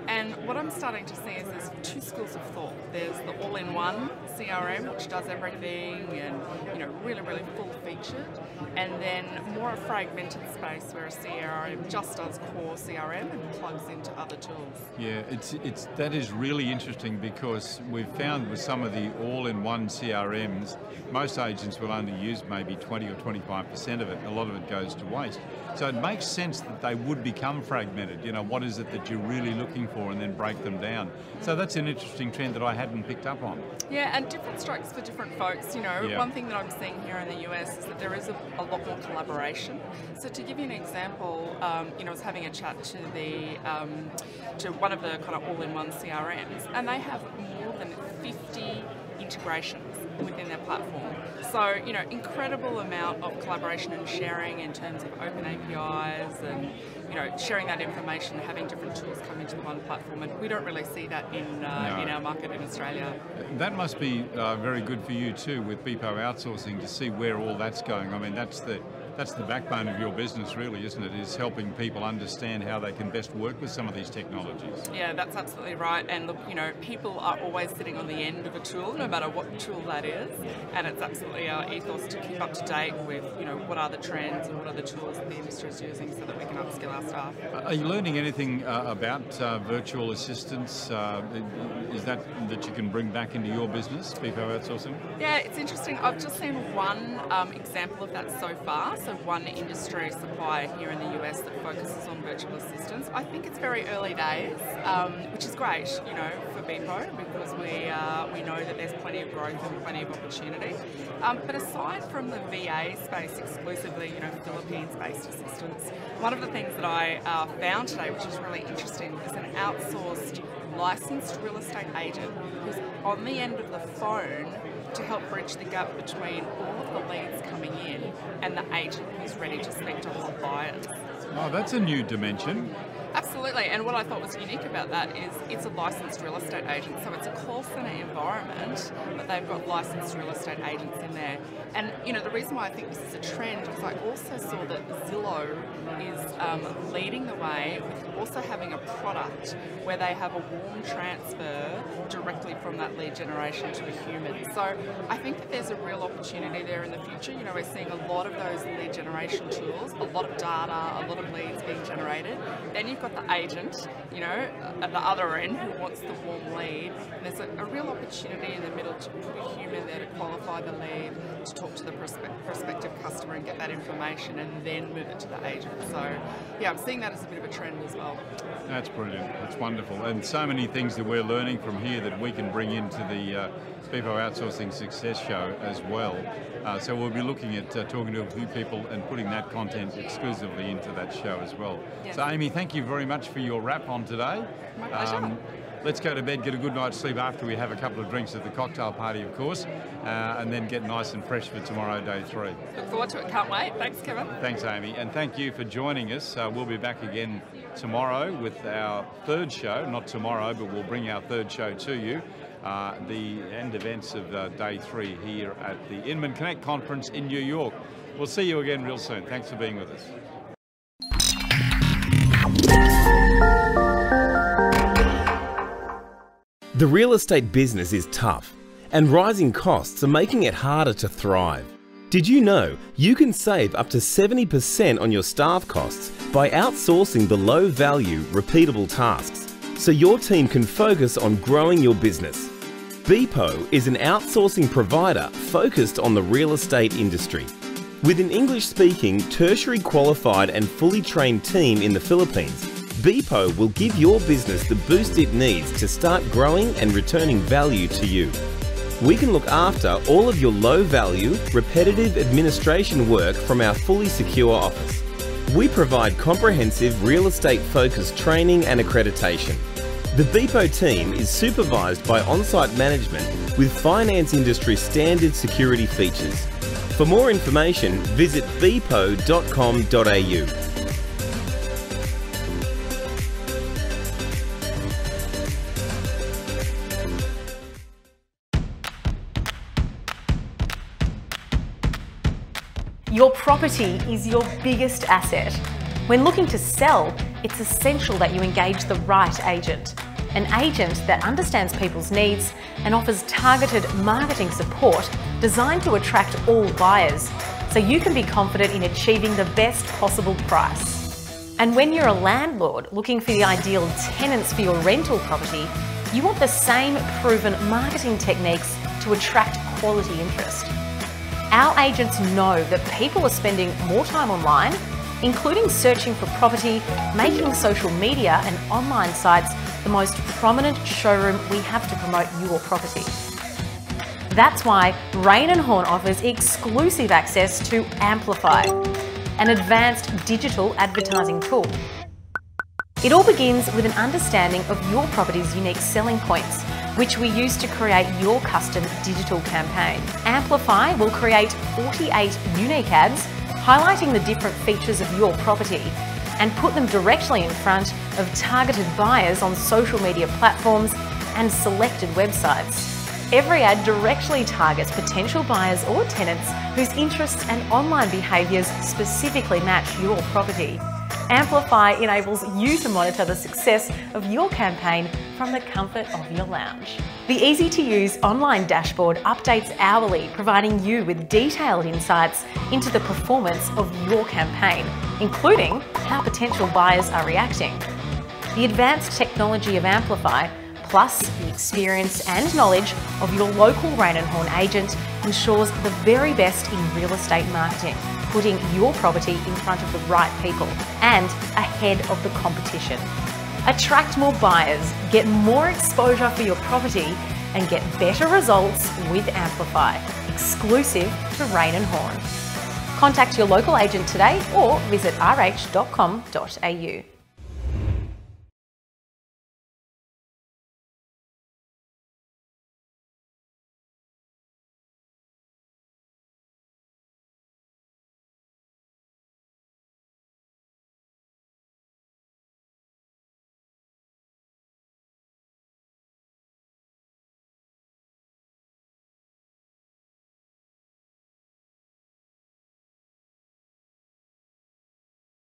And what I'm starting to see is there's two schools of thought. There's the all-in-one CRM, which does everything and, you know, really, really full-featured. And then more a fragmented space where a CRM just does core CRM and plugs into other tools. Yeah, that is really interesting because we've found with some of the all-in-one CRMs, most agents will only use maybe 20 or 25% of it. A lot of it goes to waste. So it makes sense that they would become fragmented. You know, what is it that you're really looking for, and then break them down. So that's an interesting trend that I hadn't picked up on. Yeah, and different strokes for different folks. You know, one thing that I'm seeing here in the US is that there is a lot more collaboration. So to give you an example, you know, I was having a chat to to one of the kind of all-in-one CRMs, and they have more than 50 integrations within their platform. So, you know, incredible amount of collaboration and sharing in terms of open APIs and, you know, sharing that information, having different tools come into the one platform, and we don't really see that in our market in Australia. That must be very good for you too with Beepo Outsourcing to see where all that's going. I mean, that's the backbone of your business really, isn't it? Is helping people understand how they can best work with some of these technologies. Yeah, that's absolutely right. And look, you know, people are always sitting on the end of a tool, no matter what tool that is. And it's absolutely our ethos to keep up to date with, you know, what are the trends and what are the tools that the industry is using so that we can upskill our staff. Are you learning anything about virtual assistants? Is that you can bring back into your business, Beepo Outsourcing? Yeah, it's interesting. I've just seen one example of that so far. So one industry supplier here in the US that focuses on virtual assistants. I think it's very early days, which is great, you know, for Beepo because we know that there's plenty of growth and plenty of opportunity. But aside from the VA space exclusively, you know, Philippines-based assistants, one of the things that I found today, which is really interesting, is an outsourced licensed real estate agent who's on the end of the phone to help bridge the gap between all of the leads coming in and the agent who's ready to speak to hot buyers. Oh, that's a new dimension. Absolutely, and what I thought was unique about that is it's a licensed real estate agent, so it's a call centre environment, but they've got licensed real estate agents in there. And you know, the reason why I think this is a trend is I also saw that Zillow is leading the way with also having a product where they have a warm transfer directly from that lead generation to a human. So I think that there's a real opportunity there in the future. You know, we're seeing a lot of those lead generation tools, a lot of data, a lot of leads being generated. Then you've got the agent, you know, at the other end who wants the warm lead. And there's a real opportunity in the middle to put a human there to qualify the lead, to talk to the prospective customer and get that information and then move it to the agent. So yeah, I'm seeing that as a bit of a trend as well. That's brilliant. That's wonderful. And so many things that we're learning from here that we can bring into the Beepo Outsourcing Success Show as well. So we'll be looking at talking to a few people and putting that content exclusively into that show as well. Yes. So Aimee, thank you very much for your wrap on today. My pleasure. Let's go to bed, get a good night's sleep after we have a couple of drinks at the cocktail party, of course, and then get nice and fresh for tomorrow, day 3. Look forward to it. Can't wait. Thanks, Kevin. Thanks, Aimee. And thank you for joining us. We'll be back again tomorrow with our third show. Not tomorrow, but we'll bring our third show to you. The end events of day 3 here at the Inman Connect conference in New York. We'll see you again real soon. Thanks for being with us. The real estate business is tough, and rising costs are making it harder to thrive. Did you know you can save up to 70% on your staff costs by outsourcing the low-value, repeatable tasks, so your team can focus on growing your business? Beepo is an outsourcing provider focused on the real estate industry. With an English-speaking, tertiary qualified and fully trained team in the Philippines, Beepo will give your business the boost it needs to start growing and returning value to you. We can look after all of your low-value, repetitive administration work from our fully secure office. We provide comprehensive real estate-focused training and accreditation. The Beepo team is supervised by on-site management with finance industry standard security features. For more information, visit beepo.com.au. Your property is your biggest asset. When looking to sell, it's essential that you engage the right agent. An agent that understands people's needs and offers targeted marketing support designed to attract all buyers, so you can be confident in achieving the best possible price. And when you're a landlord looking for the ideal tenants for your rental property, you want the same proven marketing techniques to attract quality interest. Our agents know that people are spending more time online, including searching for property, making social media and online sites the most prominent showroom we have to promote your property. That's why Raine and Horne offers exclusive access to Amplify, an advanced digital advertising tool. It all begins with an understanding of your property's unique selling points, which we use to create your custom digital campaign. Amplify will create 48 unique ads highlighting the different features of your property and put them directly in front of targeted buyers on social media platforms and selected websites. Every ad directly targets potential buyers or tenants whose interests and online behaviours specifically match your property. Amplify enables you to monitor the success of your campaign from the comfort of your lounge. The easy-to-use online dashboard updates hourly, providing you with detailed insights into the performance of your campaign, including how potential buyers are reacting. The advanced technology of Amplify, plus the experience and knowledge of your local Raine and Horne agent, ensures the very best in real estate marketing, putting your property in front of the right people and ahead of the competition. Attract more buyers, get more exposure for your property, and get better results with Amplify, exclusive to Raine and Horne. Contact your local agent today or visit rh.com.au.